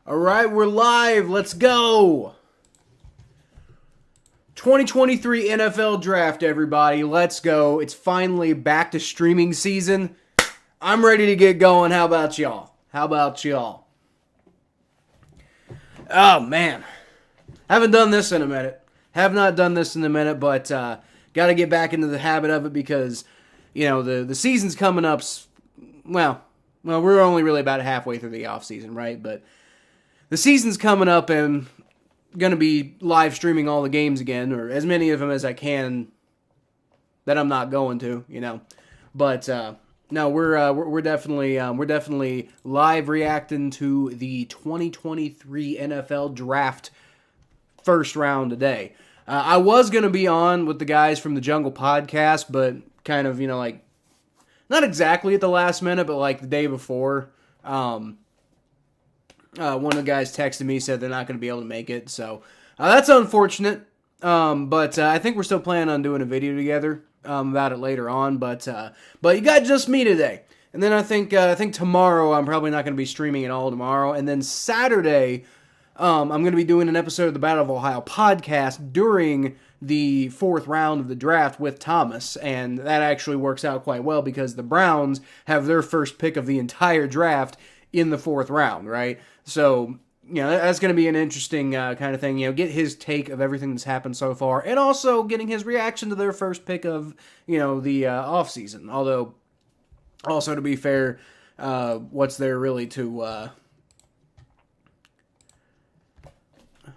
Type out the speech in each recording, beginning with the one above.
All right, we're live. Let's go. 2023 NFL Draft, everybody. Let's go. It's finally back to streaming season. I'm ready to get going. How about y'all? Oh, man. Haven't done this in a minute. Have not done this in a minute, but got to get back into the habit of it because, you know, the season's coming up. Well, we're only really about halfway through the offseason, right? But the season's coming up and going to be live streaming all the games again, or as many of them as I can that I'm not going to, you know. But no, we're definitely live reacting to the 2023 NFL Draft first round today. I was going to be on with the guys from the Jungle Podcast, but kind of, you know, like not exactly at the last minute, but like the day before. One of the guys texted me, said they're not going to be able to make it, so that's unfortunate. But I think we're still planning on doing a video together about it later on. But you got just me today, and then I think tomorrow I'm probably not going to be streaming at all tomorrow, and then Saturday I'm going to be doing an episode of the Battle of Ohio podcast during the fourth round of the draft with Thomas, and that actually works out quite well because the Browns have their first pick of the entire draft in the fourth round, right? So, you know, that's going to be an interesting kind of thing, you know, get his take of everything that's happened so far, and also getting his reaction to their first pick of, you know, the offseason. Although, also to be fair, what's there really to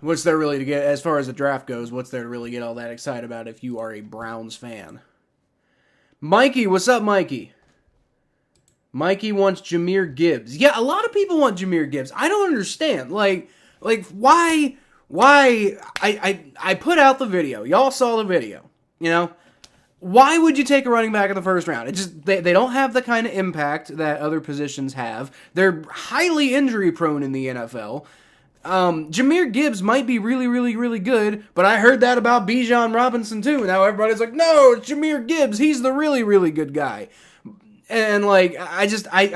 get, as far as the draft goes, what's there to really get all that excited about if you are a Browns fan? Mikey, what's up, Mikey? Mikey wants Jahmyr Gibbs. Yeah, a lot of people want Jahmyr Gibbs. I don't understand. Like why I put out the video. Y'all saw the video. You know? Why would you take a running back in the first round? It just they don't have the kind of impact that other positions have. They're highly injury prone in the NFL. Jahmyr Gibbs might be really, really, really good, but I heard that about Bijan Robinson too. Now everybody's like, no, it's Jahmyr Gibbs. He's the really, really good guy. And like, I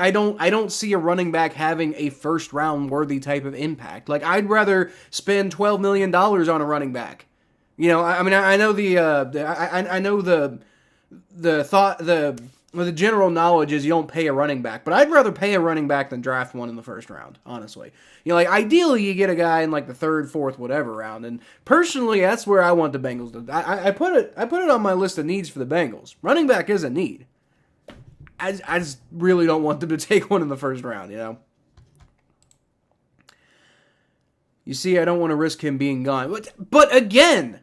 don't see a running back having a first round worthy type of impact. Like, I'd rather spend $12 million on a running back. You know, I mean, I know the general knowledge is you don't pay a running back, but I'd rather pay a running back than draft one in the first round, honestly. You know, like, ideally you get a guy in like the third, fourth, whatever round, and personally that's where I want the Bengals to. I put it on my list of needs for the Bengals. Running back is a need. I just really don't want them to take one in the first round, you know? You see, I don't want to risk him being gone. But again,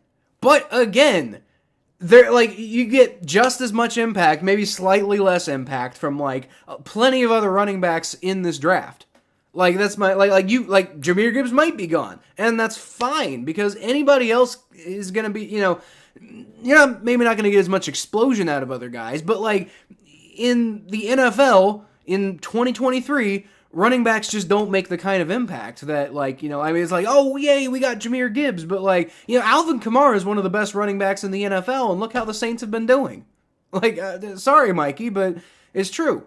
they're like, you get just as much impact, maybe slightly less impact from like plenty of other running backs in this draft. Like, that's my Jahmyr Gibbs might be gone, and that's fine because anybody else is going to be, you know, you're maybe not going to get as much explosion out of other guys, but like in the NFL in 2023, running backs just don't make the kind of impact that, like, you know, I mean, it's like, oh, yay, we got Jahmyr Gibbs, but like, you know, Alvin Kamara is one of the best running backs in the NFL, and look how the Saints have been doing. Like, sorry, Mikey, but it's true.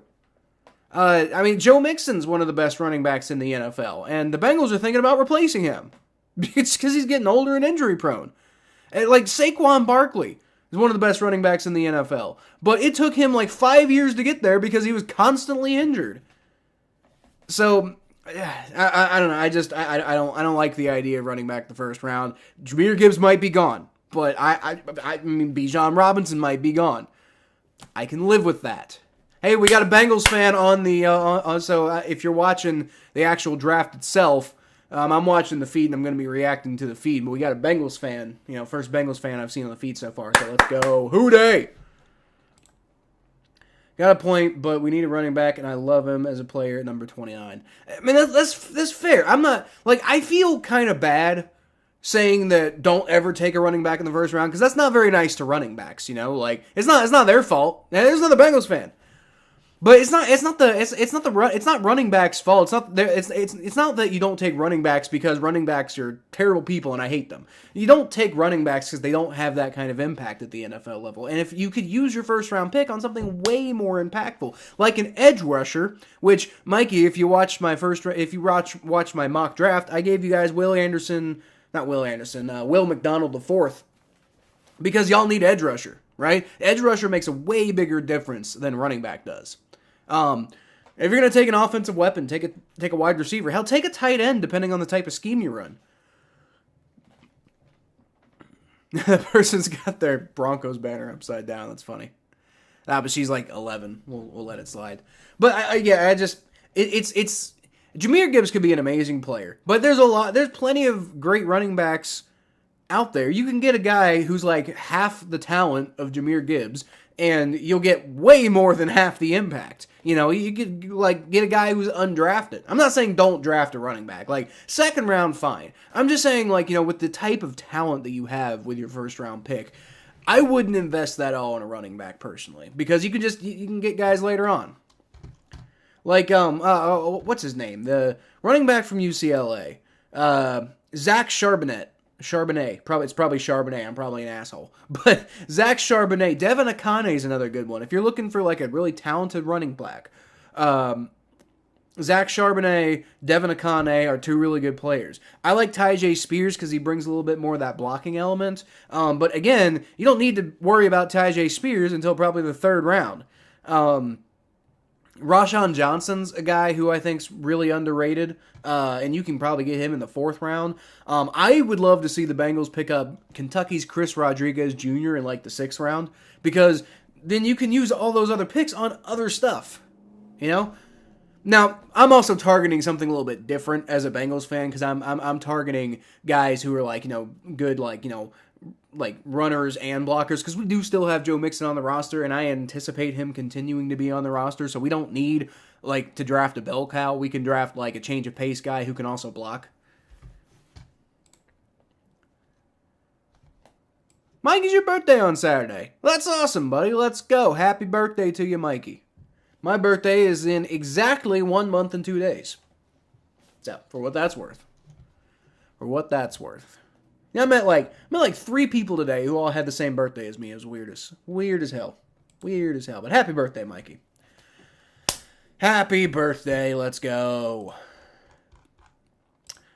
I mean, Joe Mixon's one of the best running backs in the NFL, and the Bengals are thinking about replacing him. It's because he's getting older and injury prone. And like, Saquon Barkley is one of the best running backs in the NFL. But it took him like 5 years to get there because he was constantly injured. So, I don't know. I don't like the idea of running back the first round. Jahmyr Gibbs might be gone. But I mean, Bijan Robinson might be gone. I can live with that. Hey, we got a Bengals fan on the... so if you're watching the actual draft itself... I'm watching the feed, and I'm going to be reacting to the feed, but we got a Bengals fan, you know, first Bengals fan I've seen on the feed so far, so let's go. Hooday! Got a point, but we need a running back, and I love him as a player at number 29. I mean, that's fair. I'm not, like, I feel kind of bad saying that don't ever take a running back in the first round, because that's not very nice to running backs, you know? Like, it's not their fault. There's another Bengals fan. But it's not running backs' fault. It's not that you don't take running backs because running backs are terrible people and I hate them. You don't take running backs because they don't have that kind of impact at the NFL level. And if you could use your first round pick on something way more impactful, like an edge rusher, which Mikey, if you watch my mock draft, I gave you guys Will McDonald the fourth because y'all need edge rusher, right? Edge rusher makes a way bigger difference than running back does. If you're gonna take an offensive weapon, take a wide receiver. Hell, take a tight end, depending on the type of scheme you run. That person's got their Broncos banner upside down. That's funny. But she's like 11. We'll let it slide. But it's Jahmyr Gibbs could be an amazing player, but there's plenty of great running backs out there. You can get a guy who's like half the talent of Jahmyr Gibbs, and you'll get way more than half the impact. You know, you could like get a guy who's undrafted. I'm not saying don't draft a running back. Like, second round, fine. I'm just saying, like, you know, with the type of talent that you have with your first round pick, I wouldn't invest that all in a running back personally, because you can get guys later on. Like, what's his name? The running back from UCLA, Zach Charbonnet. It's probably Charbonnet. I'm probably an asshole. But Zach Charbonnet. Devin Akane is another good one. If you're looking for like a really talented running back, Zach Charbonnet, Devin Akane are two really good players. I like Tyjae Spears because he brings a little bit more of that blocking element. But again, you don't need to worry about Tyjae Spears until probably the third round. Rashawn Johnson's a guy who I think's really underrated, and you can probably get him in the fourth round. I would love to see the Bengals pick up Kentucky's Chris Rodriguez Jr. in like the sixth round, because then you can use all those other picks on other stuff, you know? Now, I'm also targeting something a little bit different as a Bengals fan, because I'm targeting guys who are like, you know, good, like, you know, like runners and blockers, because we do still have Joe Mixon on the roster, and I anticipate him continuing to be on the roster, so we don't need like to draft a bell cow. We can draft like a change of pace guy who can also block. Mikey's your birthday on Saturday. That's awesome, buddy. Let's go. Happy birthday to you, Mikey. My birthday is in exactly 1 month and 2 days. So, for what that's worth. Yeah, I met like 3 people today who all had the same birthday as me. It was weird as hell. But happy birthday, Mikey. Happy birthday. Let's go.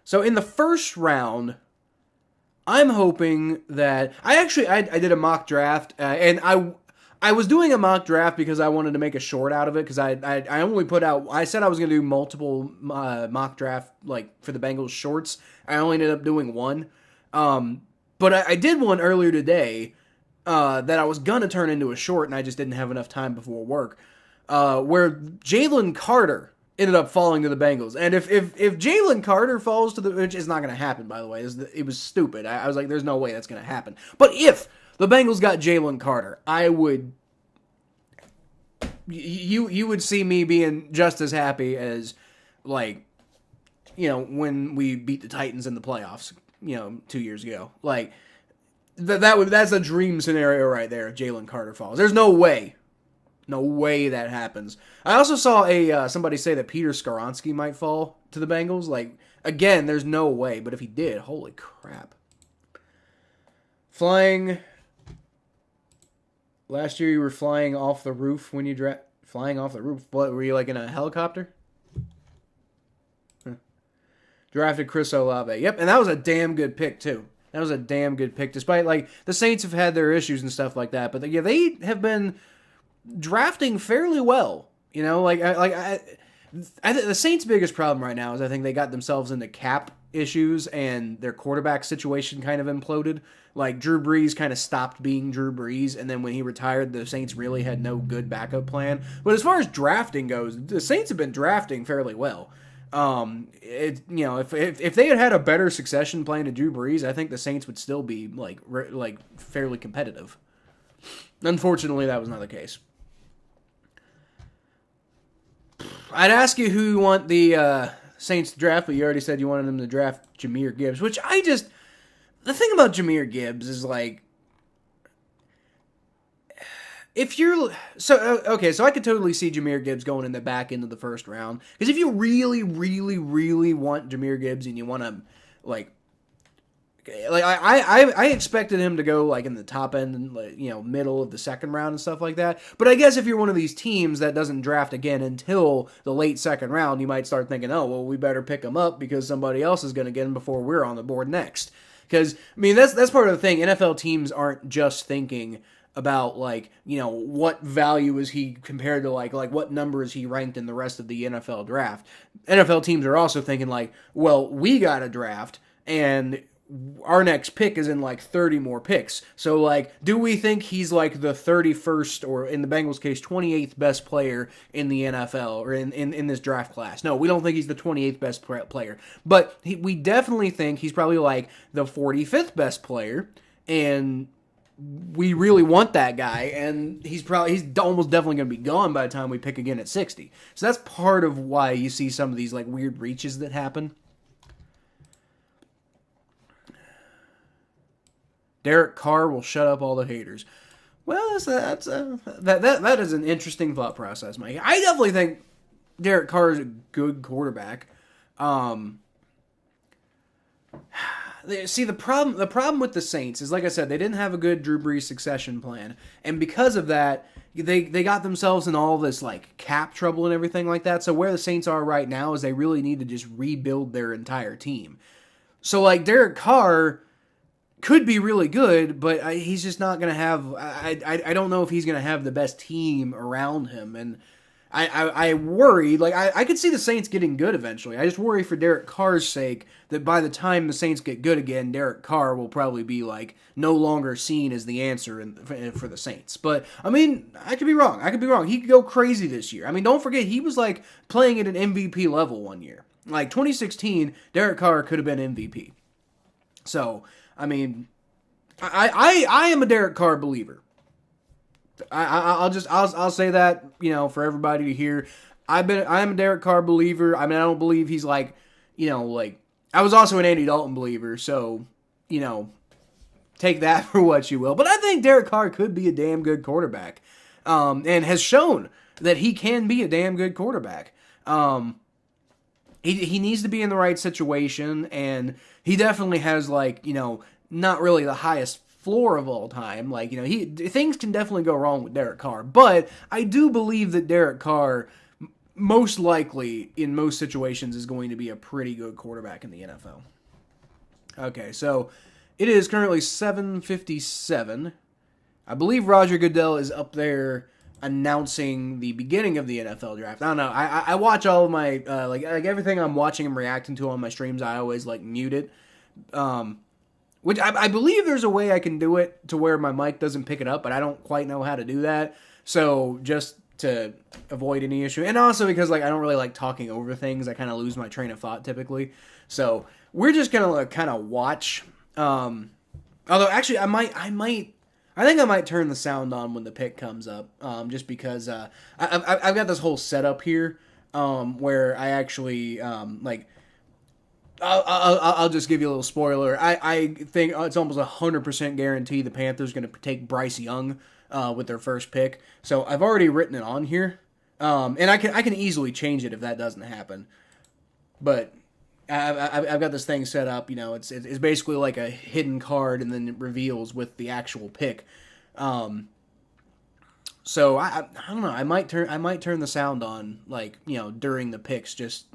So in the first round, I'm hoping that I did a mock draft, and I was doing a mock draft because I wanted to make a short out of it, because I said I was going to do multiple mock draft like for the Bengals shorts. I only ended up doing one. But I did one earlier today that I was going to turn into a short, and I just didn't have enough time before work, where Jalen Carter ended up falling to the Bengals. And if Jalen Carter falls to which is not going to happen, by the way. It was stupid. I was like, there's no way that's going to happen. But if the Bengals got Jalen Carter, I would... You would see me being just as happy as, like, you know, when we beat the Titans in the playoffs, you know, 2 years ago. Like, that's a dream scenario right there if Jalen Carter falls. There's no way that happens. I also saw somebody say that Peter Skoronski might fall to the Bengals. Like, again, there's no way, but if he did, holy crap. Flying. Last year you were flying off the roof when you flying off the roof. What, were you like in a helicopter? Drafted Chris Olave. Yep, and that was a damn good pick, too. That was a damn good pick, despite, like, the Saints have had their issues and stuff like that. But, yeah, they have been drafting fairly well. You know, the Saints' biggest problem right now is I think they got themselves into cap issues, and their quarterback situation kind of imploded. Like, Drew Brees kind of stopped being Drew Brees, and then when he retired, the Saints really had no good backup plan. But as far as drafting goes, the Saints have been drafting fairly well. You know, if they had had a better succession plan to Drew Brees, I think the Saints would still be like fairly competitive. Unfortunately, that was not the case. I'd ask you who you want the Saints to draft, but you already said you wanted them to draft Jahmyr Gibbs, which the thing about Jahmyr Gibbs is, like, If you're okay, so I could totally see Jahmyr Gibbs going in the back end of the first round, because if you really, really, really want Jahmyr Gibbs and you want to like I expected him to go like in the top end and middle of the second round and stuff like that. But I guess if you're one of these teams that doesn't draft again until the late second round, you might start thinking, oh well, we better pick him up because somebody else is going to get him before we're on the board next. Because I mean that's part of the thing. NFL teams aren't just thinking about what value is he compared to like what number is he ranked in the rest of the NFL draft. NFL teams are also thinking like, well, we got a draft and our next pick is in like 30 more picks. So like, do we think he's like the 31st or in the Bengals case 28th best player in the NFL or in this draft class? No, we don't think he's the 28th best player, but we definitely think he's probably like the 45th best player, and we really want that guy, and he's almost definitely going to be gone by the time we pick again at 60. So that's part of why you see some of these like weird reaches that happen. Derek Carr will shut up all the haters. Well, that is an interesting thought process, Mike. I definitely think Derek Carr is a good quarterback. See, the problem with the Saints is, like I said, they didn't have a good Drew Brees succession plan, and because of that, they got themselves in all this like cap trouble and everything like that. So where the Saints are right now is they really need to just rebuild their entire team. So like Derek Carr could be really good, but he's just not going to have... I don't know if he's going to have the best team around him, and I worry... Like, I could see the Saints getting good eventually. I just worry for Derek Carr's sake that by the time the Saints get good again, Derek Carr will probably be, like, no longer seen as the answer for the Saints. But, I mean, I could be wrong. He could go crazy this year. I mean, don't forget, he was, like, playing at an MVP level one year. Like, 2016, Derek Carr could have been MVP. So... I mean, I am a Derek Carr believer. I'll say that, for everybody to hear. I'm a Derek Carr believer. I mean, I don't believe he's like, I was also an Andy Dalton believer, so, take that for what you will. But I think Derek Carr could be a damn good quarterback, and has shown that he can be a damn good quarterback. He needs to be in the right situation, and he definitely has, not really the highest floor of all time. Things can definitely go wrong with Derek Carr, but I do believe that Derek Carr, most likely, in most situations, is going to be a pretty good quarterback in the NFL. Okay, so it is currently 7:57. I believe Roger Goodell is up there announcing the beginning of the NFL draft. I don't know. I watch all of my like everything I'm watching and reacting to on my streams. I always mute it, which I believe there's a way I can do it to where my mic doesn't pick it up, but I don't quite know how to do that. So just to avoid any issue, and also because I don't really like talking over things, I kind of lose my train of thought typically. So we're just gonna kind of watch. Although actually, I think I might turn the sound on when the pick comes up, just because I've got this whole setup here where I actually I'll just give you a little spoiler. I think it's almost 100% guarantee the Panthers going to take Bryce Young with their first pick. So I've already written it on here, and I can easily change it if that doesn't happen. But I've got this thing set up. It's basically like a hidden card, and then it reveals with the actual pick. So I don't know. I might turn the sound on during the picks. Just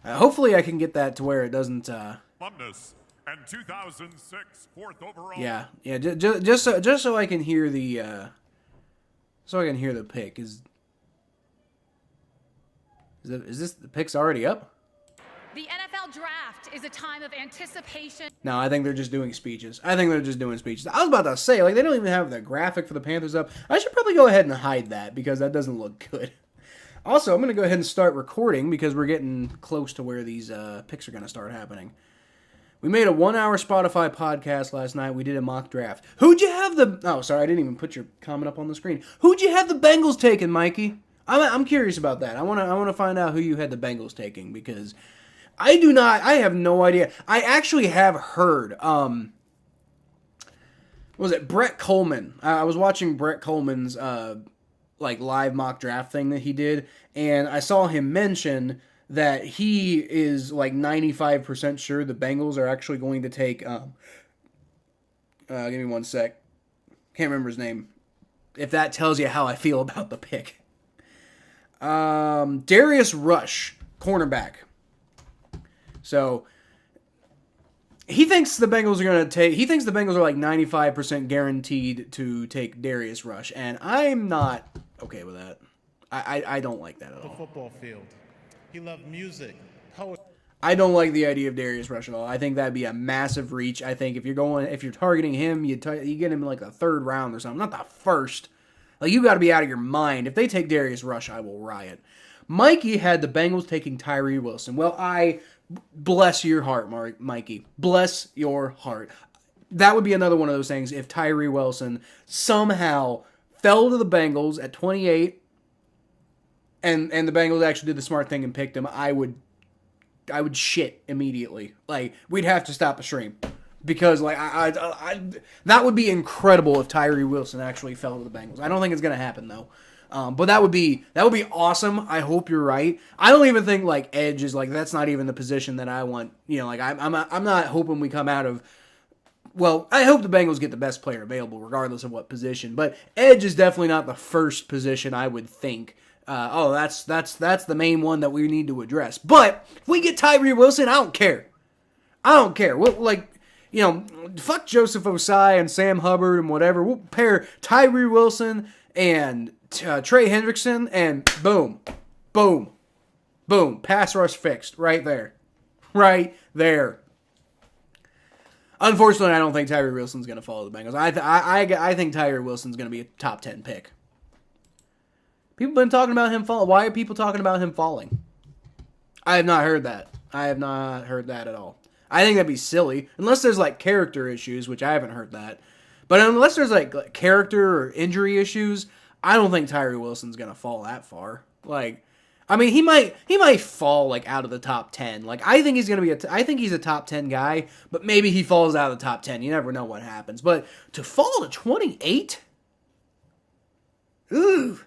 hopefully I can get that to where it doesn't. Alumnus and 2006 fourth overall. Yeah. Just so I can hear the pick. Is this the pick's already up? The NFL draft is a time of anticipation. No, I think they're just doing speeches. I was about to say, they don't even have the graphic for the Panthers up. I should probably go ahead and hide that because that doesn't look good. Also, I'm going to go ahead and start recording because we're getting close to where these picks are going to start happening. We made a 1-hour Spotify podcast last night. We did a mock draft. Who'd you have the... Oh, sorry, I didn't even put your comment up on the screen. Who'd you have the Bengals taking, Mikey? I'm curious about that. I want to find out who you had the Bengals taking because... I have no idea. I actually have heard, what was it, Brett Coleman. I was watching Brett Coleman's like live mock draft thing that he did, and I saw him mention that he is like 95% sure the Bengals are actually going to take give me one sec. Can't remember his name. If that tells you how I feel about the pick. Darius Rush, cornerback. So he thinks the Bengals are going to take. He thinks the Bengals are like 95% guaranteed to take Darius Rush, and I'm not okay with that. I don't like that at all. The football field. He loved music, poetry. I don't like the idea of Darius Rush at all. I think that'd be a massive reach. I think if you're targeting him, you get him in like the third round or something, not the first. Like, you got to be out of your mind. If they take Darius Rush, I will riot. Mikey had the Bengals taking Tyree Wilson. Well, bless your heart, Mikey. Bless your heart. That would be another one of those things if Tyree Wilson somehow fell to the Bengals at 28 and the Bengals actually did the smart thing and picked him. I would shit immediately. Like, we'd have to stop the stream. Because, like, that would be incredible if Tyree Wilson actually fell to the Bengals. I don't think it's going to happen, though. But that would be awesome. I hope you're right. I don't even think, like, edge is, like, that's not even the position that I want. You know, like, I'm not hoping we come out of, well, I hope the Bengals get the best player available, regardless of what position. But edge is definitely not the first position I would think. That's the main one that we need to address. But if we get Tyree Wilson, I don't care. We'll, like, you know, fuck Joseph Osai and Sam Hubbard and whatever. We'll pair Tyree Wilson and Trey Hendrickson, and boom, boom, boom. Pass rush fixed right there. Right there. Unfortunately, I don't think Tyree Wilson's going to follow the Bengals. I think Tyree Wilson's going to be a top 10 pick. People have been talking about him falling. Why are people talking about him falling? I have not heard that. I have not heard that at all. I think that'd be silly. Unless there's, like, character issues, which I haven't heard that. But unless there's, like character or injury issues, I don't think Tyree Wilson's going to fall that far. Like, I mean, he might fall, like, out of the top 10. Like, I think he's going to be I think he's a top 10 guy, but maybe he falls out of the top 10. You never know what happens. But to fall to 28? Ooh.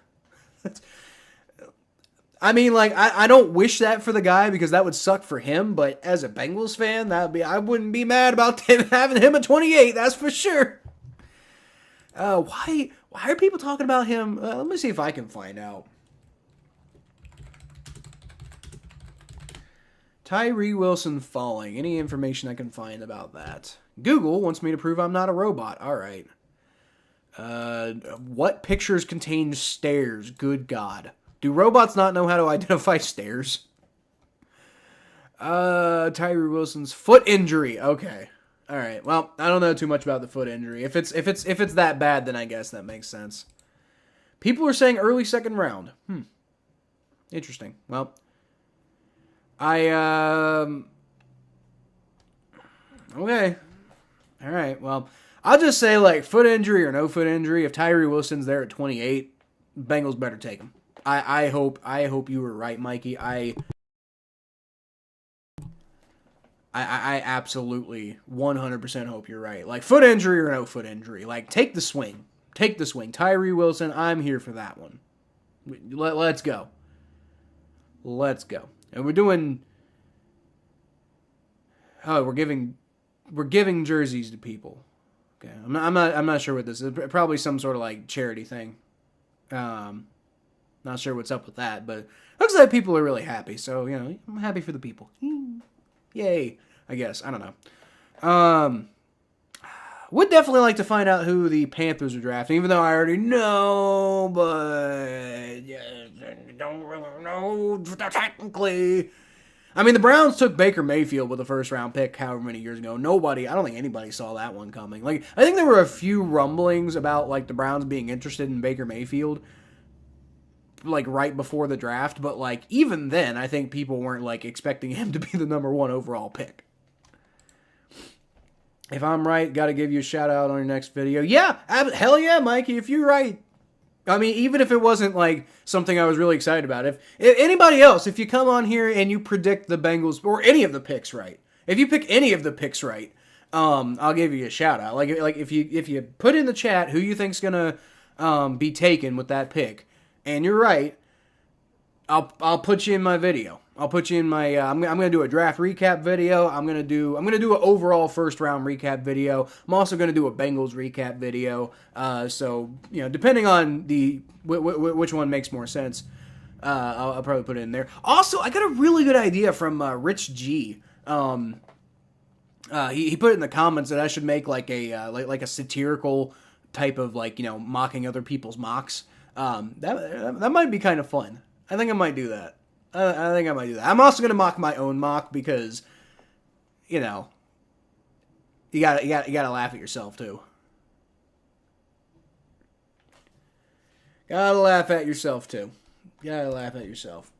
I mean, like, I don't wish that for the guy because that would suck for him, but as a Bengals fan, I wouldn't be mad about having him at 28, that's for sure. Why are people talking about him? Let me see if I can find out. Tyree Wilson falling. Any information I can find about that? Google wants me to prove I'm not a robot. All right. What pictures contain stairs? Good God. Do robots not know how to identify stairs? Tyree Wilson's foot injury. Okay. All right. Well, I don't know too much about the foot injury. If it's that bad, then I guess that makes sense. People are saying early second round. Interesting. Well, okay. All right. Well, I'll just say, like, foot injury or no foot injury, if Tyree Wilson's there at 28, Bengals better take him. I hope you were right, Mikey. I absolutely 100% hope you're right. Like, foot injury or no foot injury, like, take the swing. Take the swing. Tyree Wilson, I'm here for that one. Let's go. Let's go. And we're doing. Oh, we're giving jerseys to people. Okay, I'm not sure what this is. Probably some sort of, like, charity thing. Not sure what's up with that, but looks like people are really happy. So, you know, I'm happy for the people. Yay, I guess. I don't know. Would definitely like to find out who the Panthers are drafting, even though I already know, but yeah, don't really know technically. I mean, the Browns took Baker Mayfield with the first round pick however many years ago. I don't think anybody saw that one coming. Like, I think there were a few rumblings about, like, the Browns being interested in Baker Mayfield, like, right before the draft, but, like, even then, I think people weren't, like, expecting him to be the number 1 overall pick. If I'm right, gotta give you a shout out on your next video. Yeah, hell yeah, Mikey, if you're right. I mean, even if it wasn't, like, something I was really excited about. If anybody else, if you come on here and you predict the Bengals, or any of the picks right, if you pick any of the picks right, I'll give you a shout out. Like if you put in the chat who you think's gonna be taken with that pick, and you're right, I'll put you in my video. I'll put you in my. I'm gonna do a draft recap video. I'm gonna do an overall first round recap video. I'm also gonna do a Bengals recap video. So depending on which one makes more sense, I'll probably put it in there. Also, I got a really good idea from Rich G. He put it in the comments that I should make like a satirical type of mocking other people's mocks. That might be kind of fun. I think I might do that. I think I might do that. I'm also gonna mock my own mock because, you gotta laugh at yourself too. Gotta laugh at yourself too. Gotta laugh at yourself.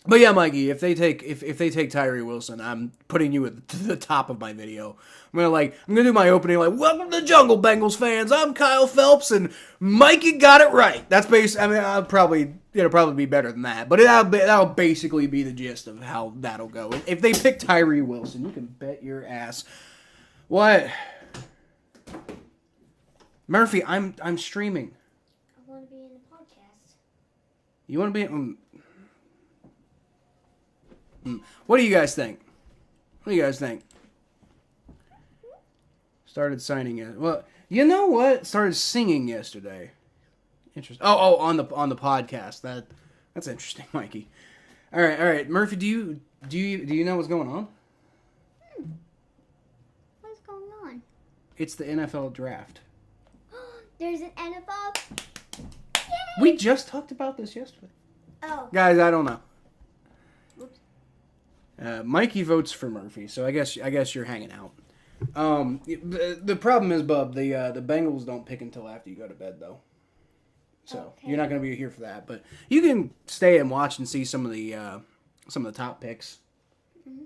But yeah, Mikey, if they take Tyree Wilson, I'm putting you at the top of my video. I'm gonna do my opening welcome to the jungle, Bengals fans. I'm Kyle Phelps, and Mikey got it right. That's I mean, it'll probably be better than that, but that'll basically be the gist of how that'll go. If they pick Tyree Wilson, you can bet your ass. What? Murphy, I'm streaming. I want to be in the podcast. You want to be? What do you guys think? Started signing it. Well, you know what? Started singing yesterday. Interesting. Oh, on the podcast. That's interesting, Mikey. All right. Murphy, do you know what's going on? What's going on? It's the NFL draft. There's an NFL. Yay! We just talked about this yesterday. Oh. Guys, I don't know. Whoops. Mikey votes for Murphy, so I guess you're hanging out. The problem is, Bub, the Bengals don't pick until after you go to bed, though. So Okay. You're not going to be here for that, but you can stay and watch and see some of the top picks. Mm-hmm.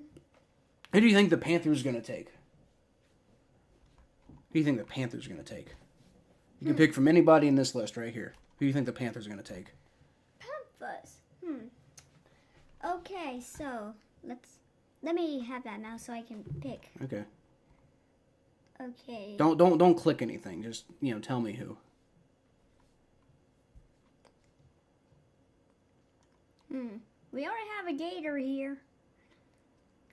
Who do you think the Panthers are going to take? You can pick from anybody in this list right here. Who do you think the Panthers are going to take? Panthers. Okay, so let me have that now so I can pick. Okay. Okay. Don't click anything. Just tell me who. We already have a gator here.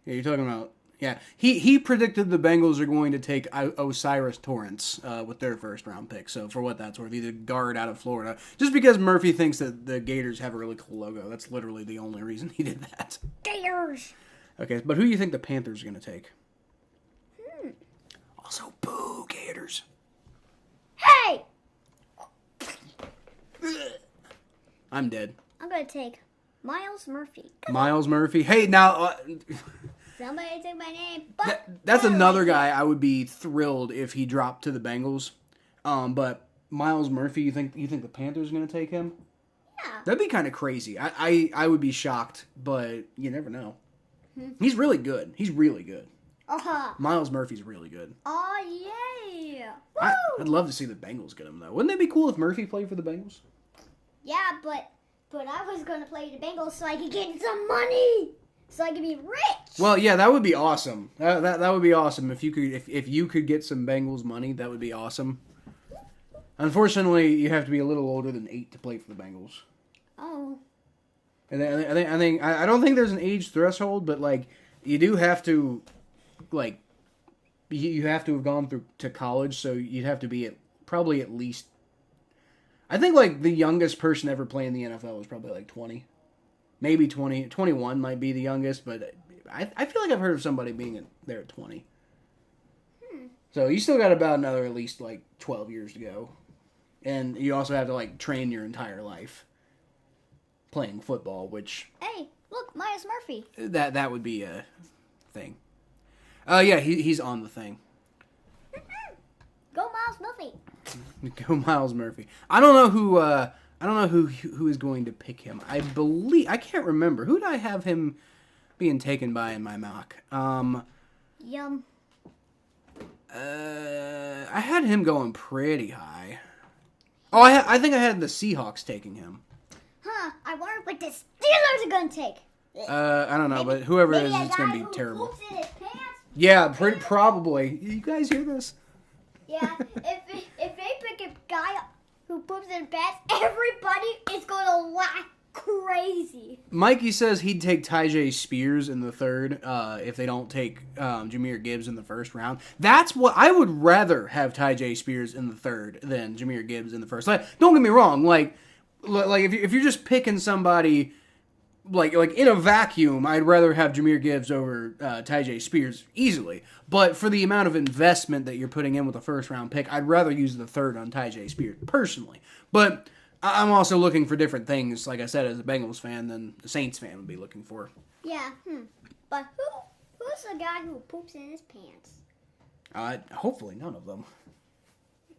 Yeah, you're talking about. Yeah, he predicted the Bengals are going to take Osiris Torrance with their first round pick. So for what that's worth, he's a guard out of Florida. Just because Murphy thinks that the Gators have a really cool logo. That's literally the only reason he did that. Gators. Okay, but who do you think the Panthers are going to take? Also, boo, Gators. Hey! I'm dead. I'm going to take Miles Murphy. Miles Murphy. Hey, now... Somebody took my name. That's another guy I would be thrilled if he dropped to the Bengals. But Miles Murphy, you think the Panthers are going to take him? Yeah. That'd be kind of crazy. I would be shocked, but you never know. He's really good. He's really good. Uh-huh. Miles Murphy's really good. Oh, yay. Woo! I'd love to see the Bengals get him, though. Wouldn't that be cool if Murphy played for the Bengals? Yeah, but I was going to play the Bengals so I could get some money. So I could be rich. Well, yeah, that would be awesome. That would be awesome if you could get some Bengals money. That would be awesome. Unfortunately, you have to be a little older than 8 to play for the Bengals. Oh. And I don't think there's an age threshold, but you do have to, you have to have gone through to college, so you'd have to be probably at least. I think the youngest person ever playing the NFL was probably 20. Maybe 20, 21 might be the youngest, but I feel like I've heard of somebody being there at 20. So you still got about another at least 12 years to go. And you also have to train your entire life playing football, which... Hey, look, Miles Murphy. That would be a thing. Yeah, he's on the thing. Go Miles Murphy. Go Miles Murphy. I don't know who is going to pick him. I can't remember. Who did I have him being taken by in my mock? Yum. I had him going pretty high. Oh, I think I had the Seahawks taking him. Huh, I wonder what the Steelers are going to take. I don't know, but whoever it is, Maybe a it's going to guy be who terrible. poops in his pants? Yeah, probably. You guys hear this? Yeah, if they pick a guy who poops in pants, everybody is gonna laugh crazy. Mikey says he'd take Tyjae Spears in the third if they don't take Jahmyr Gibbs in the first round. That's what I would rather have Tyjae Spears in the third than Jahmyr Gibbs in the first. Like, don't get me wrong. Like if you're just picking somebody like in a vacuum, I'd rather have Jahmyr Gibbs over Tyjae Spears easily. But for the amount of investment that you're putting in with a first round pick, I'd rather use the third on Tyjae Spears personally. But I'm also looking for different things, like I said, as a Bengals fan than the Saints fan would be looking for. Yeah, But who's the guy who poops in his pants? Hopefully none of them.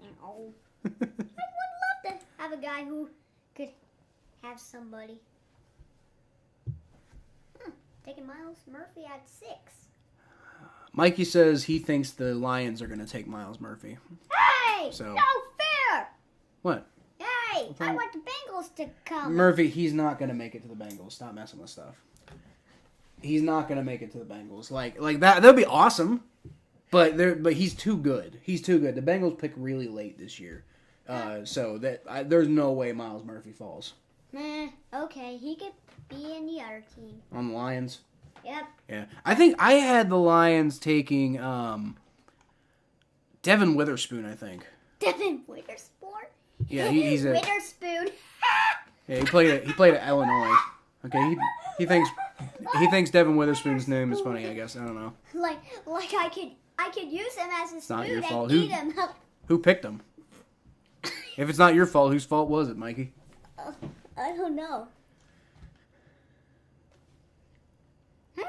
No. I would love to have a guy who could have somebody. Taking Miles Murphy at 6. Mikey says he thinks the Lions are going to take Miles Murphy. Hey! So- No fair! What? Hey! I want the Bengals to come. Murphy, he's not going to make it to the Bengals. Stop messing with stuff. He's not going to make it to the Bengals. Like that'd be awesome. But he's too good. He's too good. The Bengals pick really late this year. So there's no way Miles Murphy falls. Okay, he could be in the other team. On the Lions? Yep. Yeah. I think I had the Lions taking Devin Witherspoon, I think. Devin Witherspoon? Yeah, he's a Witherspoon. Yeah, he played at Illinois. Okay, he thinks Devin Witherspoon's name is funny, I guess. I don't know. Like I could use him as a spoon not your and fault. eat him. Who picked him? If it's not your fault, whose fault was it, Mikey? I don't know. I don't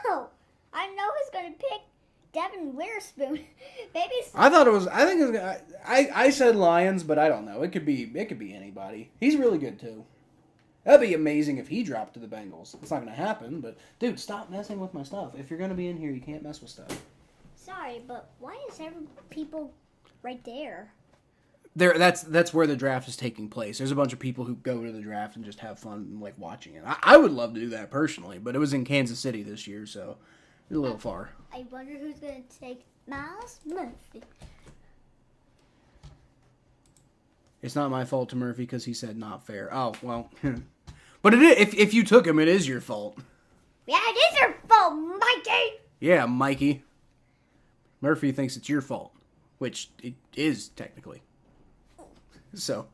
know. I know who's gonna pick Devin Witherspoon. Maybe. I said Lions, but I don't know. It could be anybody. He's really good too. That'd be amazing if he dropped to the Bengals. It's not gonna happen, but dude, stop messing with my stuff. If you're gonna be in here, you can't mess with stuff. Sorry, but why is every people right there? That's where the draft is taking place. There's a bunch of people who go to the draft and just have fun like watching it. I would love to do that personally, but it was in Kansas City this year, so it's a little far. I wonder who's going to take Miles Murphy. It's not my fault to Murphy because he said not fair. Oh, well. But it is, if you took him, it is your fault. Yeah, it is your fault, Mikey. Yeah, Mikey. Murphy thinks it's your fault, which it is technically. So.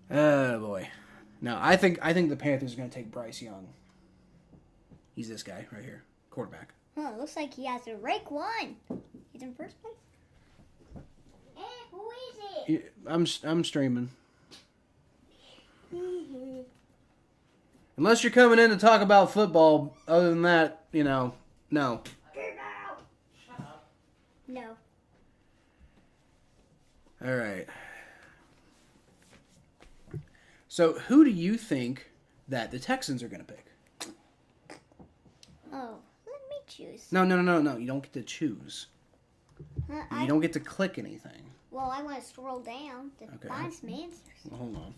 Oh, boy. No, I think the Panthers are going to take Bryce Young. He's this guy right here. Quarterback. Huh, looks like he has a rake one. He's in first place. Hey, who is it? I'm streaming. Unless you're coming in to talk about football, other than that, no. No. No. All right. So, who do you think that the Texans are going to pick? Oh, let me choose. No. You don't get to choose. You don't get to click anything. Well, I want to scroll down to find some answers. Well, hold on.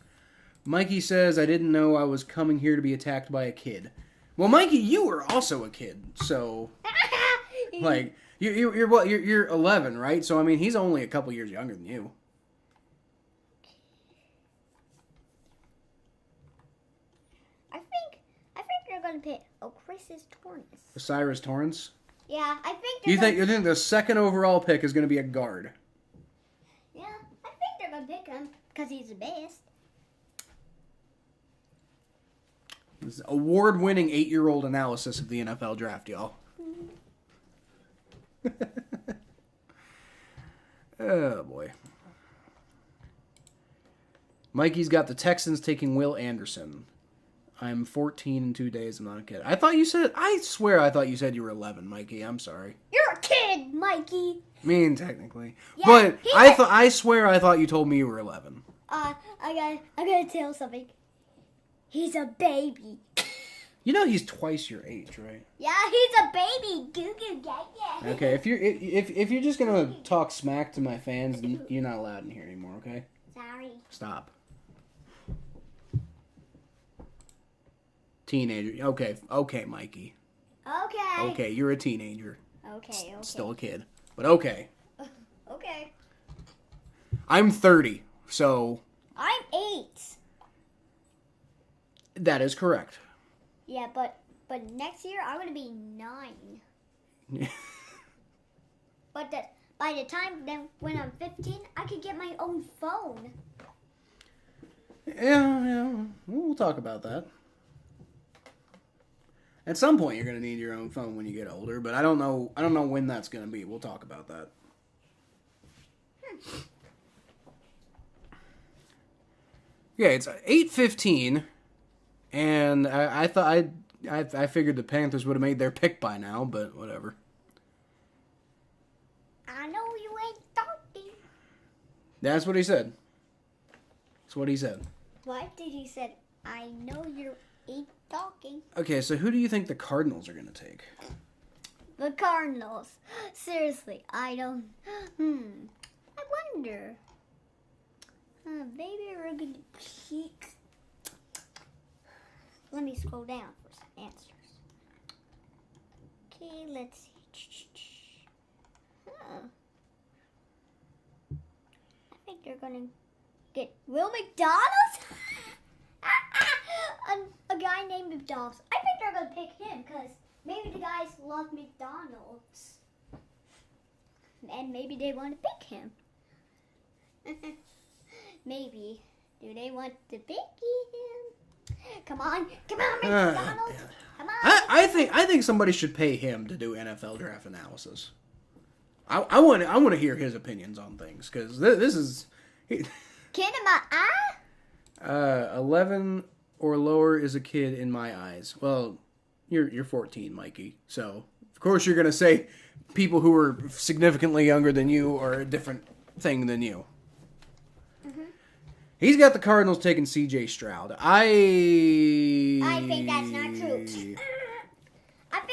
Mikey says, I didn't know I was coming here to be attacked by a kid. Well, Mikey, you were also a kid, so... like, you're what? You're 11, right? So, I mean, he's only a couple years younger than you. I think they're going to pick Chris Torrance. Osiris Torrance? Yeah, I think You think the second overall pick is going to be a guard? Yeah, I think they're going to pick him because he's the best. This is award-winning 8-year-old analysis of the NFL draft, y'all. Oh, boy. Mikey's got the Texans taking Will Anderson. I'm 14 in 2 days. I'm not a kid. I swear I thought you said you were 11, Mikey. I'm sorry. You're a kid, Mikey. I mean, technically. Yeah, but I swear I thought you told me you were 11. I gotta tell something. He's a baby. You know he's twice your age, right? Yeah, he's a baby. Goo goo gaga. Okay, if you're just gonna talk smack to my fans, you're not allowed in here anymore. Okay? Sorry. Stop. Teenager. Okay, Mikey. Okay. Okay, you're a teenager. Okay. Still a kid. But okay. Okay. I'm 30, so I'm 8. that is correct. Yeah, but next year I'm gonna be 9. But by the time then when I'm 15, I could get my own phone. Yeah, we'll talk about that. At some point, you're gonna need your own phone when you get older, but I don't know when that's gonna be. We'll talk about that. Yeah, it's 8:15, and I thought I figured the Panthers would have made their pick by now, but whatever. I know you ain't talking. That's what he said. That's what he said. What did he say? I know you ain't talking. Okay, so who do you think the Cardinals are gonna take? The Cardinals. Seriously, I don't. I wonder. Maybe we're gonna peek. Let me scroll down for some answers. Okay, let's see. I think they're gonna get Will McDonald's. A guy named McDonald's. I think they're gonna pick him because maybe the guys love McDonald's, and maybe they want to pick him. Maybe. Do they want to pick him? Come on, McDonald's. Come on. I think somebody should pay him to do NFL draft analysis. I want to hear his opinions on things because this is. Kid in my eye? 11 or lower is a kid in my eyes. Well, you're 14, Mikey. So of course you're gonna say people who are significantly younger than you are a different thing than you. He's got the Cardinals taking C.J. Stroud. I think that's not true.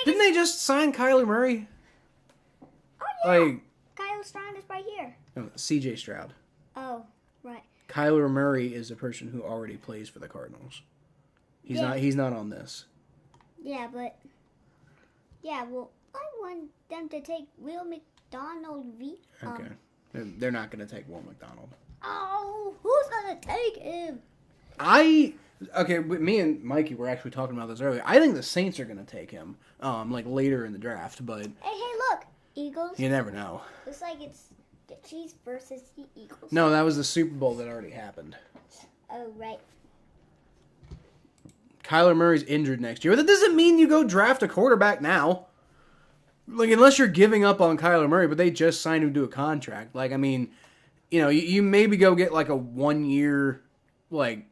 Didn't they just sign Kyler Murray? Oh yeah. Like Kyle Stroud is right here. no, C.J. Stroud. Oh, right. Kyler Murray is a person who already plays for the Cardinals. He's Yeah. not. He's not on this. Yeah, but well, I want them to take Will McDonald Okay. They're not going to take Will McDonald. Oh, who's gonna take him? Me and Mikey were actually talking about this earlier. I think the Saints are going to take him, like later in the draft, but Hey, look, Eagles. you never know. Looks like it's the Chiefs versus the Eagles. No, that was the Super Bowl that already happened. Oh, right. Kyler Murray's injured next year. But that doesn't mean you go draft a quarterback now. Like, unless you're giving up on Kyler Murray, but they just signed him to a contract. Like, I mean, you maybe go get like a 1 year, like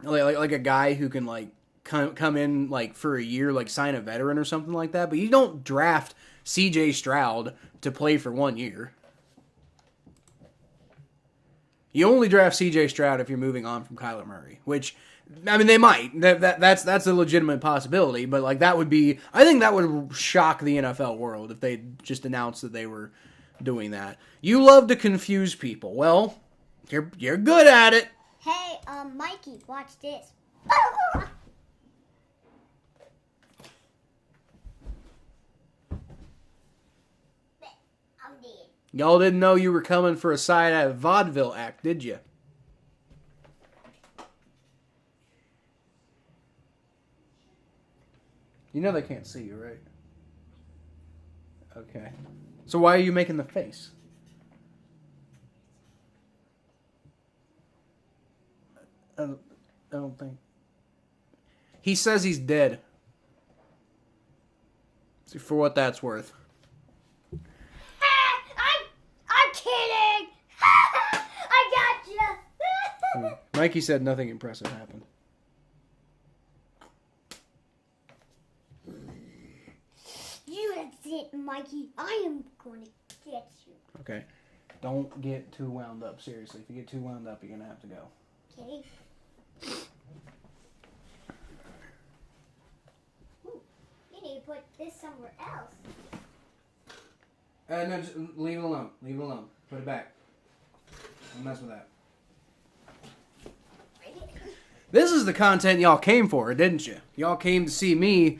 a guy who can like come in like for a year, like sign a veteran or something like that. But you don't draft C.J. Stroud to play for 1 year. You only draft C.J. Stroud if you're moving on from Kyler Murray, which, I mean, they might. That's a legitimate possibility, but like that would be, I think that would shock the NFL world if they just announced that they were doing that. You love to confuse people. Well, you're good at it. Hey, Mikey, watch this. I'm dead. Y'all didn't know you were coming for a side out of vaudeville act, did you? You know they can't see you, right? Okay. So why are you making the face? I don't think. He says he's dead. See, for what that's worth. I'm kidding. I got you. Mikey said nothing impressive happened. That's it, Mikey. I am going to get you. Okay. Don't get too wound up. Seriously, if you get too wound up, you're going to have to go. Okay. Ooh, you need to put this somewhere else. No, just leave it alone. Leave it alone. Put it back. Don't mess with that. This is the content y'all came for, didn't you? Y'all came to see me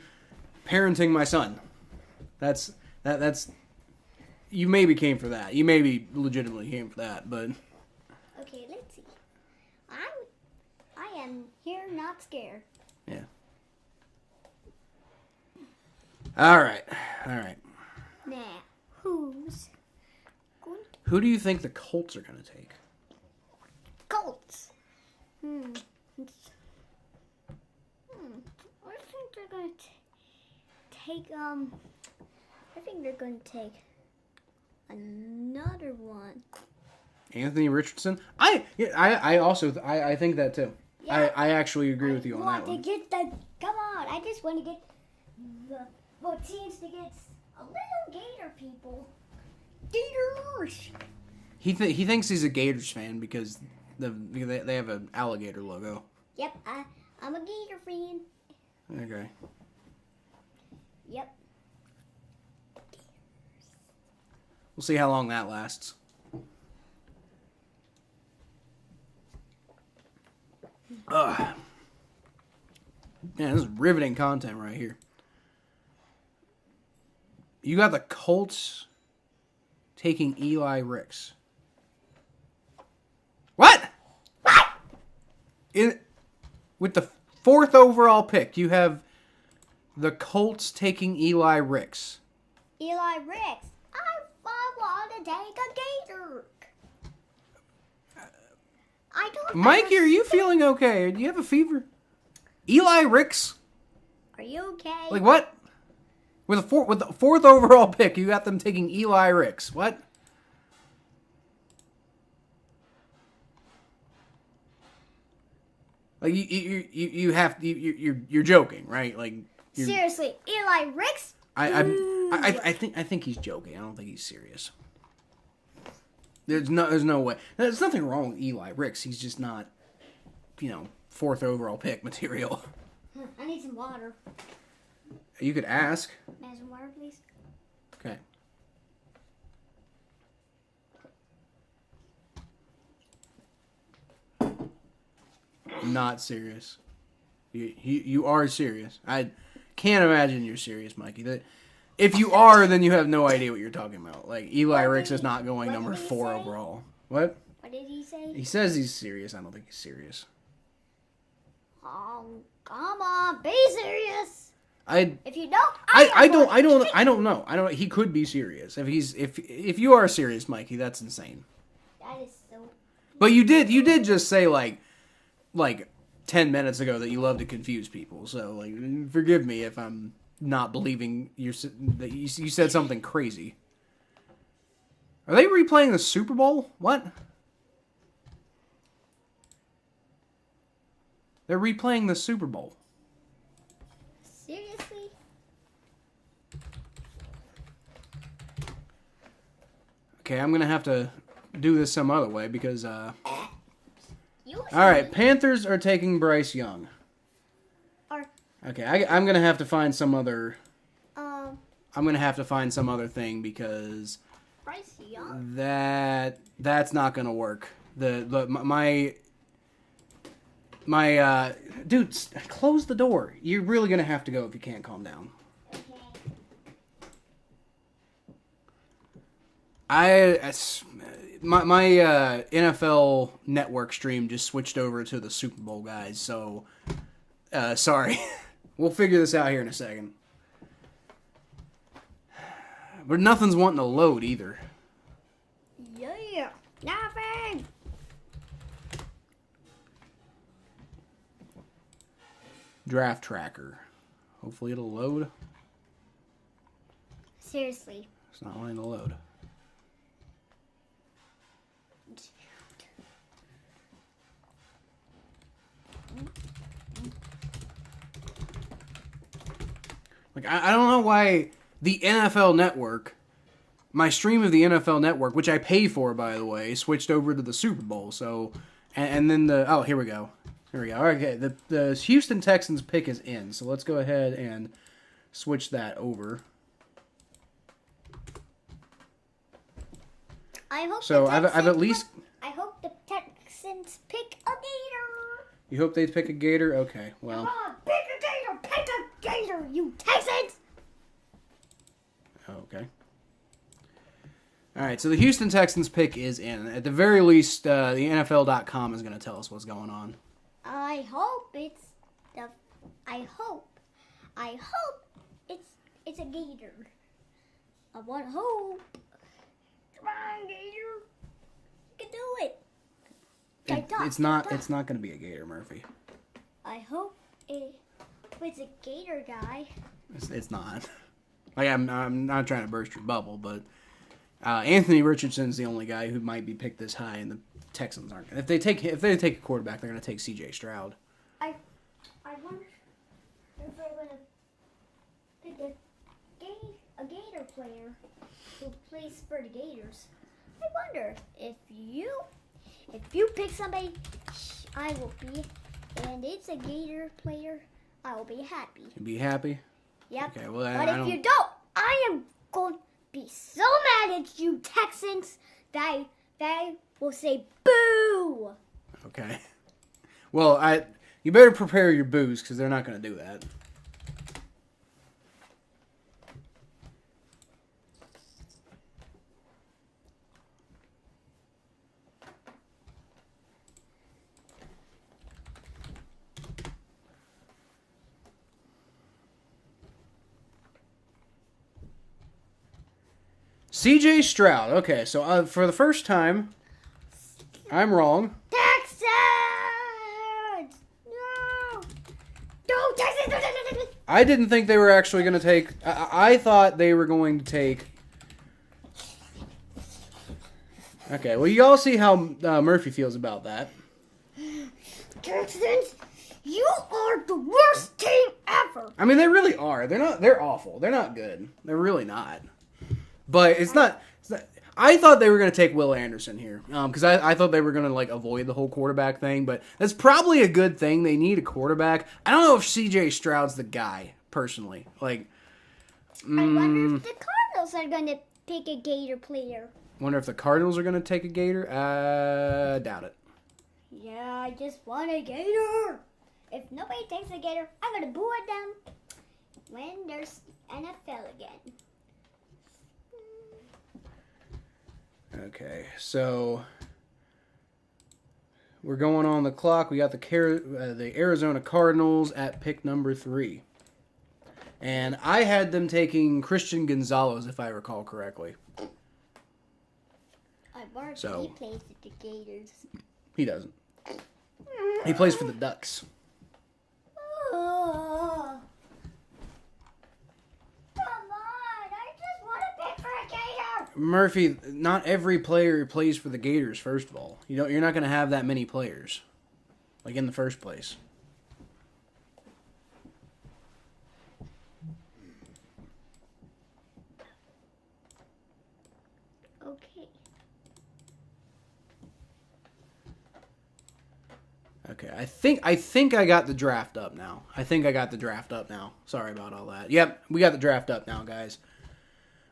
parenting my son. That's you maybe came for that. You maybe legitimately came for that, but Okay, let's see. I am here, not scared. yeah. All right. Now, who's going to Who do you think the Colts are going to take? Colts? I think they're going to take, I think they're going to take another one. Anthony Richardson? I also think that too. Yeah. I actually agree with you on that want one. to get the, come on, I just want to get the, what seems to get a little Gator people. Gators! He thinks he's a Gators fan because they have an alligator logo. Yep, I'm a Gator fan. Okay. Yep. We'll see how long that lasts. Ugh. Man, this is riveting content right here. You got the Colts taking Eli Ricks. What? With the 4th overall pick, you have the Colts taking Eli Ricks. Eli Ricks. I want to take a Gator. I don't Mikey, are you understand. feeling okay? Do you have a fever? Eli Ricks? Are you okay? Like what? With the 4th overall pick, you got them taking Eli Ricks. What? Like you're joking, right? Like Seriously, Eli Ricks? I think he's joking. I don't think he's serious. There's no way. There's nothing wrong with Eli Ricks. He's just not, 4th overall pick material. I need some water. You could ask. May I have some water, please? Okay. Not serious. You are serious. I can't imagine you're serious, Mikey. If you are, then you have no idea what you're talking about. Like Eli Ricks is not going what number did he 4 say? overall. What? What did he say? He says he's serious. I don't think he's serious. Oh, come on, be serious. If you don't, I don't know. He could be serious. If you are serious, Mikey, that's insane. That is so. But you did just say like 10 minutes ago that you love to confuse people. So like forgive me if I'm not believing that you said something crazy. Are they replaying the Super Bowl? What? They're replaying the Super Bowl. Seriously? Okay, I'm gonna have to do this some other way because You all right, Panthers are taking Bryce Young. Or Okay, I'm gonna have to find some other. um, I'm gonna have to find some other thing because Bryce Young. that's not gonna work. My dude, close the door. You're really gonna have to go if you can't calm down. My NFL Network stream just switched over to the Super Bowl guys, so sorry. We'll figure this out here in a second. But nothing's wanting to load either. Yeah, nothing. Draft tracker. Hopefully it'll load. Seriously. It's not wanting to load. Like I don't know why the NFL Network, my stream of the NFL Network, which I pay for by the way, switched over to the Super Bowl. So, and then here we go. Here we go. Okay, the Houston Texans pick is in, so let's go ahead and switch that over. I hope. So the I've at Texans least. I hope the Texans pick a Gator. You hope they pick a Gator? Okay, well. Come on, pick a Gator, you Texans. Okay. All right, so the Houston Texans pick is in. At the very least, the NFL.com is going to tell us what's going on. I hope it's a gator. I want hope. Come on, gator. You can do it. It's not going to be a gator, Murphy. I hope it's a gator guy. It's not. Like I'm not trying to burst your bubble, but Anthony Richardson's the only guy who might be picked this high, and the Texans aren't. If they take a quarterback, they're going to take C.J. Stroud. I wonder if they're going to pick a Gator player who plays for the Gators. I wonder if you pick somebody, I will be, and it's a Gator player, I will be happy. You'll be happy? Yep. Okay, well, but if you don't, I am going to be so mad at you Texans that I will say boo. Okay. Well, you better prepare your boos because they're not going to do that. C.J. Stroud. Okay, so for the first time, I'm wrong. Texans! No! Go Texans! I didn't think they were actually going to take... I thought they were going to take... Okay, well, you all see how Murphy feels about that. Texans, you are the worst team ever! I mean, they really are. They're awful. They're not good. They're really not. But it's not. I thought they were going to take Will Anderson here because I thought they were going to like avoid the whole quarterback thing. But that's probably a good thing. They need a quarterback. I don't know if C.J. Stroud's the guy personally. Like, I wonder if the Cardinals are going to pick a Gator player. Wonder if the Cardinals are going to take a Gator. Doubt it. Yeah, I just want a Gator. If nobody takes a Gator, I'm going to boo at them when there's NFL again. Okay, so we're going on the clock. We got the Arizona Cardinals at pick number 3. And I had them taking Christian Gonzalez, if I recall correctly. I wonder if So- he plays with the Gators. He doesn't. He plays for the Ducks. Oh. Come on, I just want to pick for a Gator. Murphy, not every player plays for the Gators, first of all. You're not going to have that many players, like in the first place. Okay. Okay, I think I got the draft up now. Sorry about all that. Yep, we got the draft up now, guys.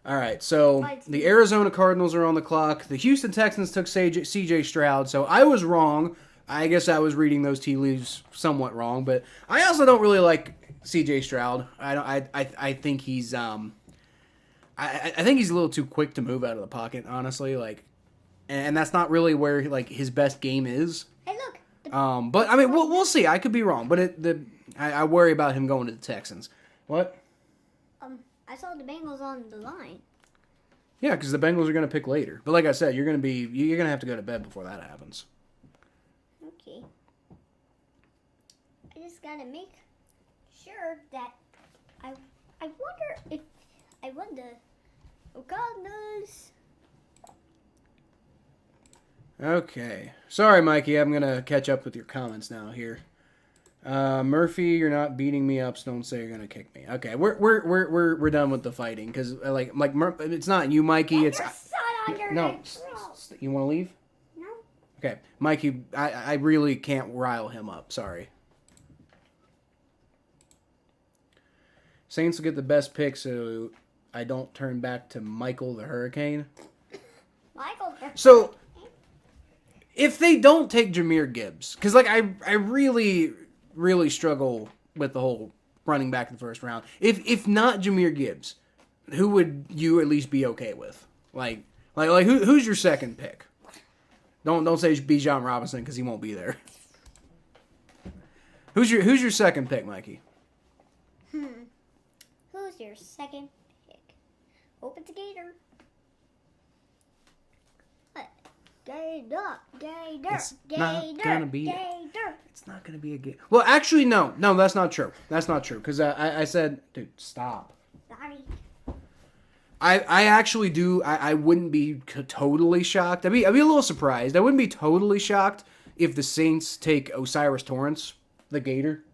All right, so the Arizona Cardinals are on the clock. The Houston Texans took C.J. Stroud, so I was wrong. I guess I was reading those tea leaves somewhat wrong, but I also don't really like C.J. Stroud. I think he's I think he's a little too quick to move out of the pocket, honestly. Like, and that's not really where like his best game is. Hey, look. But I mean, we'll see. I could be wrong, but I worry about him going to the Texans. What? I saw the Bengals on the line. Yeah, because the Bengals are going to pick later. But like I said, you're going to have to go to bed before that happens. Okay. I just gotta make sure that I wonder Cardinals. Okay. Sorry, Mikey. I'm going to catch up with your comments now here. Murphy, you're not beating me up, so don't say you're gonna kick me. Okay, we're done with the fighting because like it's not you, Mikey. It's no. You want to leave? No. Okay, Mikey, I really can't rile him up. Sorry. Saints will get the best pick, so I don't turn back to Michael the Hurricane. So if they don't take Jahmyr Gibbs, because like I really struggle with the whole running back in the first round. If not Jahmyr Gibbs, who would you at least be okay with? Like who's your second pick? Don't say Bijan Robinson because he won't be there. Who's your second pick, Mikey? Who's your second pick? Hope it's a Gator. What? Gator. It's not gonna be. Gator. It's not gonna be a Gator. Well, actually, no, that's not true. That's not true because I said, dude, stop. Sorry. I actually do. I wouldn't be totally shocked. I'd be a little surprised. I wouldn't be totally shocked if the Saints take Osiris Torrance, the Gator.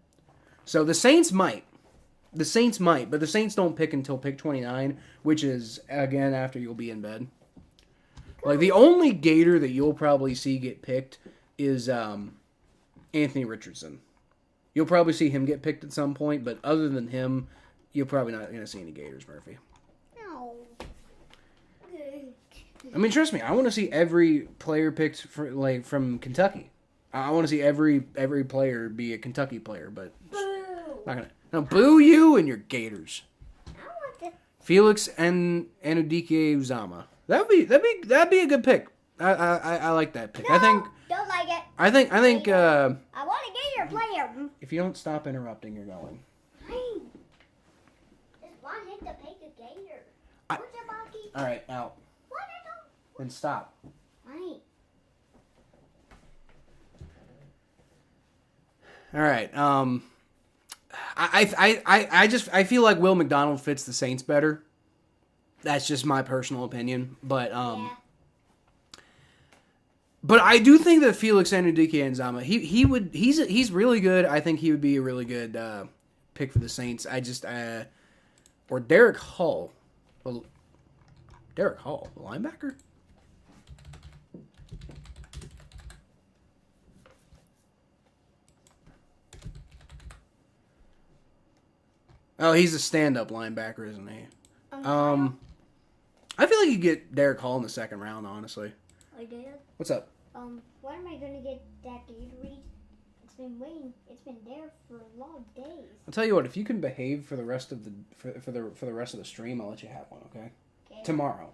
So the Saints might. The Saints might, but the Saints don't pick until pick 29, which is, again, after you'll be in bed. Like, the only Gator that you'll probably see get picked is Anthony Richardson. You'll probably see him get picked at some point, but other than him, you're probably not going to see any Gators, Murphy. No. I mean, trust me, I want to see every player picked from Kentucky. I want to see every player be a Kentucky player, but not gonna. No, boo you and your Gators. I want to. Felix and Anudike Uzama. That'd be a good pick. I like that pick. No, I think. Don't like it. I think. I want a Gator player. If you don't stop interrupting, you're going. Hey. Just want him to pick a Gator. I- What's your monkey? All right, out. What? I don't. Then stop. Right. All right. I feel like Will McDonald fits the Saints better. That's just my personal opinion, but Yeah. but I do think that Felix Anudike-Uzama, he's really good. I think he would be a really good pick for the Saints. Or Derek Hall. Well, Derek Hall, the linebacker? Oh, he's a stand-up linebacker, isn't he? I feel like you get Derek Hall in the second round, honestly. I did. What's up? When am I gonna get that Gatorade? It's been waiting. It's been there for a lot of days. I'll tell you what. If you can behave for the rest of the rest of the stream, I'll let you have one. Okay. Okay. Tomorrow.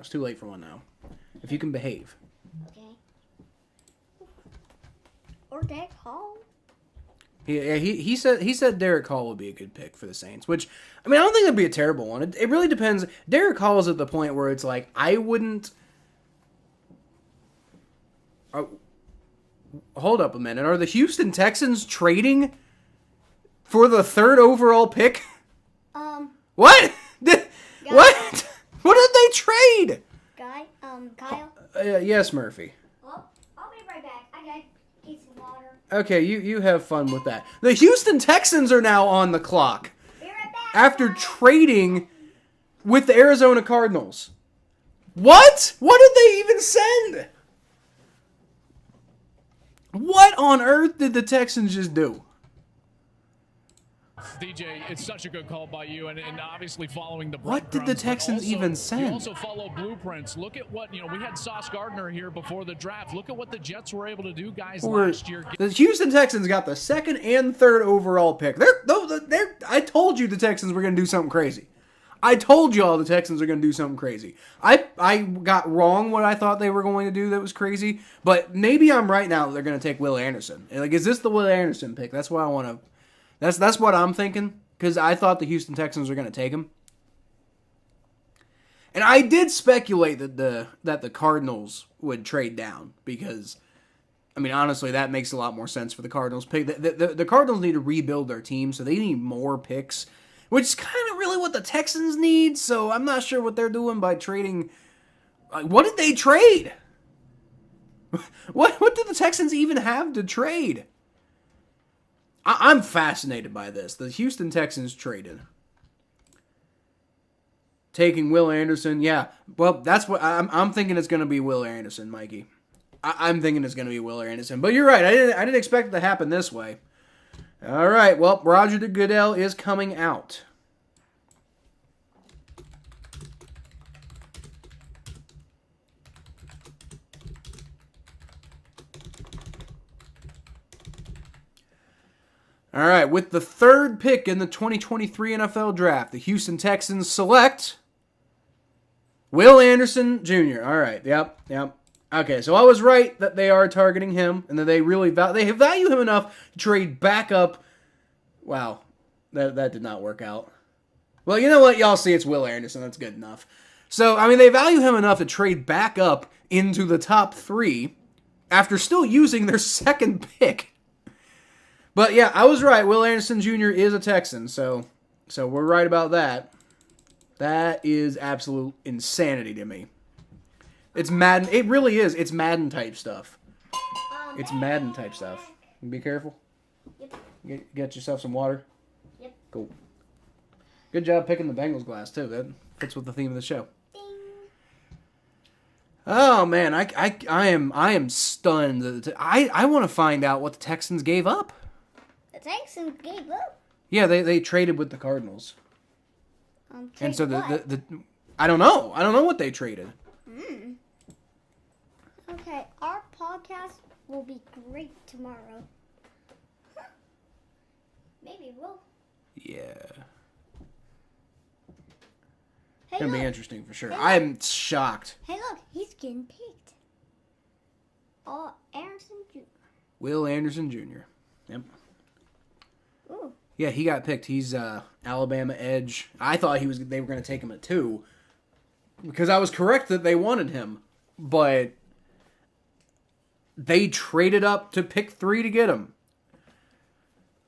It's too late for one now. If you can behave. Okay. Or Derek Hall. He said Derek Hall would be a good pick for the Saints, which, I mean, I don't think that'd be a terrible one. It really depends. Derek Hall is at the point where it's like, I wouldn't... hold up a minute. Are the Houston Texans trading for the 3rd overall pick? What? What? What did they trade? Kyle? Yes, Murphy. Oh, I'll be right back. I gotta get some water. Okay, you have fun with that. The Houston Texans are now on the clock Be right back. after trading with the Arizona Cardinals. What? What did they even send? What on earth did the Texans just do? DJ, it's such a good call by you, and obviously following the What did the breadcrumbs, but Texans also, even send? You also follow blueprints. Look at what, we had Sauce Gardner here before the draft. Look at what the Jets were able to do, guys, last year. The Houston Texans got the 2nd and 3rd overall pick. I told you the Texans were going to do something crazy. I told you all the Texans are going to do something crazy. I got wrong what I thought they were going to do that was crazy, but maybe I'm right now that they're going to take Will Anderson. Like, is this the Will Anderson pick? That's what I want to... That's what I'm thinking, because I thought the Houston Texans were going to take him. And I did speculate that the Cardinals would trade down, because, I mean, honestly, that makes a lot more sense for the Cardinals pick. The Cardinals need to rebuild their team, so they need more picks, which is kind of really what the Texans need, so I'm not sure what they're doing by trading. Like, what did they trade? What did the Texans even have to trade? I'm fascinated by this. The Houston Texans traded. Taking Will Anderson, yeah. Well, that's what I'm thinking it's going to be Will Anderson, Mikey. I'm thinking it's going to be Will Anderson. But you're right. I didn't expect it to happen this way. All right. Well, Roger Goodell is coming out. All right, with the third pick in the 2023 NFL Draft, the Houston Texans select Will Anderson Jr. All right, yep. Okay, so I was right that they are targeting him and that they really value him enough to trade back up. Wow, that did not work out. Well, you know what? Y'all see it's Will Anderson. That's good enough. So, I mean, they value him enough to trade back up into the top 3 after still using their second pick. But yeah, I was right. Will Anderson Jr. is a Texan, so we're right about that. That is absolute insanity to me. It's Madden. It really is. It's Madden type stuff. It's Madden type stuff. Be careful. Yep. Get yourself some water. Yep. Cool. Good job picking the Bengals glass too. That fits with the theme of the show. Ding. Oh man, I am stunned. I want to find out what the Texans gave up. The Texans gave up. Yeah, they traded with the Cardinals. And so what? the I don't know. I don't know what they traded. Okay, our podcast will be great tomorrow. Huh. Maybe it will. Yeah. Hey, Gonna look. be interesting for sure. Hey, I'm shocked. Hey, look. He's getting picked. Oh, Anderson Jr. Will Anderson Jr. Yep. Ooh. Yeah, he got picked. He's Alabama edge. I thought they were going to take him at 2 because I was correct that they wanted him, but they traded up to pick 3 to get him.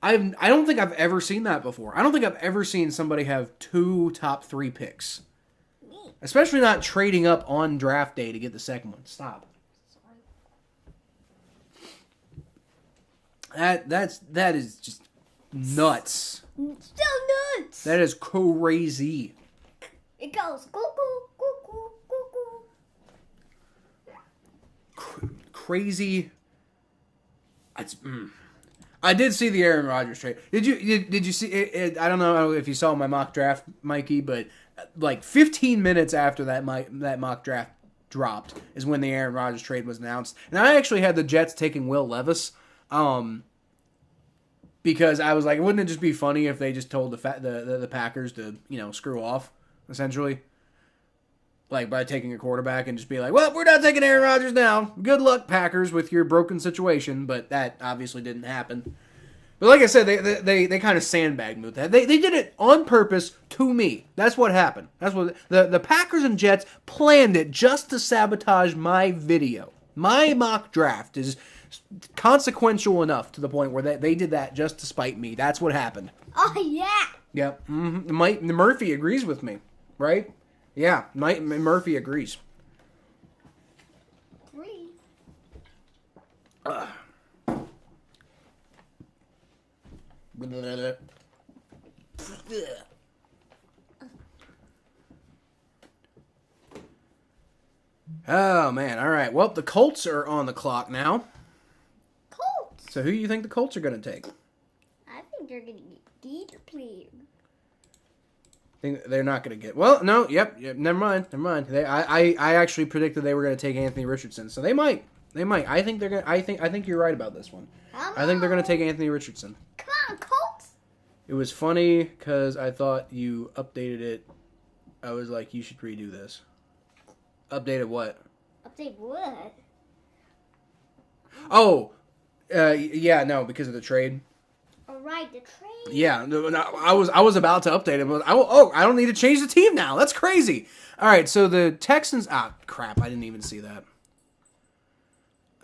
I don't think I've ever seen that before. I don't think I've ever seen somebody have 2 top 3 picks. Especially not trading up on draft day to get the second one. Stop. That is just nuts. Still nuts. That is crazy. It goes cuckoo, cuckoo, cuckoo. Crazy. I did see the Aaron Rodgers trade. Did you see it? I don't know if you saw my mock draft, Mikey, but like 15 minutes after that mock draft dropped is when the Aaron Rodgers trade was announced. And I actually had the Jets taking Will Levis, because I was like, wouldn't it just be funny if they just told the Packers to screw off, essentially, like by taking a quarterback and just be like, well, we're not taking Aaron Rodgers now. Good luck, Packers, with your broken situation. But that obviously didn't happen. But like I said, they kind of sandbagged me with that. They did it on purpose to me. That's what happened. That's what the Packers and Jets planned it just to sabotage my video. My mock draft is consequential enough to the point where they did that just to spite me. That's what happened. Oh, yeah. Yep. Murphy agrees with me, right? Yeah, Murphy agrees. 3. Oh, man. All right. Well, the Colts are on the clock now. Colts. So who do you think the Colts are going to take? I think they're going to get Gator player. Think they're not going to get... Well, no. Yep. Never mind. I actually predicted they were going to take Anthony Richardson. So they might. I think they're going to... I think you're right about this one. I think they're going to take Anthony Richardson. Come on, Colts. It was funny because I thought you updated it. I was like, you should redo this. Updated what? Update what? Oh, yeah, no, because of the trade. All right, the trade. Yeah, no, I was about to update it, but I don't need to change the team now. That's crazy. All right, so the Texans. Crap, I didn't even see that.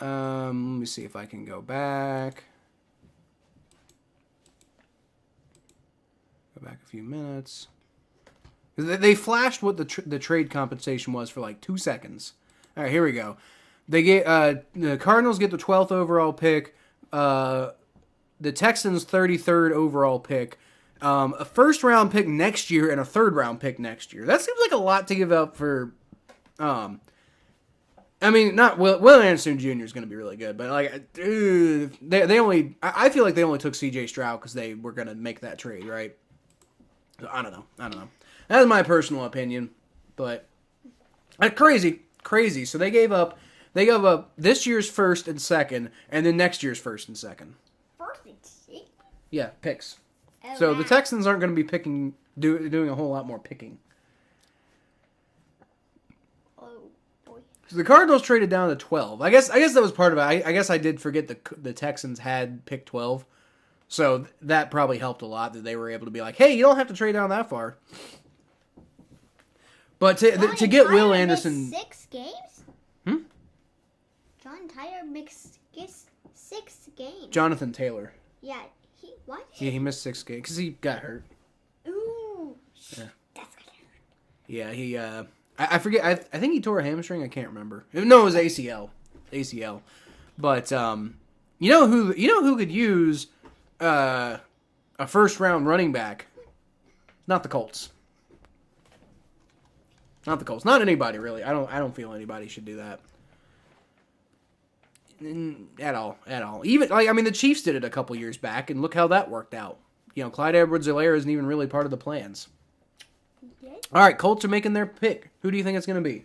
Let me see if I can go back. Go back a few minutes. They flashed what the trade compensation was for like 2 seconds. All right, here we go. They get the Cardinals get the 12th overall pick. The Texans 33rd overall pick. A first round pick next year and a third round pick next year. That seems like a lot to give up for. I mean, not Will Anderson Jr. is going to be really good, but like, they only. I feel like they only took C.J. Stroud because they were going to make that trade, right? So, I don't know. That's my personal opinion, but crazy. So they gave up this year's first and second, and then next year's first and second. First and second. Yeah, picks. Oh, So the wow. Texans aren't going to be doing a whole lot more picking. Oh boy. So the Cardinals traded down to 12. I guess that was part of it. I guess I did forget the Texans had pick 12. So that probably helped a lot that they were able to be like, hey, you don't have to trade down that far. But to get Will Tyler Anderson... missed 6 games? Hmm? John Tyler missed 6 games. Jonathan Taylor. Yeah, what? Yeah, he missed 6 games because he got hurt. Ooh. Yeah. That's gonna hurt. Yeah, he... I forget. I think he tore a hamstring. I can't remember. No, it was ACL. ACL. But you know who could use a first round running back? Not the Colts. Not the Colts. Not anybody really. I don't feel anybody should do that. At all. Even the Chiefs did it a couple years back, and look how that worked out. Clyde Edwards-Helaire isn't even really part of the plans. Okay. All right, Colts are making their pick. Who do you think it's going to be?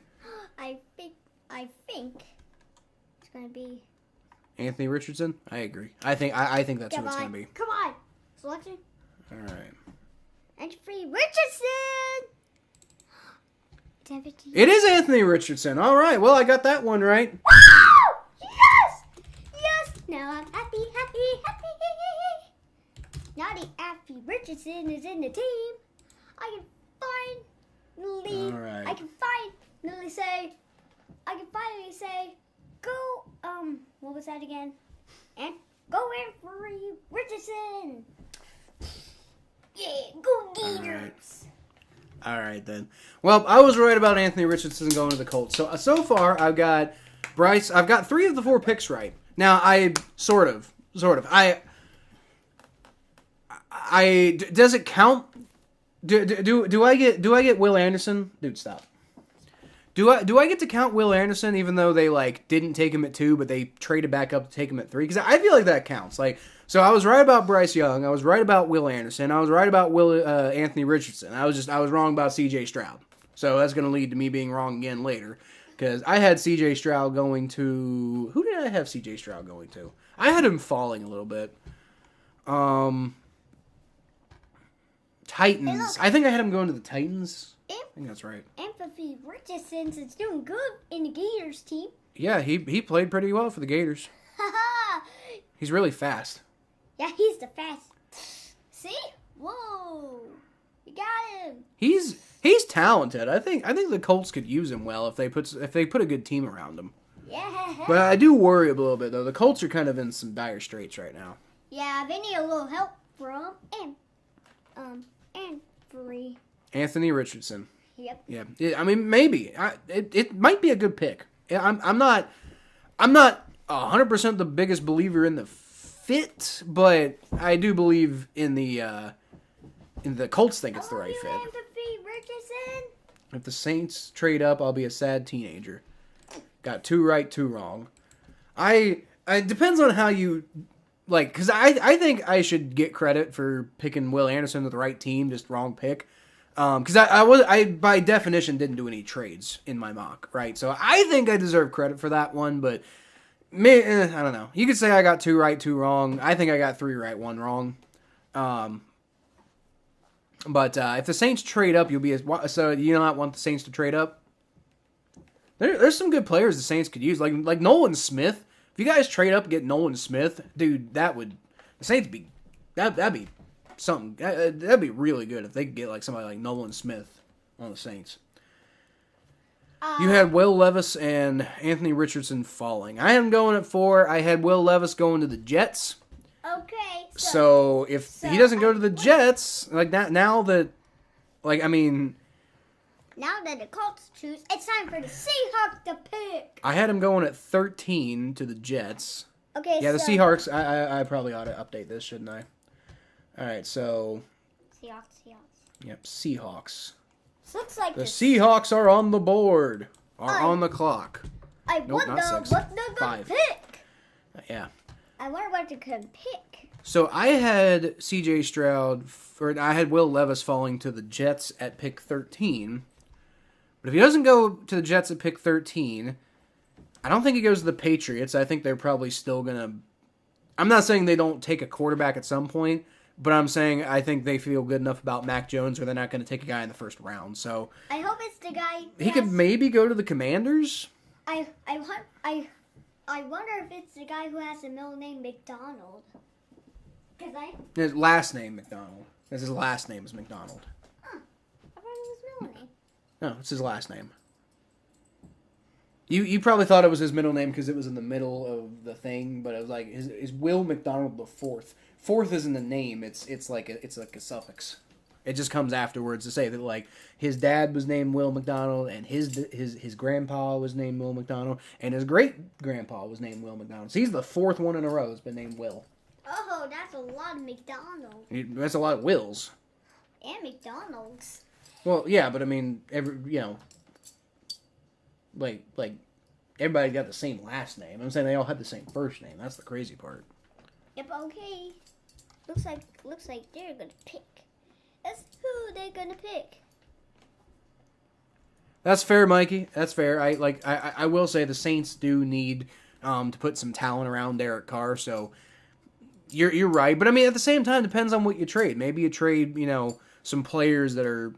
I think it's gonna be. Anthony Richardson? I agree. I think that's who it's going to be. Come on. Selection. All right. Anthony Richardson. It is Anthony Richardson. All right. Well, I got that one right. Wow! Yes! Yes! Now I'm happy. Now the Anthony Richardson is in the team. I can finally. All right. I can finally say, go. What was that again? And go Anthony Richardson. Yeah, go Gators. All right, then. Well, I was right about Anthony Richardson going to the Colts. So far, I've got Bryce. I've got 3 of the 4 picks right. Now, I sort of. Does it count? Do I get Will Anderson? Dude, stop. Do I get to count Will Anderson even though they didn't take him at 2, but they traded back up to take him at 3? Because I feel like that counts. So I was right about Bryce Young. I was right about Will Anderson. I was right about Anthony Richardson. I was wrong about C.J. Stroud. So that's going to lead to me being wrong again later. Because I had C.J. Stroud going to... Who did I have C.J. Stroud going to? I had him falling a little bit. Titans. I think I had him going to the Titans. I think that's right. Anthony Richardson is doing good in the Gators team. Yeah, he played pretty well for the Gators. Haha. He's really fast. Yeah, he's the fast. See? Whoa. You got him. He's talented. I think the Colts could use him well if they put a good team around him. Yeah. But I do worry a little bit though. The Colts are kind of in some dire straits right now. Yeah, they need a little help from Anthony Richardson. Yep. Yeah. Maybe. It might be a good pick. I'm not 100% the biggest believer in the fit, but I do believe in the Colts think it's the right fit. Anthony Richardson. If the Saints trade up, I'll be a sad teenager. Got 2 right, 2 wrong. It depends on how you because I think I should get credit for picking Will Anderson with the right team, just wrong pick. Because I by definition didn't do any trades in my mock, right? So I think I deserve credit for that one, but I don't know. You could say I got 2 right, 2 wrong. I think I got 3 right, 1 wrong. But if the Saints trade up, you'll be so you not want the Saints to trade up? There's some good players the Saints could use, like Nolan Smith. If you guys trade up and get Nolan Smith, dude, that'd be something. That'd be really good if they could get somebody like Nolan Smith on the Saints. You had Will Levis and Anthony Richardson falling. I had him going at 4. I had Will Levis going to the Jets. Okay. So if he doesn't go to the Jets, now that the Colts choose, it's time for the Seahawks to pick. I had him going at 13 to the Jets. Okay. Yeah, the Seahawks. I probably ought to update this, shouldn't I? All right, so. Seahawks. Yep, Seahawks. Looks like the Seahawks are on the board. On the clock. I wonder what they're going to pick. Yeah. I wonder what they could pick. So I had C.J. Stroud, I had Will Levis falling to the Jets at pick 13. But if he doesn't go to the Jets at pick 13, I don't think he goes to the Patriots. I think they're probably still going to... I'm not saying they don't take a quarterback at some point, But I'm saying I think they feel good enough about Mac Jones where they're not going to take a guy in the first round. So I hope it's the guy. he could maybe go to the Commanders. I wonder if it's the guy who has the middle name McDonald. Cause His last name McDonald. Because his last name is McDonald. I thought it was middle name. No, it's his last name. You probably thought it was his middle name because it was in the middle of the thing, but it was like his Will McDonald the fourth. Fourth isn't a name; it's like a suffix. It just comes afterwards to say that like his dad was named Will McDonald, and his grandpa was named Will McDonald, and his great grandpa was named Will McDonald. So he's the fourth one in a row that's been named Will. Oh, that's a lot of McDonald's. That's a lot of Wills. And McDonald's. Well, yeah, but I mean, like everybody got the same last name. I'm saying they all had the same first name. That's the crazy part. Yep. Okay. Looks like they're gonna pick. That's who they're gonna pick. That's fair, Mikey. That's fair. I will say the Saints do need to put some talent around Derek Carr. So you're right. But I mean, at the same time, depends on what you trade. Maybe you trade some players that are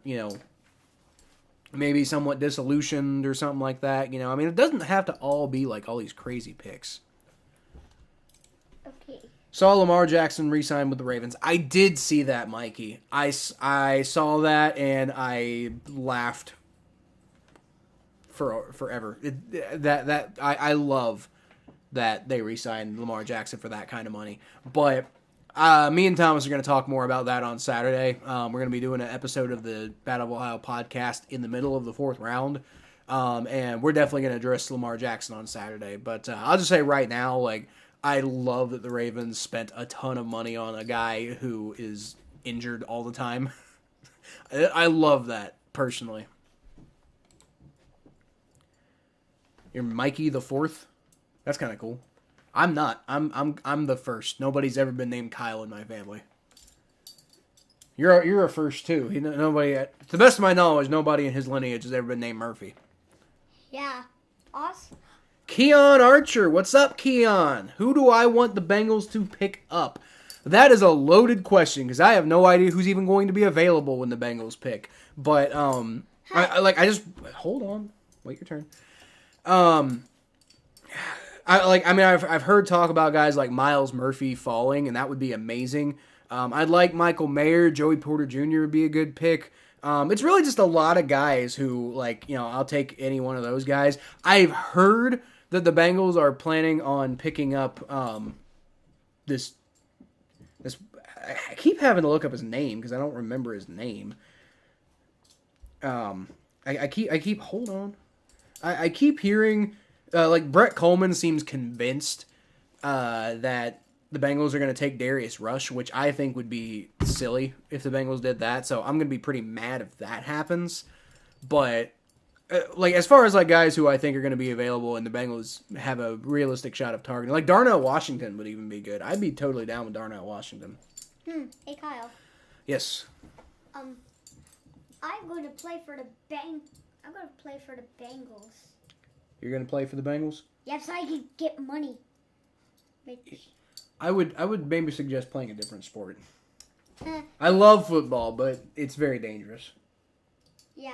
maybe somewhat disillusioned or something like that. I mean, it doesn't have to all be like all these crazy picks. Okay. Saw Lamar Jackson re-sign with the Ravens. I did see that, Mikey. I saw that and I laughed forever. I love that they re-signed Lamar Jackson for that kind of money. But me and Thomas are going to talk more about that on Saturday. We're going to be doing an episode of the Battle of Ohio podcast in the middle of the fourth round. And we're definitely going to address Lamar Jackson on Saturday. But I'll just say right now, like, I love that the Ravens spent a ton of money on a guy who is injured all the time. I love that, personally. You're Mikey the fourth? That's kind of cool. I'm not. I'm the first. Nobody's ever been named Kyle in my family. You're a first too. Nobody, to the best of my knowledge, nobody in his lineage has ever been named Murphy. Yeah. Awesome. Keon Archer, what's up, Keon? Who do I want the Bengals to pick up? That is a loaded question because I have no idea who's even going to be available when the Bengals pick. But I just hold on, wait your turn. I've heard talk about guys like Miles Murphy falling, and that would be amazing. I'd like Michael Mayer, Joey Porter Jr. would be a good pick. It's really just a lot of guys who, I'll take any one of those guys. I've heard that the Bengals are planning on picking up this. I keep having to look up his name because I don't remember his name. I keep hold on. I keep hearing Brett Coleman seems convinced that the Bengals are going to take Darius Rush, which I think would be silly if the Bengals did that. So I'm going to be pretty mad if that happens. But as far as guys who I think are going to be available and the Bengals have a realistic shot of targeting, Darnell Washington would even be good. I'd be totally down with Darnell Washington. Hey Kyle. Yes. I'm going to play for the Bengals. You're going to play for the Bengals? Yep, so I can get money. I would maybe suggest playing a different sport. I love football, but it's very dangerous. Yeah,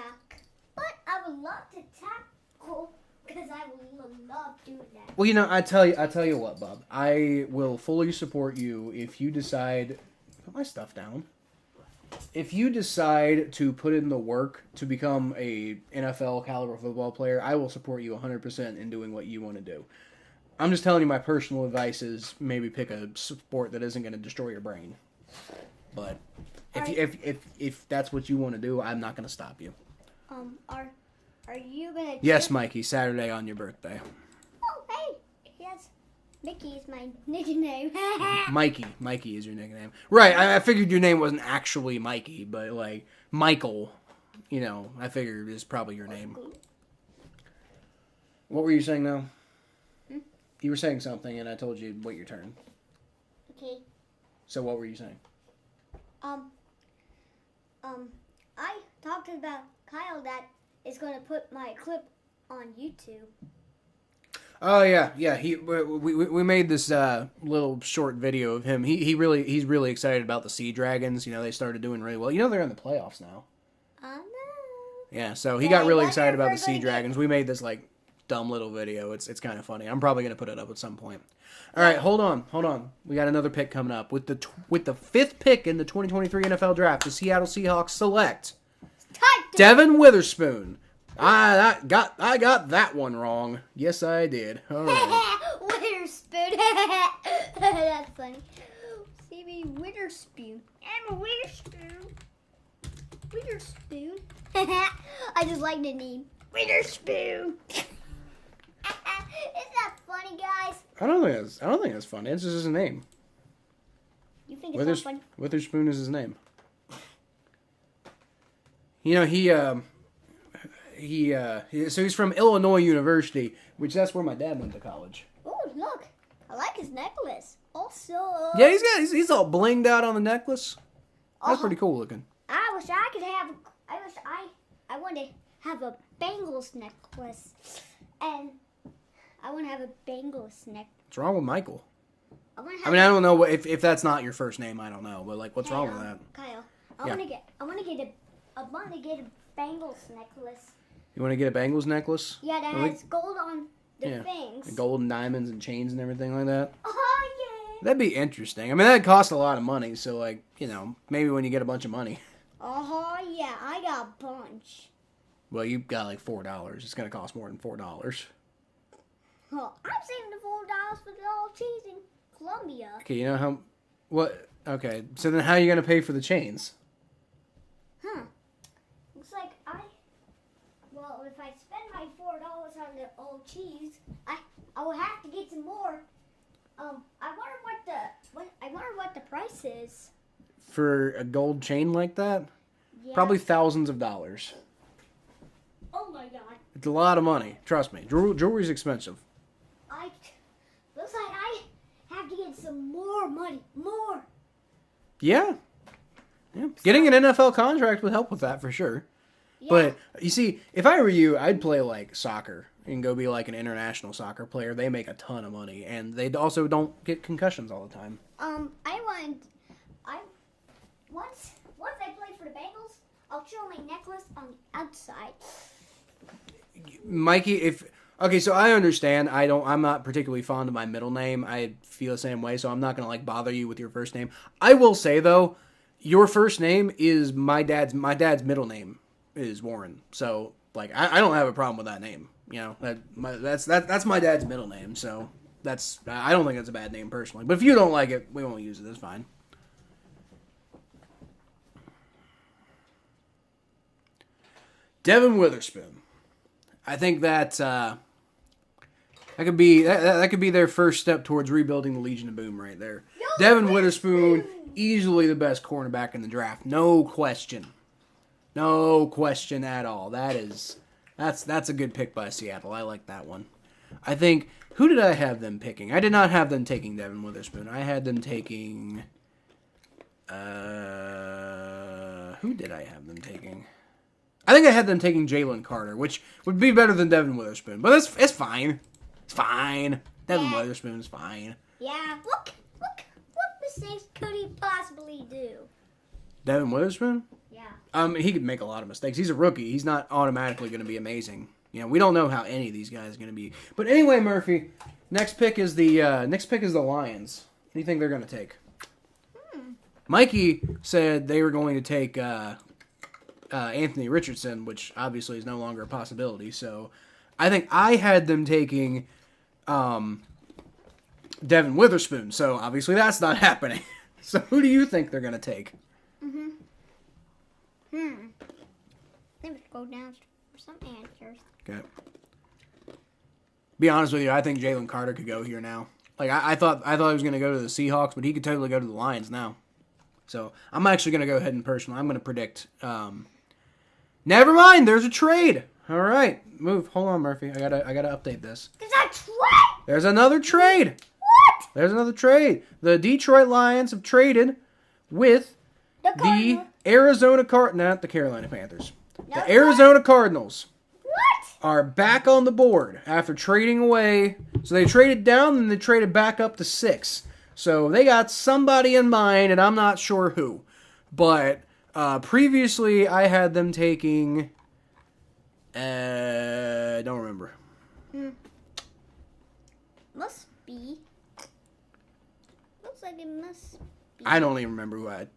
but I would love to tackle because I would love doing that. Well, I tell you what, Bob. I will fully support you if you decide. Put my stuff down. If you decide to put in the work to become a NFL caliber football player, I will support you 100% in doing what you want to do. I'm just telling you my personal advice is maybe pick a sport that isn't going to destroy your brain. But if that's what you want to do, I'm not going to stop you. Are you gonna? Yes, Mikey. Saturday on your birthday. Oh, hey. Yes. Mickey is my nickname. Mikey is your nickname. Right, I figured your name wasn't actually Mikey, but Michael, I figured is probably your name. What were you saying now? You were saying something and I told you wait your turn. Okay. So what were you saying? I talked about Kyle that is going to put my clip on YouTube. Oh yeah. We made this little short video of him. He's really excited about the Sea Dragons. They started doing really well. They're in the playoffs now. No. Yeah, so he Yeah, got I really wonder excited if about we're the Sea gonna Dragons. We made this like dumb little video. It's kind of funny. I'm probably gonna put it up at some point. All right, hold on. We got another pick coming up with the fifth pick in the 2023 NFL Draft. The Seattle Seahawks select Devin Witherspoon. I got that one wrong. Yes, I did. All right. Witherspoon. That's funny. See me, Witherspoon. I'm a Witherspoon. Witherspoon. I just like the name. Witherspoon. Isn't that funny, guys? I don't think that's funny. It's just his name. You think it's not funny? Witherspoon is his name. So he's from Illinois University, which that's where my dad went to college. Oh, look. I like his necklace. Also. Yeah, he's all blinged out on the necklace. That's pretty cool looking. I wish I could have. I want to have a Bengals necklace, and I want to have a Bengals neck. What's wrong with Michael? I I don't know if that's not your first name. I don't know, but like, what's wrong with that? Kyle, I want to get a Bengals necklace. You want to get a Bengals necklace? Yeah, that has gold on the Yeah, things. gold and diamonds and chains and everything like that. Oh yeah. That'd be interesting. I mean, that'd cost a lot of money. So like, maybe when you get a bunch of money. Oh yeah, I got a bunch. Well, you got like $4. It's gonna cost more than $4. Oh, I'm saving the $4 for the all cheese in Colombia. Okay, you know how? What? Okay, so then how are you gonna pay for the chains? Looks like if I spend my $4 on the old cheese, I will have to get some more. I wonder what the price is. For a gold chain like that? Yeah. Probably thousands of dollars. Oh my god. It's a lot of money. Trust me. Jewelry's expensive. Looks like I have to get some more money. More. Yeah. Getting an NFL contract would help with that for sure. Yeah. But you see, if I were you, I'd play like soccer and go be like an international soccer player. They make a ton of money, and they also don't get concussions all the time. Once I play for the Bengals, I'll show my necklace on the outside. Mikey, so I understand. I'm not particularly fond of my middle name. I feel the same way, so I'm not gonna like bother you with your first name. I will say though, your first name is my dad's middle name is Warren. So like I don't have a problem with that name. That's my dad's middle name. So I don't think that's a bad name personally. But if you don't like it, we won't use it. That's fine. Devin Witherspoon. I think that could be their first step towards rebuilding the Legion of Boom right there. Devin Witherspoon, easily the best cornerback in the draft, no question at all. That's a good pick by Seattle. I like that one. I think, who did I have them picking? I did not have them taking Devin Witherspoon. I had them taking who did I have them taking? I think I had them taking Jalen Carter, which would be better than Devin Witherspoon. But it's fine. It's fine. Devin Witherspoon is fine. Yeah. Look. What mistakes could he possibly do? Devin Witherspoon? Yeah. He could make a lot of mistakes. He's a rookie. He's not automatically going to be amazing. We don't know how any of these guys are going to be. But anyway, Murphy, next pick is the Lions. What do you think they're going to take? Mikey said they were going to take Anthony Richardson, which obviously is no longer a possibility. So I think I had them taking Devin Witherspoon. So obviously that's not happening. So who do you think they're going to take? Let me go down for some answers. Okay. Be honest with you, I think Jalen Carter could go here now. Like I thought he was going to go to the Seahawks, but he could totally go to the Lions now. So I'm actually going to go ahead and personally, I'm going to predict. Never mind, there's a trade. All right, move. Hold on, Murphy. I gotta update this. There's a trade. There's another trade. What? There's another trade. The Detroit Lions have traded with the Arizona not the Carolina Panthers. The Arizona Cardinals. What? are back on the board after trading away. So they traded down and they traded back up to 6. So they got somebody in mind, and I'm not sure who. But previously I had them taking... I don't remember. Must be. Looks like it must be. I don't even remember who I had.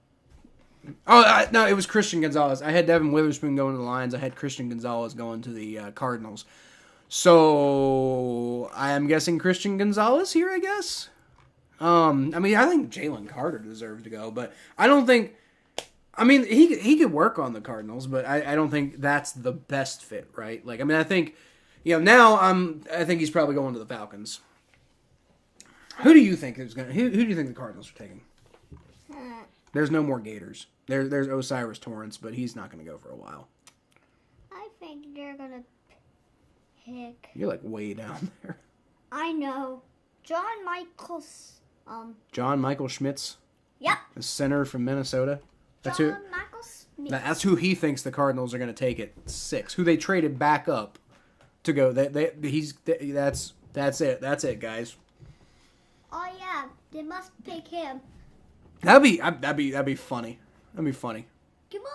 Oh, no, it was Christian Gonzalez. I had Devin Witherspoon going to the Lions. I had Christian Gonzalez going to the Cardinals. So I am guessing Christian Gonzalez here, I guess. I mean, I think Jalen Carter deserves to go, but I don't think... I mean, he could work on the Cardinals, but I don't think that's the best fit, right? Like, I mean, I think, now I think he's probably going to the Falcons. Who do you think is going? Who do you think the Cardinals are taking? There's no more Gators. There's Osiris Torrance, but he's not going to go for a while. I think they're gonna pick. You're like way down there. I know, John Michael Schmitz, Yep. the center from Minnesota. That's John Michael Smith. That's who he thinks the Cardinals are going to take at 6. Who they traded back up to go. That's it. That's it, guys. Oh yeah, they must pick him. That'd be funny. That'd be funny. Come on.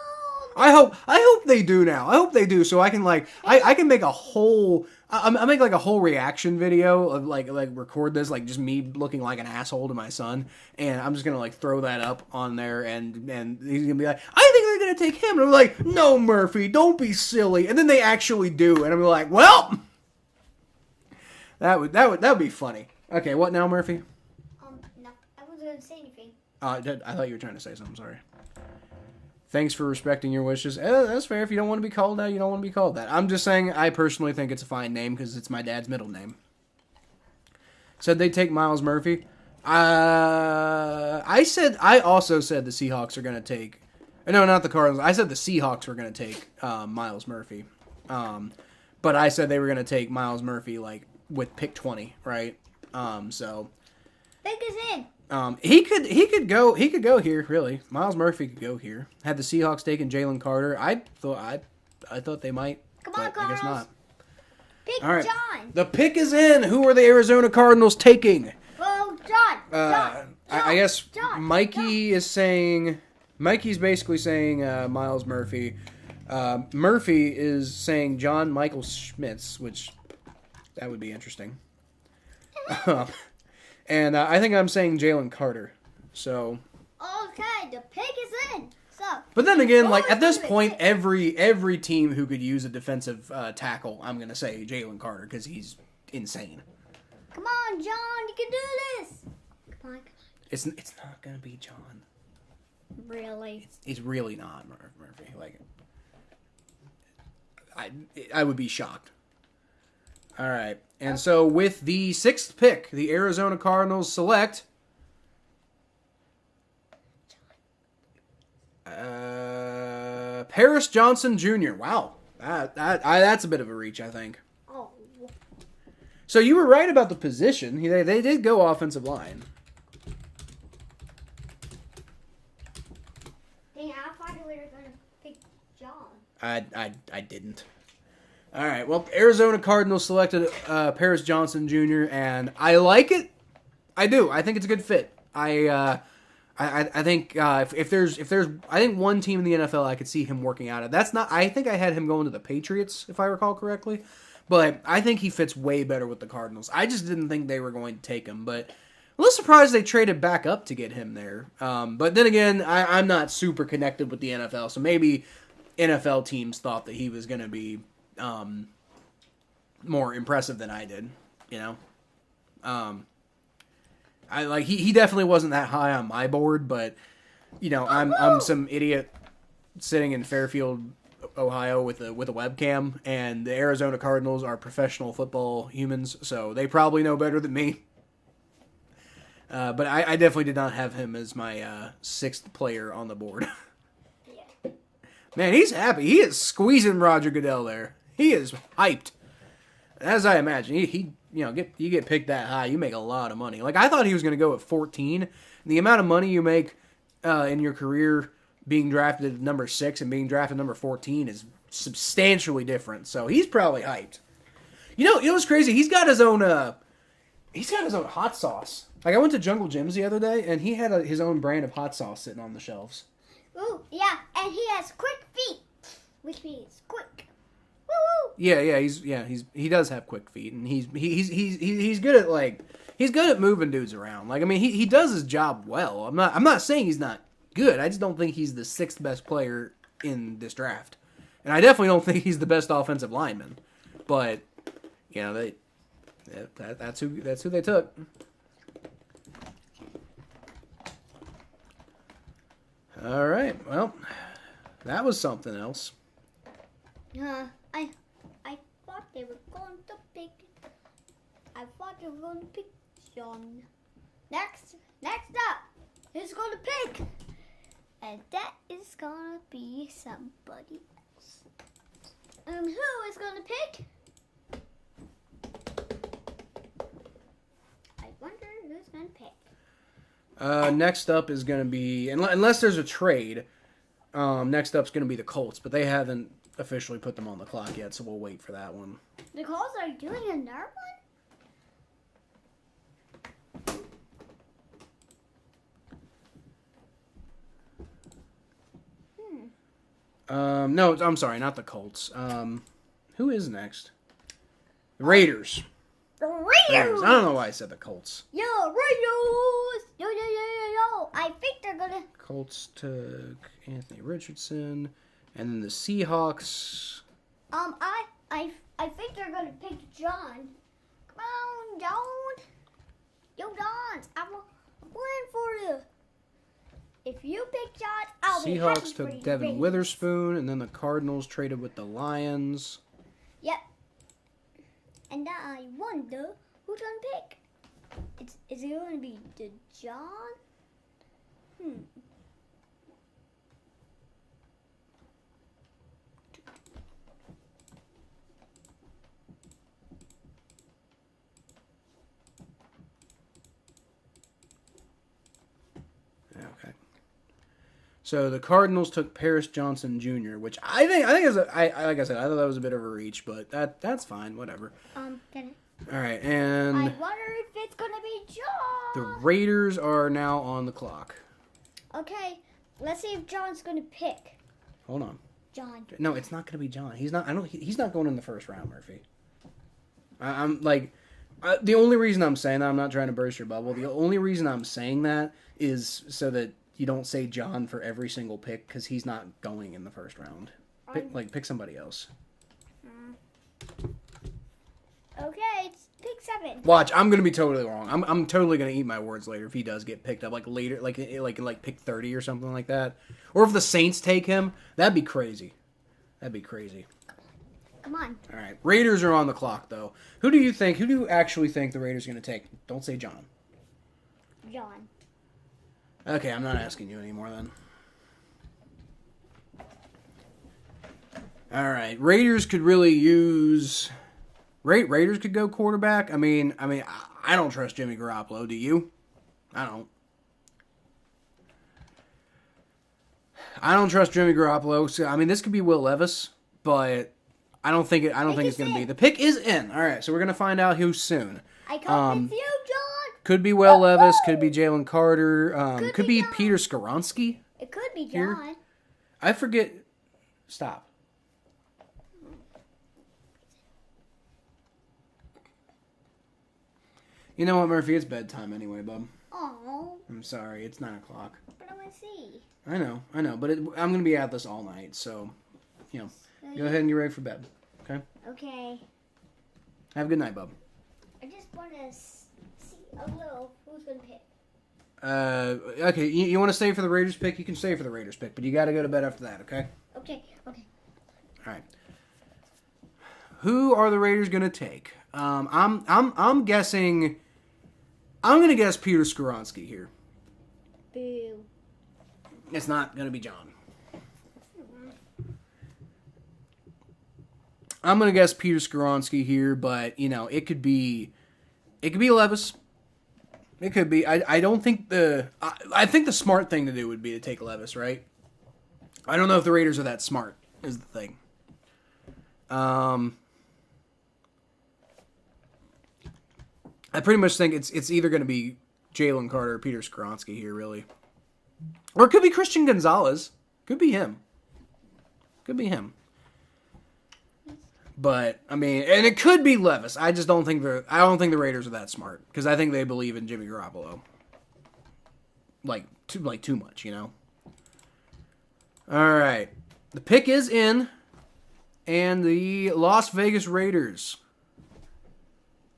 I hope they do now. I hope they do, so I can I can make a whole I make like a whole reaction video of like record this like just me looking like an asshole to my son, and I'm just gonna like throw that up on there, and he's gonna be like, I think they're gonna take him, and I'm like, no, Murphy, don't be silly, and then they actually do, and I'm like, well, that would be funny. Okay, what now, Murphy? No, I wasn't gonna say anything. I thought you were trying to say something. Sorry. Thanks for respecting your wishes. That's fair. If you don't want to be called that, you don't want to be called that. I'm just saying I personally think it's a fine name because it's my dad's middle name. Said they'd take Miles Murphy. I also said the Seahawks are going to take... No, not the Cardinals. I said the Seahawks were going to take Miles Murphy. But I said they were going to take Miles Murphy like with pick 20, right? So... Pick is in. He could go here, really. Miles Murphy could go here. Had the Seahawks taken Jalen Carter, I thought they might. Come on, but I guess not. Pick All right. John. The pick is in. Who are the Arizona Cardinals taking? Well, John. I guess John, Mikey is saying. Mikey's basically saying Miles Murphy. Murphy is saying John Michael Schmitz, which that would be interesting. And I think I'm saying Jalen Carter. So. Okay, the pick is in. So. But then again, like at this point, every team who could use a defensive tackle, I'm gonna say Jalen Carter because he's insane. Come on, John, you can do this. Come on. It's not gonna be John. Really? It's really not Murphy. Like, I would be shocked. All right, and so with the 6th pick, the Arizona Cardinals select Paris Johnson Jr. Wow, that's a bit of a reach, I think. Oh. So you were right about the position. They did go offensive line. Dang, I thought we were gonna pick John. I didn't. All right. Well, Arizona Cardinals selected Paris Johnson Jr. and I like it. I do. I think it's a good fit. I think if there's I think one team in the NFL I could see him working out at. That's not. I think I had him going to the Patriots if I recall correctly, but I think he fits way better with the Cardinals. I just didn't think they were going to take him, but I'm a little surprised they traded back up to get him there. But then again, I'm not super connected with the NFL, so maybe NFL teams thought that he was going to be more impressive than I did, you know. He definitely wasn't that high on my board, but you know, I'm some idiot sitting in Fairfield, Ohio with a webcam, and the Arizona Cardinals are professional football humans, so they probably know better than me. But I definitely did not have him as my 6th player on the board. Yeah. Man, he's happy. He is squeezing Roger Goodell there. He is hyped. As I imagine, he you get picked that high, you make a lot of money. Like I thought he was going to go at 14. The amount of money you make in your career being drafted at number 6 and being drafted number 14 is substantially different. So he's probably hyped. You know what's crazy? He's got his own hot sauce. Like, I went to Jungle Jim's the other day, and he had his own brand of hot sauce sitting on the shelves. Ooh, yeah, and he has quick feet, which means quick. Woo! Yeah, he does have quick feet, and he's good at he's good at moving dudes around. Like, I mean, he does his job well. I'm not saying he's not good. I just don't think he's the 6th best player in this draft, and I definitely don't think he's the best offensive lineman. But you know, that's who they took. All right, well, that was something else. I thought they were going to pick. I thought they were going to pick John. Next up, who's going to pick? And that is going to be somebody else. Who is going to pick? I wonder who's going to pick. Next up is going to be, unless there's a trade, next up's going to be the Colts, but they haven't officially put them on the clock yet, so we'll wait for that one. The Colts are doing another one? No, I'm sorry, not the Colts. Who is next? The Raiders. The Raiders! I don't know why I said the Colts. Yo, Raiders! Yo. I think they're gonna. Colts took Anthony Richardson, and then the Seahawks. I think they're gonna pick John. Come on, John. Yo, John, I'm waiting for you. If you pick John, I'll be happy Seahawks for took you, Devin Raiders. Witherspoon, and then the Cardinals traded with the Lions. Yep. And I wonder who's gonna pick. Is it gonna be the John? Okay. So the Cardinals took Paris Johnson Jr., which I think is like I said, I thought that was a bit of a reach, but that's fine, whatever. Can All right, I and wonder if it's gonna be John. the Raiders are now on the clock. Okay, let's see if John's gonna pick. Hold on. John. No, it's not going to be John. He's not. He's not going in the first round, Murphy. I'm like, the only reason I'm saying that, I'm not trying to burst your bubble. The only reason I'm saying that is so that you don't say John for every single pick, because he's not going in the first round. Pick somebody else. Okay, it's pick 7. Watch, I'm gonna be totally wrong. I'm totally gonna eat my words later if he does get picked up, like later, like pick 30 or something like that. Or if the Saints take him, that'd be crazy. That'd be crazy. Come on. All right, Raiders are on the clock though. Who do you actually think the Raiders are gonna take? Don't say John. John. Okay, I'm not asking you anymore then. All right, Raiders could really use. Raiders could go quarterback. I mean, I don't trust Jimmy Garoppolo. Do you? I don't. I don't trust Jimmy Garoppolo. So, I mean, this could be Will Levis, but I don't think it's going to be. The pick is in. All right, so we're going to find out who soon. I come with you, John. Could be Will Levis. Could be Jalen Carter. Could be Peter Skoronski. It could be John. Here. I forget. Stop. You know what, Murphy? It's bedtime anyway, bub. Oh. I'm sorry. It's 9 o'clock. But I want to see. I know. But I'm going to be at this all night, so, go ahead and get ready for bed. Okay? Okay. Have a good night, bub. I just want to see a little who's going to pick. Okay, you want to stay for the Raiders pick? You can stay for the Raiders pick, but you got to go to bed after that, okay? Okay. All right. Who are the Raiders going to take? I'm guessing. I'm going to guess Peter Skoronski here. Boo. It's not going to be John. I'm going to guess Peter Skoronski here, but, it could be Levis. It could be. I don't think I think the smart thing to do would be to take Levis, right? I don't know if the Raiders are that smart, is the thing. I pretty much think it's either going to be Jalen Carter or Peter Skoronski here, really. Or it could be Christian Gonzalez. Could be him. But, I mean, and it could be Levis. I just don't think the Raiders are that smart. Because I think they believe in Jimmy Garoppolo. Too much, you know? Alright. The pick is in. And the Las Vegas Raiders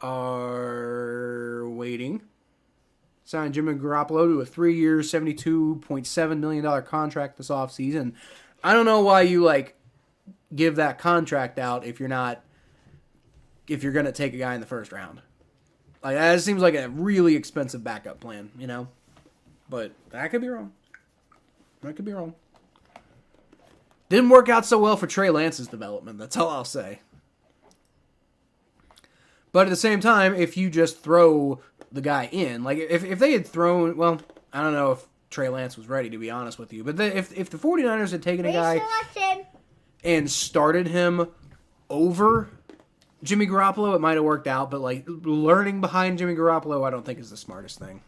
are waiting. Signed Jimmy Garoppolo to a 3-year, $72.7 million contract this offseason. I don't know why you, give that contract out if you're going to take a guy in the first round. That seems like a really expensive backup plan, you know? But I could be wrong. Didn't work out so well for Trey Lance's development. That's all I'll say. But at the same time, if you just throw the guy in, if they had thrown, well, I don't know if Trey Lance was ready, to be honest with you. But if the 49ers had taken a guy and started him over Jimmy Garoppolo, it might have worked out. But, learning behind Jimmy Garoppolo, I don't think is the smartest thing,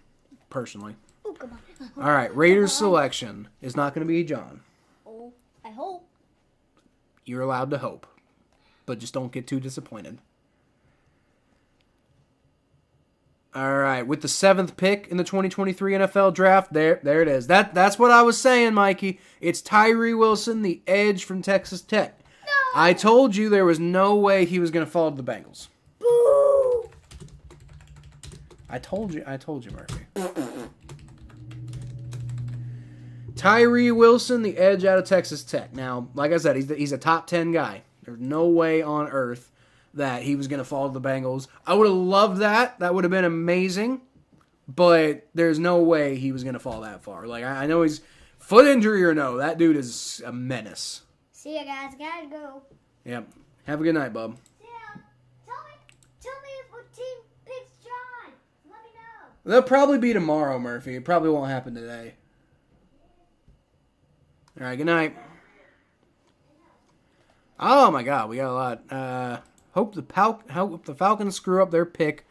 personally. Oh, come on. All right, Raiders selection is not going to be John. Oh, I hope. You're allowed to hope, but just don't get too disappointed. All right, with the 7th pick in the 2023 NFL Draft, there it is. That's what I was saying, Mikey. It's Tyree Wilson, the edge from Texas Tech. No! I told you there was no way he was going to fall to the Bengals. Boo! I told you, Murphy. Tyree Wilson, the edge out of Texas Tech. Now, like I said, he's a top 10 guy. There's no way on earth that he was going to fall to the Bengals. I would have loved that. That would have been amazing. But there's no way he was going to fall that far. I know he's foot injury or no. That dude is a menace. See ya, guys. Gotta go. Yep. Have a good night, bub. Yeah. Tell me what team picks John. Let me know. They'll probably be tomorrow, Murphy. It probably won't happen today. All right, good night. Oh my God, we got a lot. Hope the Falcons screw up their pick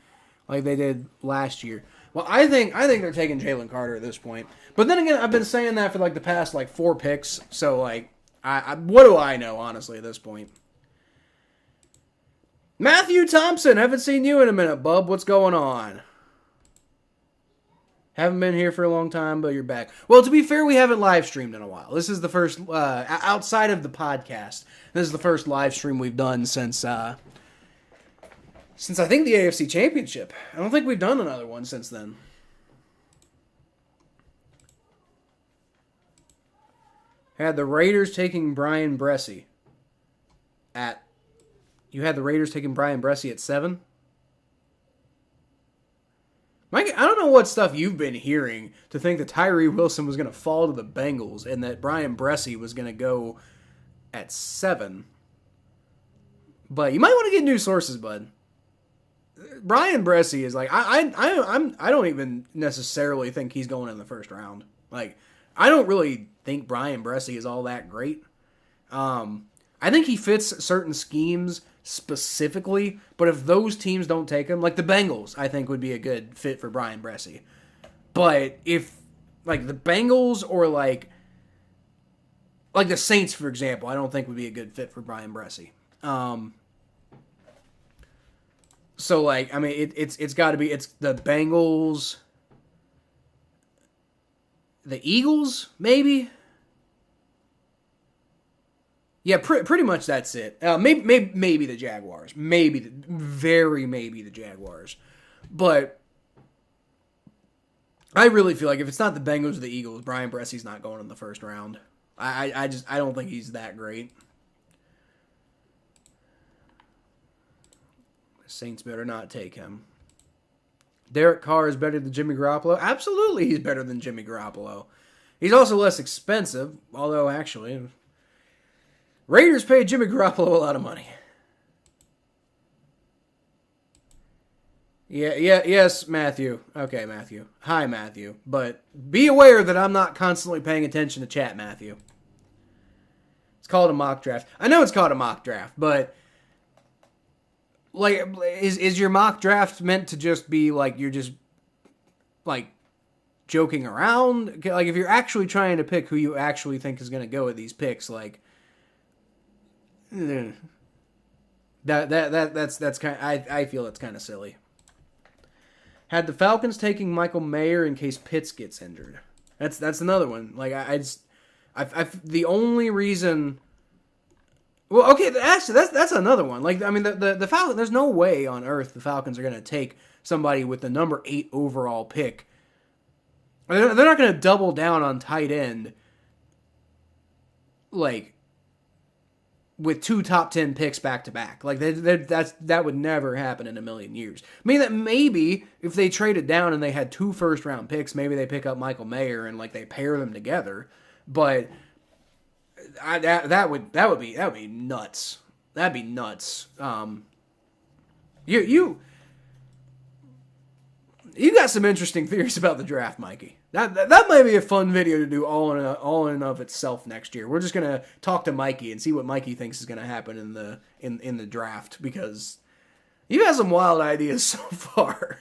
like they did last year. Well, I think they're taking Jalen Carter at this point. But then again, I've been saying that for the past 4 picks. So what do I know honestly at this point? Matthew Thompson, haven't seen you in a minute, bub. What's going on? Haven't been here for a long time, but you're back. Well, to be fair, we haven't live streamed in a while. This is the first, outside of the podcast, this is the first live stream we've done since I think the AFC Championship. I don't think we've done another one since then. Had the Raiders taking Brian Bressie at 7? Mike, I don't know what stuff you've been hearing to think that Tyree Wilson was going to fall to the Bengals and that Brian Bressie was going to go at 7. But you might want to get new sources, bud. Brian Bressie is I don't even necessarily think he's going in the first round. I don't really think Brian Bressie is all that great. I think he fits certain schemes specifically, but if those teams don't take him, the Bengals, I think would be a good fit for Brian Bressie. But if the Bengals or the Saints, for example, I don't think would be a good fit for Brian Bressie. So it's got to be the Bengals, the Eagles, maybe. Yeah, pretty much that's it. Maybe the Jaguars. Maybe the Jaguars. But I really feel like if it's not the Bengals or the Eagles, Brian Bressie's not going in the first round. I don't think he's that great. The Saints better not take him. Derek Carr is better than Jimmy Garoppolo? Absolutely he's better than Jimmy Garoppolo. He's also less expensive, although actually Raiders paid Jimmy Garoppolo a lot of money. Yes, Matthew. Okay, Matthew. Hi, Matthew. But be aware that I'm not constantly paying attention to chat, Matthew. called a mock draft. I know it's called a mock draft, but like, is your mock draft meant to just be like you're just like joking around? Like, if you're actually trying to pick who you actually think is going to go with these picks, like that's kind. I feel that's kind of silly. Had the Falcons taking Michael Mayer in case Pitts gets injured. That's another one. Like I the only reason. Well, okay, actually that's another one. Like, I mean, the Falcons. There's no way on earth the Falcons are going to take somebody with the number 8 overall pick. They're not going to double down on tight end. Like, with 2 top 10 picks back to back. Like, that would never happen in a million years. I mean, that maybe if they traded down and they had 2 first-round picks, maybe they pick up Michael Mayer and, like, they pair them together. But that would be nuts. That'd be nuts. You got some interesting theories about the draft, Mikey. That might be a fun video to do all in and of itself next year. We're just gonna talk to Mikey and see what Mikey thinks is gonna happen in the draft, because you got some wild ideas so far.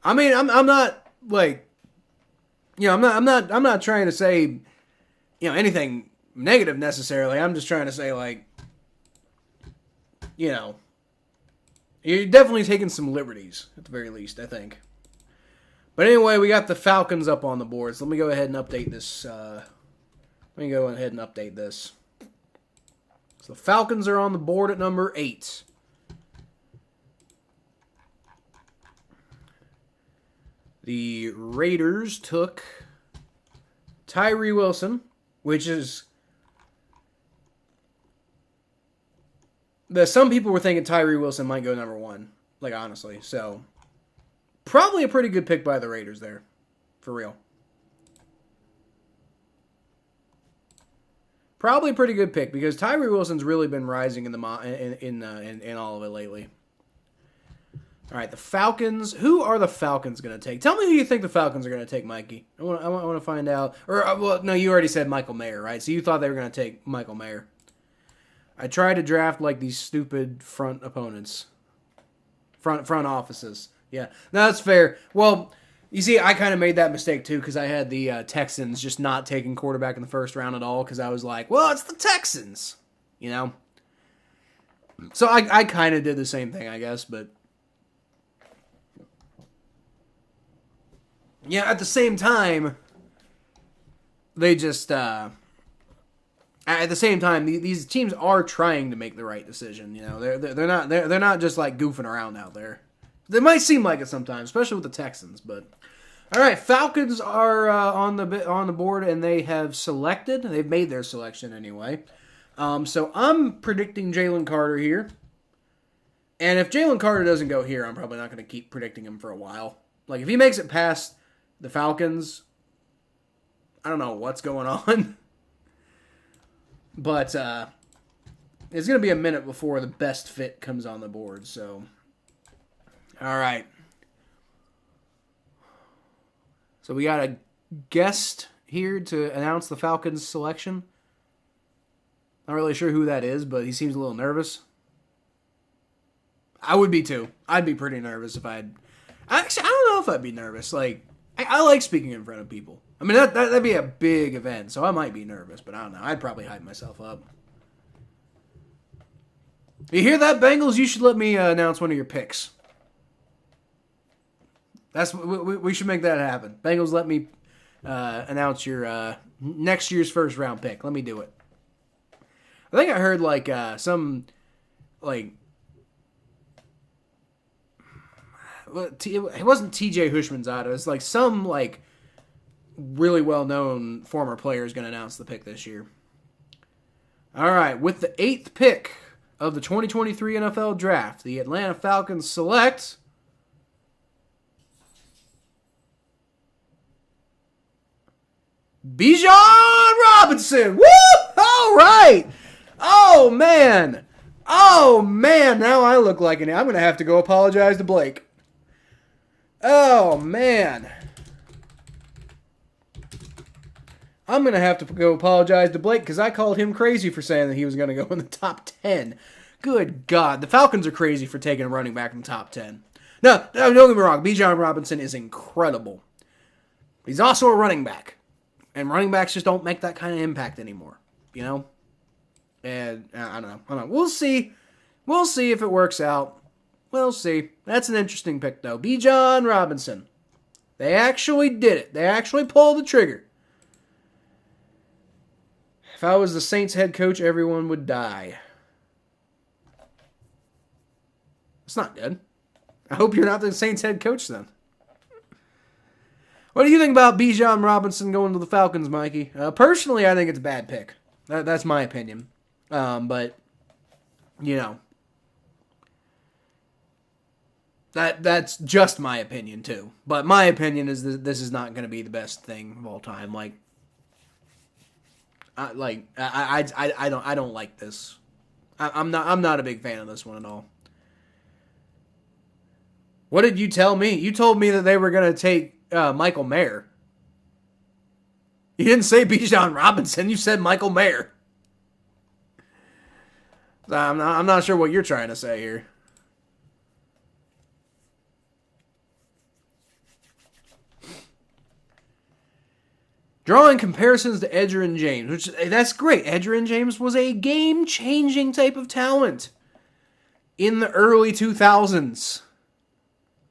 I mean, I'm not like, you know, I'm not trying to say, you know, anything negative necessarily. I'm just trying to say, like, you know, you're definitely taking some liberties, at the very least, I think. But anyway, we got the Falcons up on the board, so let me go ahead and update this. So the Falcons are on the board at number 8. The Raiders took Tyree Wilson, which is... Some people were thinking Tyree Wilson might go number 1, like, honestly. So, probably a pretty good pick by the Raiders there, for real. Probably a pretty good pick, because Tyree Wilson's really been rising in all of it lately. All right, the Falcons. Who are the Falcons going to take? Tell me who you think the Falcons are going to take, Mikey. I want to find out. Or, well, no, you already said Michael Mayer, right? So you thought they were going to take Michael Mayer. I try to draft like these stupid front opponents. Front offices. Yeah, no, that's fair. Well, you see, I kind of made that mistake too, because I had the Texans just not taking quarterback in the first round at all, because I was like, well, it's the Texans, you know? So I kind of did the same thing, I guess, but... Yeah, at the same time, they just... At the same time, these teams are trying to make the right decision. You know, they're not just like goofing around out there. They might seem like it sometimes, especially with the Texans. But all right, Falcons are on the board, and they have selected. They've made their selection anyway. So I'm predicting Jalen Carter here. And if Jalen Carter doesn't go here, I'm probably not going to keep predicting him for a while. Like, if he makes it past the Falcons, I don't know what's going on. But it's going to be a minute before the best fit comes on the board. So, all right. So we got a guest here to announce the Falcons selection. Not really sure who that is, but he seems a little nervous. I would be too. I'd be pretty nervous if I'd... Actually, I don't know if I'd be nervous. Like, I like speaking in front of people. I mean, that'd be a big event, so I might be nervous, but I don't know. I'd probably hype myself up. You hear that, Bengals? You should let me announce one of your picks. We should make that happen. Bengals, let me announce your next year's first round pick. Let me do it. I think I heard like some like it wasn't TJ Hushmanzada. It's like some like really well known former player is going to announce the pick this year. All right, with the 8th pick of the 2023 NFL Draft, the Atlanta Falcons select Bijan Robinson. Woo! All right. Oh man. Now I look like an... I'm going to have to go apologize to Blake. Oh, man. I'm going to have to go apologize to Blake because I called him crazy for saying that he was going to go in the top 10. Good God. The Falcons are crazy for taking a running back in the top 10. No, don't get me wrong. Bijan Robinson is incredible. He's also a running back. And running backs just don't make that kind of impact anymore. You know? And I don't know. We'll see. We'll see if it works out. We'll see. That's an interesting pick, though. Bijan Robinson. They actually did it. They actually pulled the trigger. If I was the Saints head coach, everyone would die. It's not good. I hope you're not the Saints head coach then. What do you think about Bijan Robinson going to the Falcons, Mikey? Personally, I think it's a bad pick. That's my opinion. But, you know. That's just my opinion, too. But my opinion is that this is not going to be the best thing of all time. I don't like this. I'm not a big fan of this one at all. What did you tell me? You told me that they were going to take Michael Mayer. You didn't say Bijan Robinson. You said Michael Mayer. I'm not sure what you're trying to say here. Drawing comparisons to Edgerrin James, which that's great. Edgerrin James was a game-changing type of talent in the early 2000s.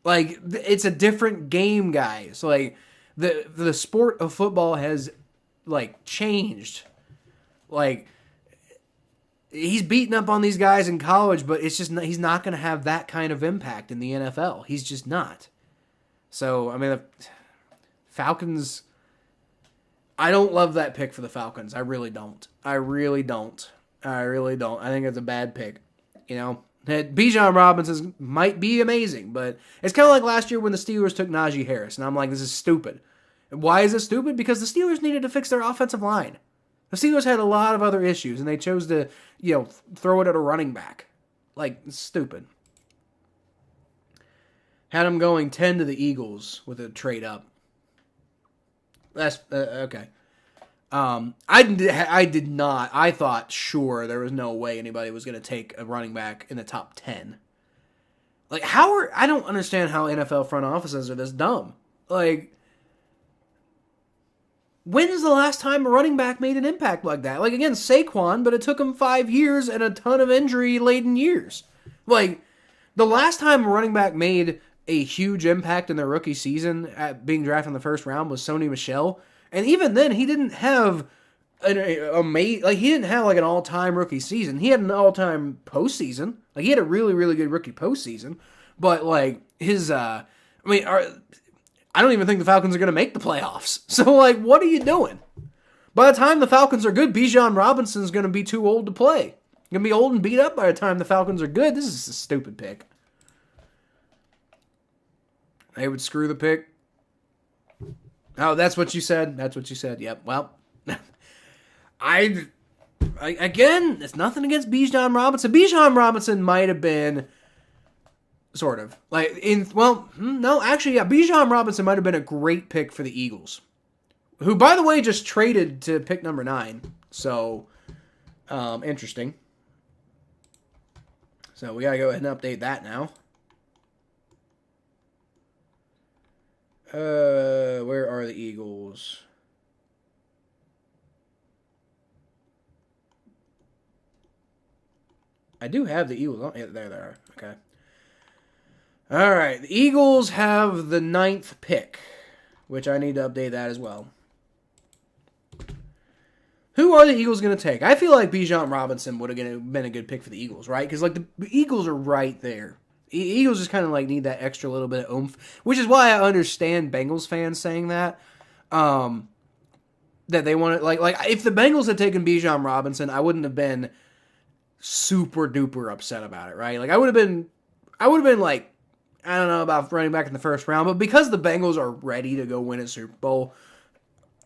Like, it's a different game, guys. Like, the sport of football has, like, changed. Like, he's beating up on these guys in college, but it's just he's not going to have that kind of impact in the NFL. He's just not. So, I mean, the Falcons, I don't love that pick for the Falcons. I really don't. I think it's a bad pick. You know, Bijan Robinson might be amazing, but it's kind of like last year when the Steelers took Najee Harris, and I'm like, this is stupid. Why is it stupid? Because the Steelers needed to fix their offensive line. The Steelers had a lot of other issues, and they chose to, throw it at a running back. Like, it's stupid. Had them going 10 to the Eagles with a trade up. That's okay. I did not. I thought sure there was no way anybody was going to take a running back in the top 10. Like, I don't understand how NFL front offices are this dumb. Like, when's the last time a running back made an impact like that? Like, again, Saquon, but it took him 5 years and a ton of injury-laden years. Like, the last time a running back made a huge impact in their rookie season at being drafted in the first round was Sony Michel. And even then, he didn't have he didn't have like an all-time rookie season. He had an all-time postseason. Like, he had a really, really good rookie postseason. But, like, I don't even think the Falcons are going to make the playoffs. So, like, what are you doing? By the time the Falcons are good, Bijan Robinson's going to be too old to play. Going to be old and beat up by the time the Falcons are good. This is a stupid pick. They would screw the pick. Oh, that's what you said? That's what you said. Yep. Well, again, it's nothing against Bijan Robinson. Bijan Robinson might have been sort of Bijan Robinson might have been a great pick for the Eagles, who, by the way, just traded to pick number 9. So, interesting. So we gotta go ahead and update that now. Where are the Eagles? I do have the Eagles. Oh, yeah, there they are. Okay. All right. The Eagles have the 9th pick, which I need to update that as well. Who are the Eagles going to take? I feel like Bijan Robinson would have been a good pick for the Eagles, right? Because, like, the Eagles are right there. Eagles just kind of like need that extra little bit of oomph, which is why I understand Bengals fans saying that. That they want to like if the Bengals had taken Bijan Robinson, I wouldn't have been super duper upset about it, right? Like I would have been like, I don't know about running back in the first round, but because the Bengals are ready to go win a Super Bowl,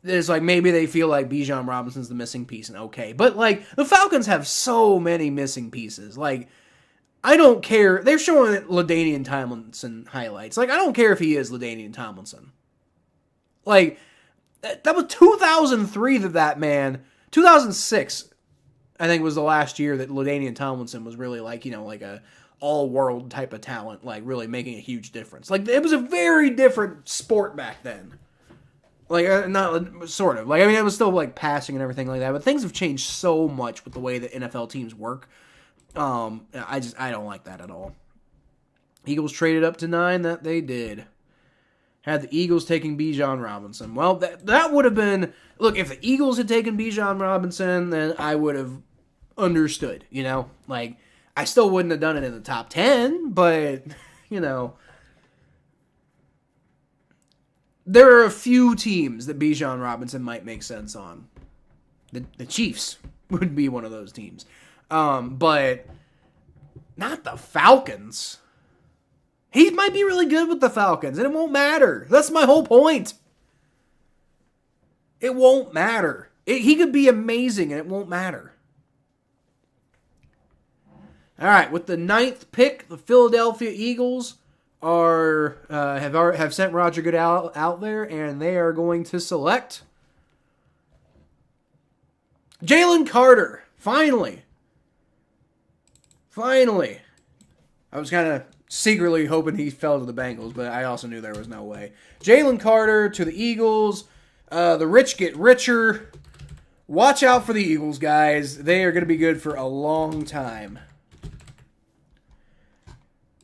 it's like maybe they feel like Bijan Robinson's the missing piece, and okay. But like the Falcons have so many missing pieces, like. I don't care. They're showing LaDainian Tomlinson highlights. Like, I don't care if he is LaDainian Tomlinson. Like, that was 2003 that man, 2006, I think was the last year that LaDainian Tomlinson was really like, like a all-world type of talent, like really making a huge difference. Like, it was a very different sport back then. Like, not sort of. Like, I mean, it was still like passing and everything like that, but things have changed so much with the way that NFL teams work. I don't like that at all. Eagles traded up to 9. That they did. Had the Eagles taking Bijan Robinson. Well, that would have been... Look, if the Eagles had taken Bijan Robinson, then I would have understood, Like, I still wouldn't have done it in the top 10, but, there are a few teams that Bijan Robinson might make sense on. The Chiefs would be one of those teams. But not the Falcons. He might be really good with the Falcons, and it won't matter. That's my whole point. It won't matter. He could be amazing, and it won't matter. All right, with the 9th pick, the Philadelphia Eagles have sent Roger Goodell out there, and they are going to select Jalen Carter. Finally. I was kind of secretly hoping he fell to the Bengals, but I also knew there was no way. Jalen Carter to the Eagles. The rich get richer. Watch out for the Eagles, guys. They are going to be good for a long time.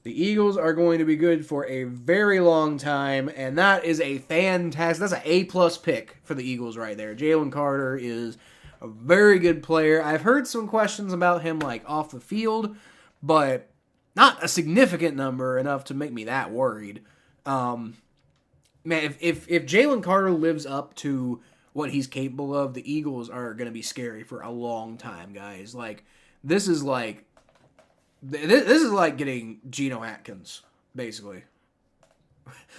The Eagles are going to be good for a very long time, and that is a fantastic... That's an A-plus pick for the Eagles right there. Jalen Carter is a very good player. I've heard some questions about him, like, off the field, but not a significant number enough to make me that worried. Man, if Jalen Carter lives up to what he's capable of, the Eagles are going to be scary for a long time, guys. Like, this is like getting Geno Atkins, basically.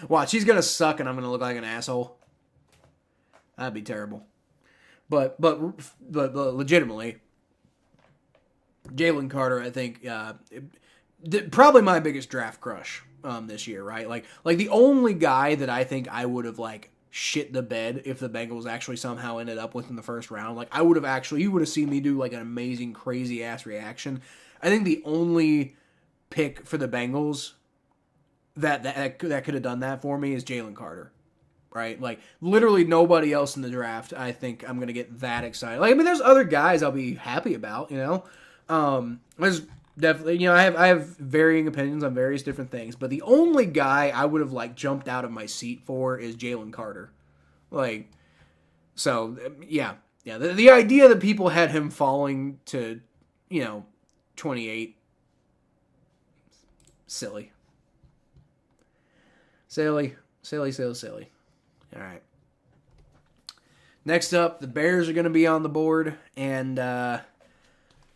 Watch, he's going to suck and I'm going to look like an asshole. That'd be terrible. But legitimately, Jalen Carter, I think, probably my biggest draft crush this year, right? Like the only guy that I think I would have like shit the bed if the Bengals actually somehow ended up with in the first round. Like you would have seen me do like an amazing, crazy ass reaction. I think the only pick for the Bengals that could have done that for me is Jalen Carter. Right? Like, literally nobody else in the draft, I think I'm going to get that excited. Like, I mean, there's other guys I'll be happy about, There's definitely, I have varying opinions on various different things, but the only guy I would have, like, jumped out of my seat for is Jalen Carter. Like, so, yeah. The idea that people had him falling to, 28, silly. Silly. All right. Next up, the Bears are going to be on the board. And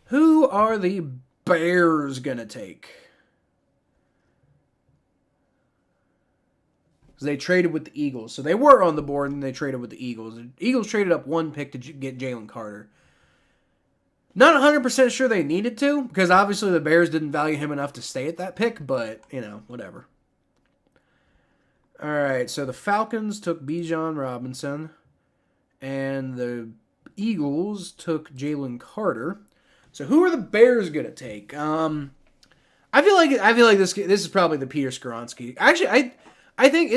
who are the Bears going to take? Because they traded with the Eagles. So they were on the board and they traded with the Eagles. The Eagles traded up one pick to get Jalen Carter. Not 100% sure they needed to, because obviously the Bears didn't value him enough to stay at that pick, but, whatever. All right, so the Falcons took Bijan Robinson, and the Eagles took Jalen Carter. So who are the Bears gonna take? I feel like this is probably the Peter Skoronski. Actually, I think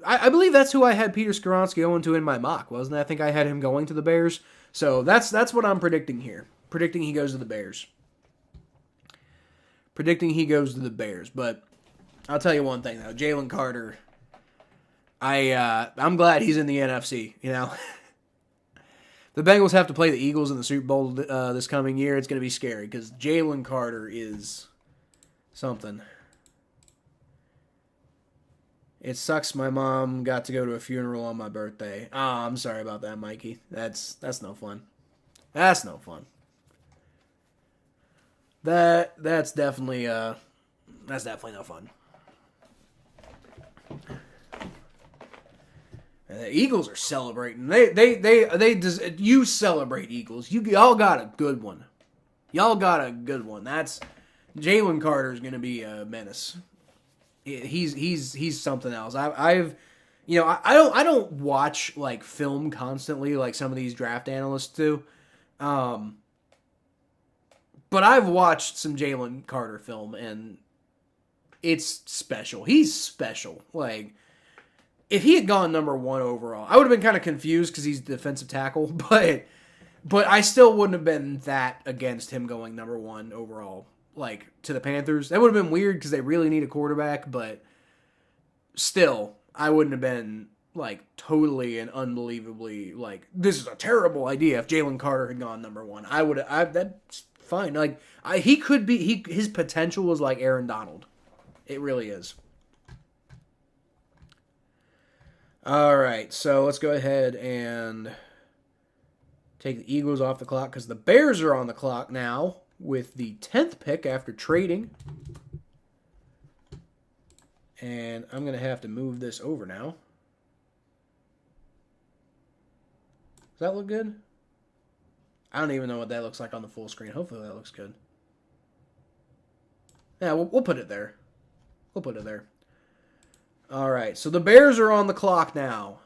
I believe that's who I had Peter Skoronski going to in my mock, wasn't it? I think I had him going to the Bears. So that's what I'm predicting here. Predicting he goes to the Bears. But I'll tell you one thing, though. Jalen Carter, I'm glad he's in the NFC, The Bengals have to play the Eagles in the Super Bowl this coming year. It's going to be scary because Jalen Carter is something. It sucks my mom got to go to a funeral on my birthday. Oh, I'm sorry about that, Mikey. That's no fun. That's no fun. That's definitely no fun. And the Eagles are celebrating. You celebrate, Eagles. Y'all got a good one. That's Jalen Carter is going to be a menace. He's something else. I've you know, I don't watch like film constantly like some of these draft analysts do. But I've watched some Jalen Carter film, and it's special. He's special. Like, if he had gone number 1 overall, I would have been kind of confused because he's defensive tackle, but I still wouldn't have been that against him going number 1 overall, like, to the Panthers. That would have been weird because they really need a quarterback, but still, I wouldn't have been, like, totally and unbelievably, like, this is a terrible idea if Jalen Carter had gone number 1. That's fine. Like, he could be, his potential was like Aaron Donald. It really is. All right, so let's go ahead and take the Eagles off the clock because the Bears are on the clock now with the 10th pick after trading. And I'm going to have to move this over now. Does that look good? I don't even know what that looks like on the full screen. Hopefully that looks good. Yeah, we'll put it there. We'll put it there. All right, so the Bears are on the clock now.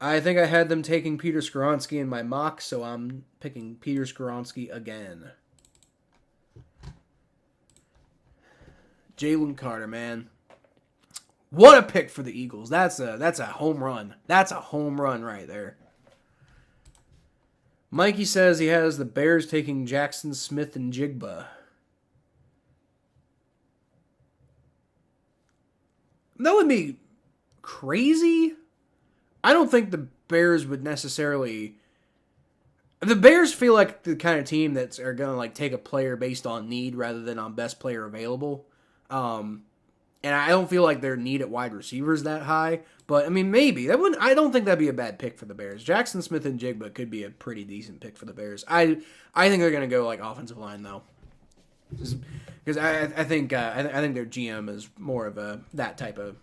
I think I had them taking Peter Skoronski in my mock, so I'm picking Peter Skoronski again. Jalen Carter, man. What a pick for the Eagles. That's a home run. That's a home run right there. Mikey says he has the Bears taking Jackson Smith and Jigba. That would be crazy. I don't think the Bears would necessarily... The Bears feel like the kind of team that are going to like take a player based on need rather than on best player available. And I don't feel like their need at wide receiver is that high. But, I mean, maybe. I don't think that'd be a bad pick for the Bears. Jackson Smith and Jigba could be a pretty decent pick for the Bears. I think they're going to go like offensive line, though. Because I think their GM is more of that type of,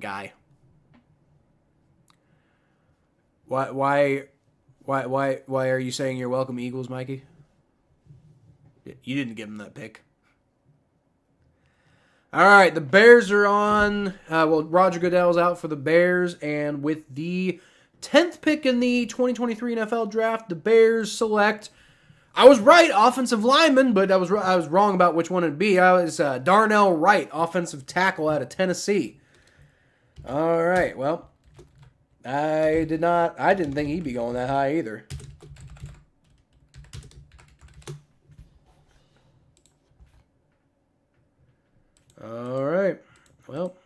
guy. Why are you saying you're welcome, Eagles, Mikey? You didn't give him that pick. All right, the Bears are on. Roger Goodell's out for the Bears, and with the 10th pick in the 2023 NFL Draft, the Bears select. I was right, offensive lineman, but I was wrong about which one it'd be. I was Darnell Wright, offensive tackle out of Tennessee. All right, well, I didn't think he'd be going that high either. All right, well,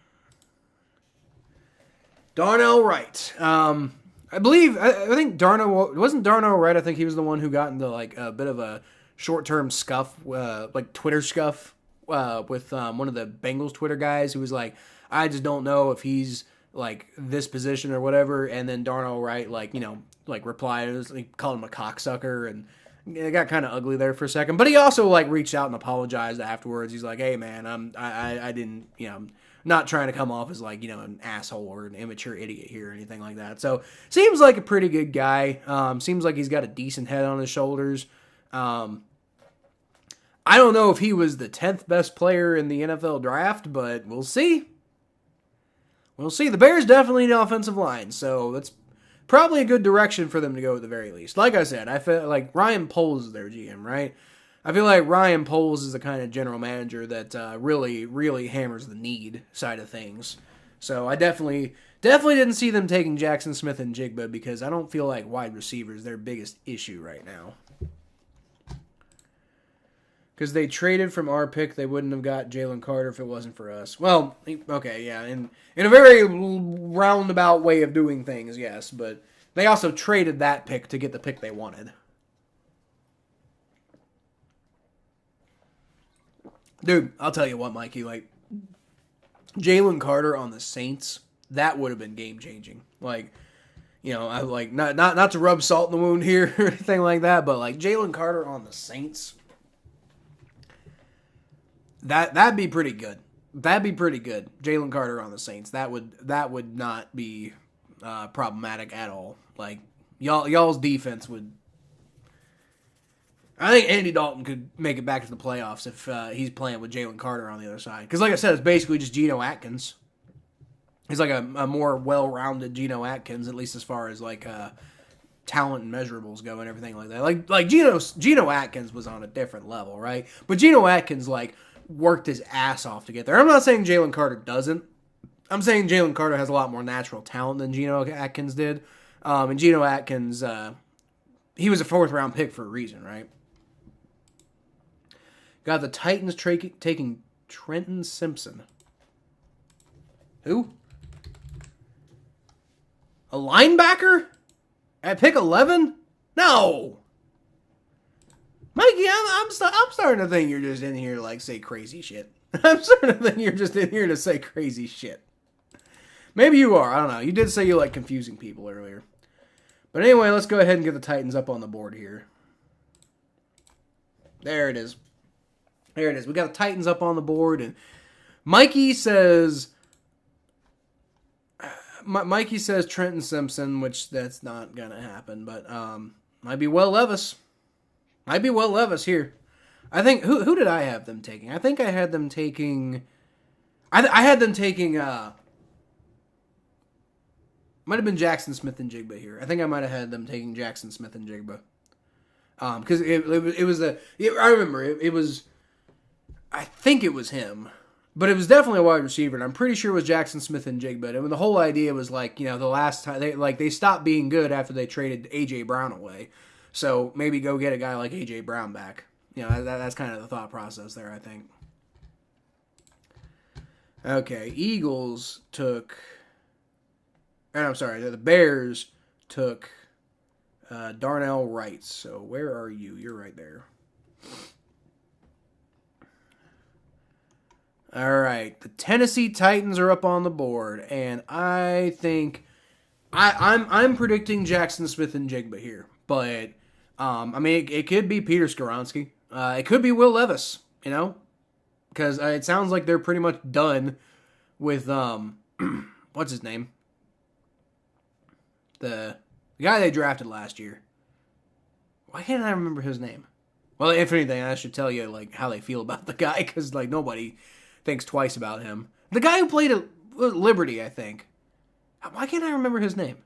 Darnell Wright. I think Darnell wasn't Darnell Wright. I think he was the one who got into like a bit of a short-term scuff, like Twitter scuff, with one of the Bengals Twitter guys who was like, I just don't know if he's like this position or whatever. And then Darnell Wright, replied, he called him a cocksucker, and it got kind of ugly there for a second. But he also like reached out and apologized afterwards. He's like, hey man, I didn't, I'm not trying to come off as like, an asshole or an immature idiot here or anything like that. So seems like a pretty good guy. Seems like he's got a decent head on his shoulders. I don't know if he was the 10th best player in the NFL draft, but we'll see. We'll see. The Bears definitely need an offensive line, so that's probably a good direction for them to go at the very least. Like I said, I feel like Ryan Poles is their GM, right? I feel like Ryan Poles is the kind of general manager that really, really hammers the need side of things. So I definitely didn't see them taking Jackson Smith and Jigba because I don't feel like wide receiver is their biggest issue right now. Because they traded from our pick, they wouldn't have got Jalen Carter if it wasn't for us. Well, okay, yeah, in a very roundabout way of doing things, yes, but they also traded that pick to get the pick they wanted. Dude, I'll tell you what, Mikey, like, Jalen Carter on the Saints, that would have been game-changing. Like, I like, not to rub salt in the wound here or anything like that, but, like, Jalen Carter on the Saints, that'd be pretty good. That'd be pretty good. Jalen Carter on the Saints. That would not be problematic at all. Like, y'all's defense would... I think Andy Dalton could make it back to the playoffs if he's playing with Jalen Carter on the other side. Because like I said, it's basically just Geno Atkins. He's like a more well-rounded Geno Atkins, at least as far as like talent and measurables go and everything like that. Like Geno Atkins was on a different level, right? But Geno Atkins like worked his ass off to get there. I'm not saying Jalen Carter doesn't. I'm saying Jalen Carter has a lot more natural talent than Geno Atkins did. And Geno Atkins, he was a 4th-round pick for a reason, right? Got the Titans taking Trenton Simpson. Who? A linebacker? At pick 11? No! Mikey, I'm starting to think you're just in here to, like, say crazy shit. I'm starting to think you're just in here to say crazy shit. Maybe you are. I don't know. You did say you like confusing people earlier. But anyway, let's go ahead and get the Titans up on the board here. There it is. There it is. We got the Titans up on the board, and Mikey says Trenton Simpson, which that's not gonna happen, but might be Will Levis. Might be Will Levis here. I think who did I have them taking? I think I had them taking. I had them taking. Might have been Jackson Smith and Jigba here. I think I might have had them taking Jackson Smith and Jigba. Because it was I remember it was. I think it was him, but it was definitely a wide receiver, and I'm pretty sure it was Jackson Smith and Jigba. And the whole idea was like, the last time they stopped being good after they traded AJ Brown away, so maybe go get a guy like AJ Brown back. That's kind of the thought process there, I think. Okay, Eagles took. And I'm sorry, the Bears took Darnell Wright. So where are you? You're right there. All right, the Tennessee Titans are up on the board, and I think I'm predicting Jackson Smith and Jigba here, but it could be Peter Skoronski, it could be Will Levis, because it sounds like they're pretty much done with what's his name, the guy they drafted last year. Why can't I remember his name? Well, if anything, I should tell you like how they feel about the guy, because like nobody thinks twice about him. The guy who played at Liberty, I think. Why can't I remember his name?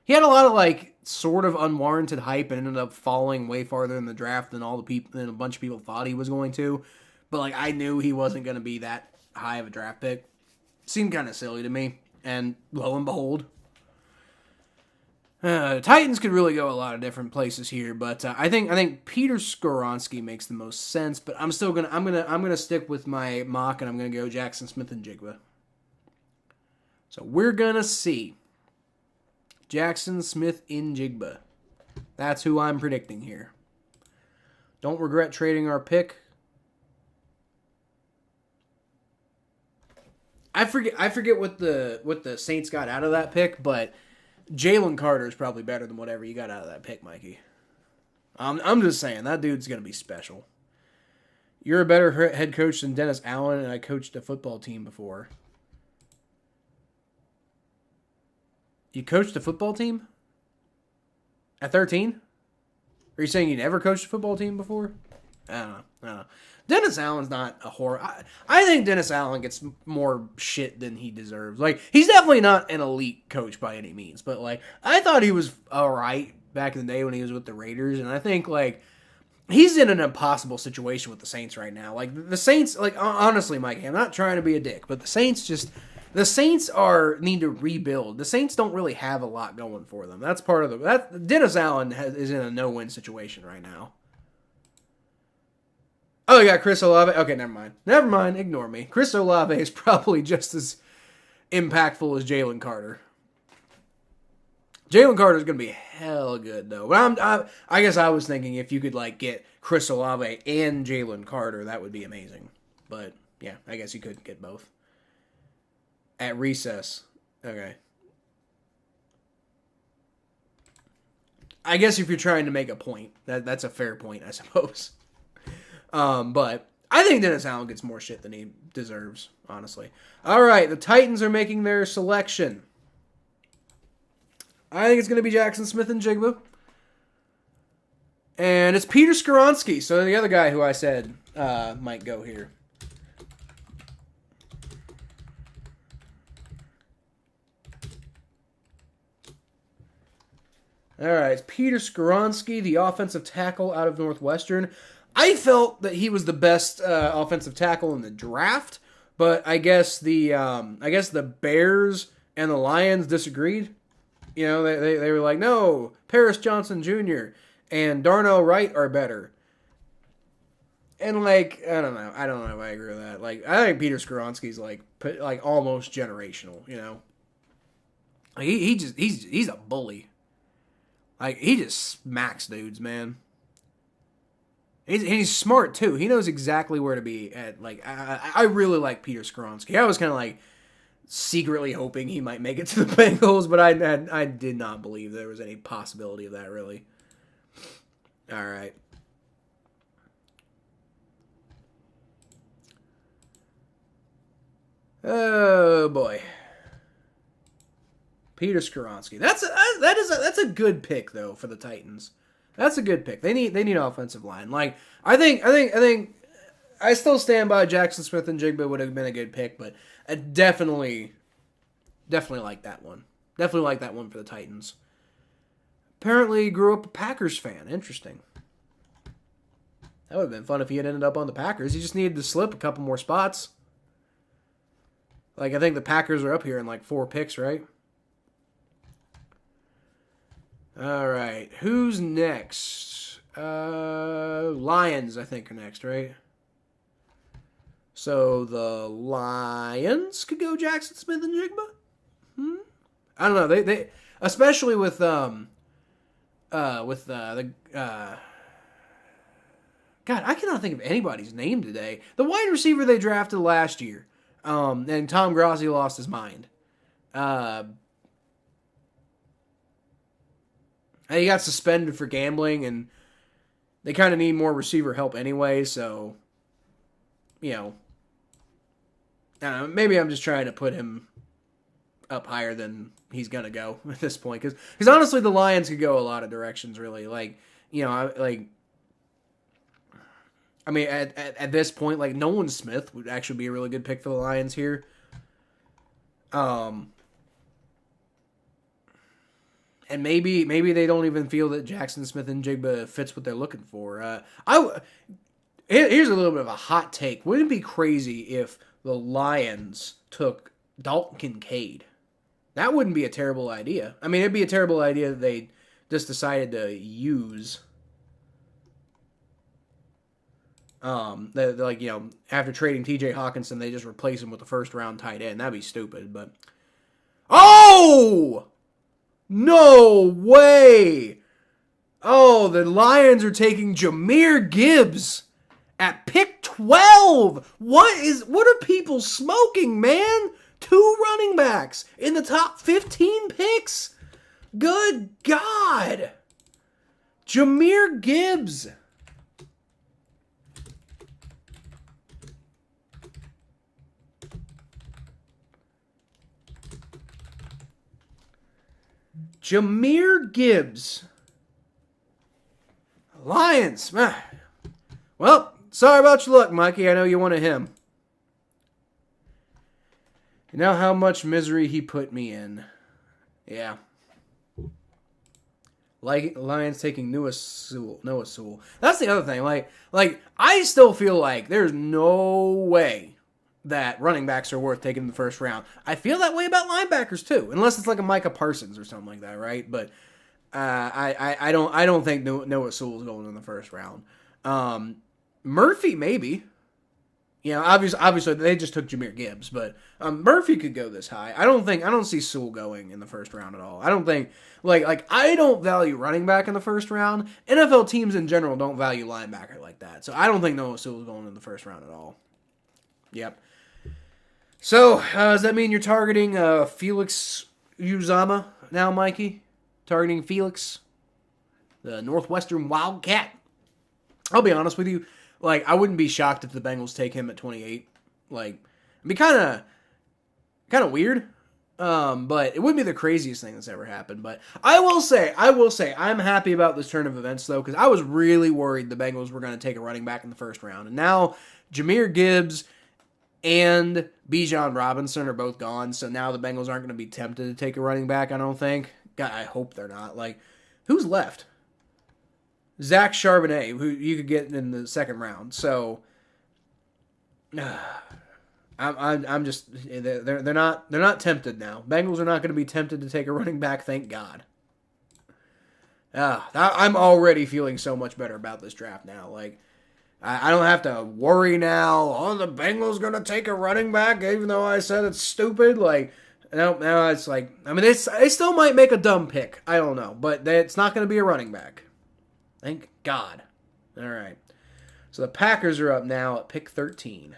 He had a lot of like sort of unwarranted hype and ended up falling way farther in the draft than a bunch of people thought he was going to. But like I knew he wasn't going to be that high of a draft pick. Seemed kind of silly to me, and lo and behold. Titans could really go a lot of different places here, but I think Peter Skoronski makes the most sense. But I'm gonna stick with my mock, and I'm gonna go Jackson Smith and Jigba. So we're gonna see Jackson Smith in Jigba. That's who I'm predicting here. Don't regret trading our pick. I forget what the Saints got out of that pick, but Jalen Carter is probably better than whatever you got out of that pick, Mikey. I'm just saying, that dude's going to be special. You're a better head coach than Dennis Allen, and I coached a football team before. You coached a football team? At 13? Are you saying you never coached a football team before? I don't know. Dennis Allen's not a horror. I think Dennis Allen gets more shit than he deserves. Like, he's definitely not an elite coach by any means, but like, I thought he was alright back in the day when he was with the Raiders, and I think like he's in an impossible situation with the Saints right now. Like the Saints, like honestly, Mike, I'm not trying to be a dick, but the Saints need to rebuild. The Saints don't really have a lot going for them. That's part of Dennis Allen is in a no-win situation right now. Oh, you got Chris Olave. Okay, never mind. Ignore me. Chris Olave is probably just as impactful as Jalen Carter. Jalen Carter is going to be hell good though. But I guess I was thinking if you could like get Chris Olave and Jalen Carter, that would be amazing. But yeah, I guess you could get both. At recess. Okay. I guess if you're trying to make a point, that's a fair point, I suppose. But I think Dennis Allen gets more shit than he deserves, honestly. All right, the Titans are making their selection. I think it's going to be Jackson Smith and Jigba. And it's Peter Skoronski, so the other guy who I said might go here. All right, it's Peter Skoronski, the offensive tackle out of Northwestern. I felt that he was the best offensive tackle in the draft, but I guess the Bears and the Lions disagreed. You know, they were like, no, Paris Johnson Jr. and Darnell Wright are better. And like, I don't know if I agree with that. Like, I think Peter Skoronski's like almost generational. You know, like he's a bully. Like, he just smacks dudes, man. He's smart, too. He knows exactly where to be at. Like, I really like Peter Skoronski. I was kind of, like, secretly hoping he might make it to the Bengals, but I did not believe there was any possibility of that, really. All right. Oh, boy. Peter Skoronski. That's a good pick though for the Titans. That's a good pick. They need offensive line. Like I think I still stand by Jackson Smith and Jigba would have been a good pick, but I definitely like that one. Definitely like that one for the Titans. Apparently grew up a Packers fan. Interesting. That would have been fun if he had ended up on the Packers. He just needed to slip a couple more spots. Like I think the Packers are up here in like 4 picks, right? All right, who's next? Lions, I think, are next, right? So the Lions could go Jackson Smith and Jigba. I don't know. They especially with the God, I cannot think of anybody's name today. The wide receiver they drafted last year, and Tom Grossi lost his mind. He got suspended for gambling, and they kind of need more receiver help anyway, so, you know, I don't know, maybe I'm just trying to put him up higher than he's going to go at this point. Because honestly, the Lions could go a lot of directions, really. Like, you know, I mean, at this point, like, Nolan Smith would actually be a really good pick for the Lions here. And maybe they don't even feel that Jackson Smith and Jigba fits what they're looking for. Here's a little bit of a hot take. Wouldn't it be crazy if the Lions took Dalton Kincaid? That wouldn't be a terrible idea. I mean, it'd be a terrible idea that they just decided to use. Like, you know, after trading T.J. Hawkinson, they just replace him with a first-round tight end. That'd be stupid, but... Oh! No way! Oh, the Lions are taking Jahmyr Gibbs at pick 12. What are people smoking, man? 2 running backs in the top 15 picks. Good God. Jahmyr Gibbs. Jahmyr Gibbs. Lions. Well, sorry about your luck, Mikey. I know you wanted him. You know how much misery he put me in. Yeah. Like Lions taking Noah Sewell. That's the other thing. Like I still feel like there's no way that running backs are worth taking in the first round. I feel that way about linebackers too, unless it's like a Micah Parsons or something like that, right? But I don't think Noah Sewell's going in the first round. Murphy maybe. You know, obviously they just took Jahmyr Gibbs, but Murphy could go this high. I don't see Sewell going in the first round at all. I don't think like I don't value running back in the first round. NFL teams in general don't value linebacker like that. So I don't think Noah Sewell's going in the first round at all. Yep. So, does that mean you're targeting Felix Uzama now, Mikey? Targeting Felix, the Northwestern Wildcat? I'll be honest with you. Like, I wouldn't be shocked if the Bengals take him at 28. Like, it'd be kind of weird. But it wouldn't be the craziest thing that's ever happened. But I will say, I'm happy about this turn of events, though, because I was really worried the Bengals were going to take a running back in the first round. And now Jahmyr Gibbs and Bijan Robinson are both gone, so now the Bengals aren't going to be tempted to take a running back, I don't think. God, I hope they're not. Like, who's left? Zach Charbonnet, who you could get in the second round. So, I'm just they're not tempted now. Bengals are not going to be tempted to take a running back. Thank God. I'm already feeling so much better about this draft now. Like, I don't have to worry now. Oh, the Bengals going to take a running back, even though I said it's stupid. Like, now it's like, I mean, they still might make a dumb pick. I don't know, but it's not going to be a running back. Thank God. All right. So the Packers are up now at pick 13.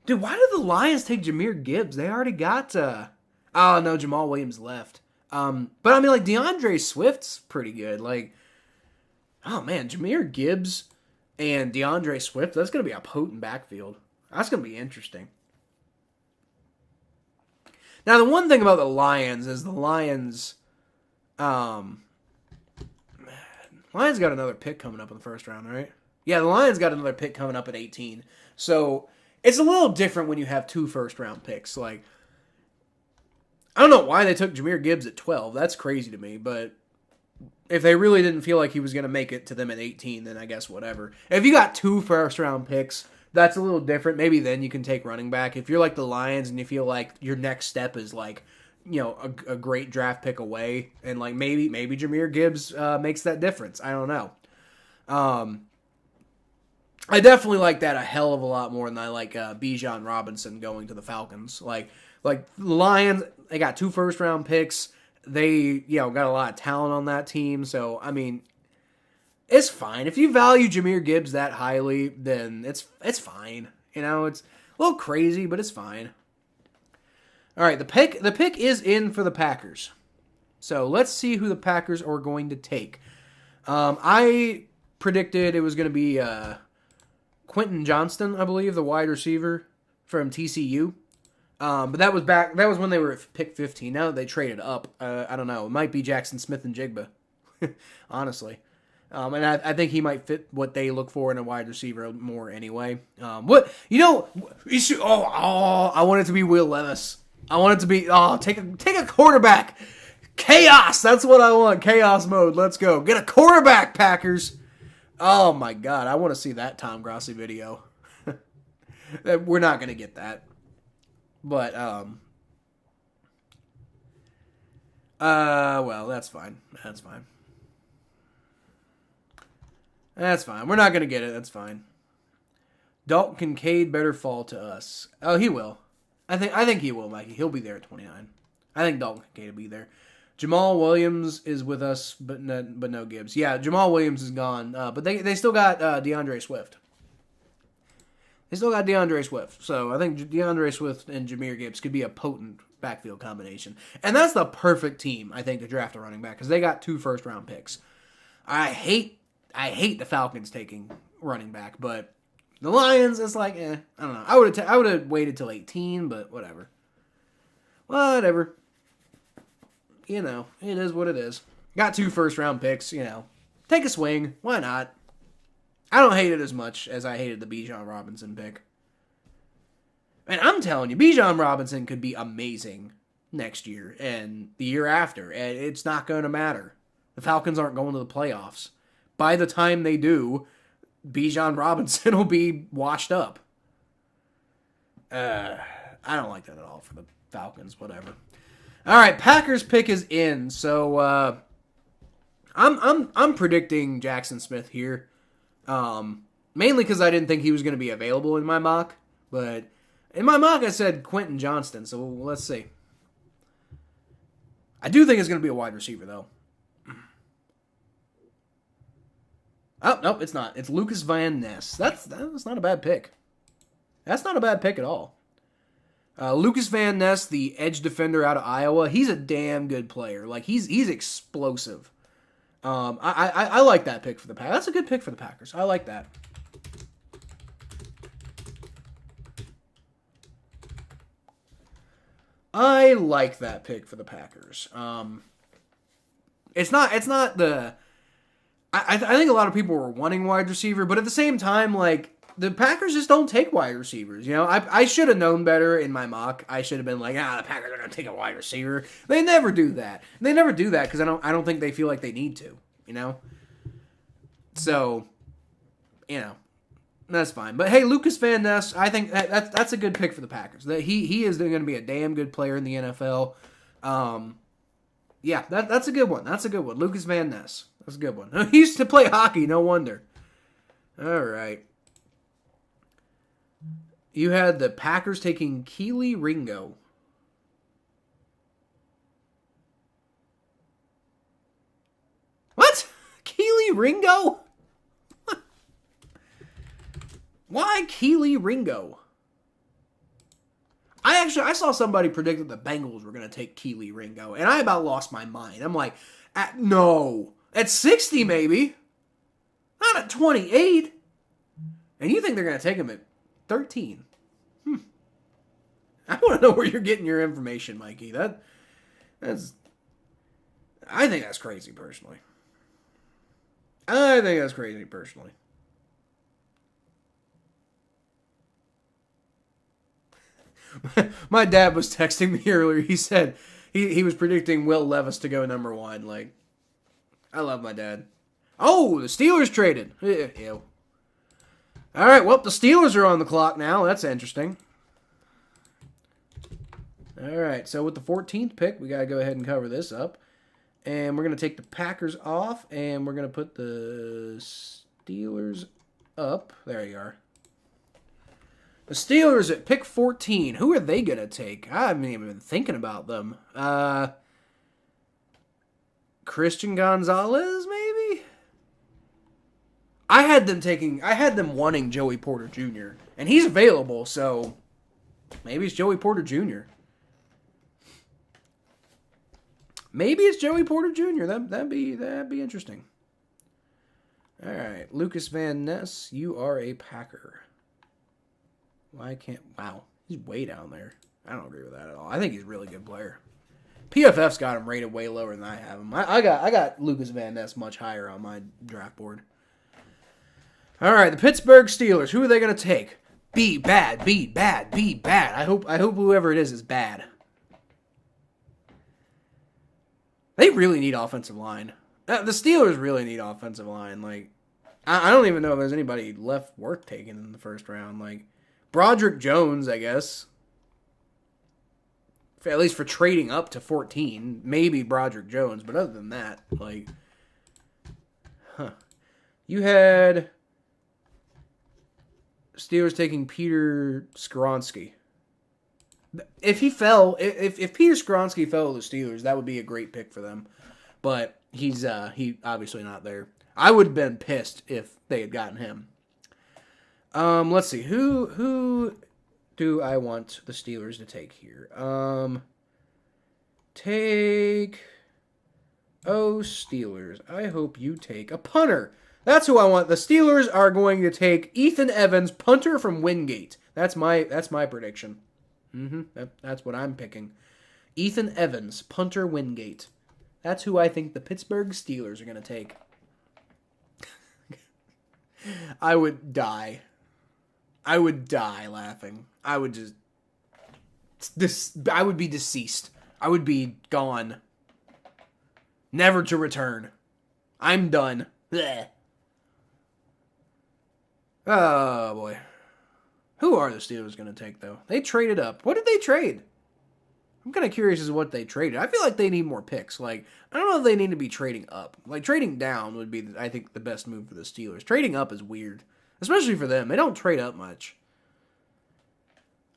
Dude, why did the Lions take Jahmyr Gibbs? They already got, oh no, Jamal Williams left. But I mean, like, DeAndre Swift's pretty good. Like, oh man, Jahmyr Gibbs and DeAndre Swift, that's going to be a potent backfield. That's going to be interesting. Now, the one thing about the Lions is the Lions got another pick coming up in the first round, right? Yeah, the Lions got another pick coming up at 18. So, it's a little different when you have 2 first-round picks. Like, I don't know why they took Jahmyr Gibbs at 12. That's crazy to me, but if they really didn't feel like he was going to make it to them at 18, then I guess whatever. If you got 2 first-round picks, that's a little different. Maybe then you can take running back. If you're like the Lions and you feel like your next step is like, you know, a great draft pick away, and like maybe Jahmyr Gibbs makes that difference. I don't know. I definitely like that a hell of a lot more than I like Bijan Robinson going to the Falcons. Like the Lions, they got 2 first-round picks. They, got a lot of talent on that team. So, I mean, it's fine. If you value Jahmyr Gibbs that highly, then it's fine. You know, it's a little crazy, but it's fine. All right, the pick is in for the Packers. So, let's see who the Packers are going to take. I predicted it was going to be Quentin Johnston, I believe, the wide receiver from TCU. But that was when they were at pick 15. Now that they traded up, I don't know. It might be Jackson Smith and Jigba, honestly. And I think he might fit what they look for in a wide receiver more anyway. I want it to be Will Levis. I want it to be, take a quarterback. Chaos, that's what I want. Chaos mode, let's go. Get a quarterback, Packers. Oh my God, I want to see that Tom Grossi video. We're not going to get that. But, well, that's fine. That's fine. We're not going to get it. That's fine. Dalton Kincaid better fall to us. Oh, he will. I think he will, Mikey. He'll be there at 29. I think Dalton Kincaid will be there. Jamal Williams is with us, but no Gibbs. Yeah, Jamal Williams is gone, but they still got DeAndre Swift. So I think DeAndre Swift and Jahmyr Gibbs could be a potent backfield combination. And that's the perfect team, I think, to draft a running back, because they got 2 first-round picks. I hate the Falcons taking running back, but the Lions, it's like, I don't know. I would have waited till 18, but whatever. Whatever. You know, it is what it is. Got 2 first-round picks, Take a swing. Why not? I don't hate it as much as I hated the Bijan Robinson pick. And I'm telling you, Bijan Robinson could be amazing next year and the year after, and it's not going to matter. The Falcons aren't going to the playoffs. By the time they do, Bijan Robinson will be washed up. I don't like that at all for the Falcons, whatever. All right, Packers pick is in. So I'm predicting Jackson Smith here. Mainly because I didn't think he was going to be available in my mock, but in my mock I said Quentin Johnston. So let's see. I do think it's going to be a wide receiver though. Oh nope, it's not. It's Lucas Van Ness. That's not a bad pick. That's not a bad pick at all. Lucas Van Ness, the edge defender out of Iowa, he's a damn good player. Like he's explosive. I like that pick for the Packers. That's a good pick for the Packers. I like that. I like that pick for the Packers. It's not the. I think a lot of people were wanting wide receiver, but at the same time, like, the Packers just don't take wide receivers. You know, I should have known better in my mock. I should have been like, the Packers are gonna take a wide receiver. They never do that. They never do that because I don't think they feel like they need to. You know. So, you know, that's fine. But hey, Lucas Van Ness, I think that's a good pick for the Packers. He is going to be a damn good player in the NFL. Yeah, that's a good one. That's a good one. Lucas Van Ness. That's a good one. He used to play hockey, no wonder. All right. You had the Packers taking Keely Ringo. What? Keely Ringo? Why Keely Ringo? I saw somebody predict that the Bengals were going to take Keely Ringo, and I about lost my mind. I'm like, no. At 60 maybe. Not at 28. And you think they're going to take him at 13. I want to know where you're getting your information, Mikey. I think that's crazy, personally. My dad was texting me earlier. He said he was predicting Will Levis to go number 1. Like, I love my dad. Oh, the Steelers traded. Ew. All right, well, the Steelers are on the clock now. That's interesting. All right, so with the 14th pick, we got to go ahead and cover this up. And we're going to take the Packers off, and we're going to put the Steelers up. There you are. The Steelers at pick 14. Who are they going to take? I haven't even been thinking about them. Christian Gonzalez, maybe? I had them wanting Joey Porter Jr. And he's available, so maybe it's Joey Porter Jr. Maybe it's Joey Porter Jr. That'd be interesting. All right, Lucas Van Ness, you are a Packer. Wow, he's way down there. I don't agree with that at all. I think he's a really good player. PFF's got him rated way lower than I have him. I got Lucas Van Ness much higher on my draft board. All right, the Pittsburgh Steelers. Who are they going to take? Be bad. I hope whoever it is bad. They really need offensive line. The Steelers really need offensive line. Like, I don't even know if there's anybody left worth taking in the first round. Like, Broderick Jones, I guess. At least for trading up to 14. Maybe Broderick Jones, but other than that, like, You had Steelers taking Peter Skoronsky. If he fell, if Peter Skoronsky fell to the Steelers, that would be a great pick for them. But he's obviously not there. I would have been pissed if they had gotten him. Let's see. Who do I want the Steelers to take here? Steelers. I hope you take a punter. That's who I want. The Steelers are going to take Ethan Evans, punter from Wingate. That's my prediction. That's what I'm picking. Ethan Evans, punter Wingate. That's who I think the Pittsburgh Steelers are going to take. I would die. I would die laughing. I would be deceased. I would be gone. Never to return. I'm done. Blech. Oh, boy. Who are the Steelers going to take, though? They traded up. What did they trade? I'm kind of curious as to what they traded. I feel like they need more picks. Like, I don't know if they need to be trading up. Like, trading down would be, I think, the best move for the Steelers. Trading up is weird. Especially for them. They don't trade up much.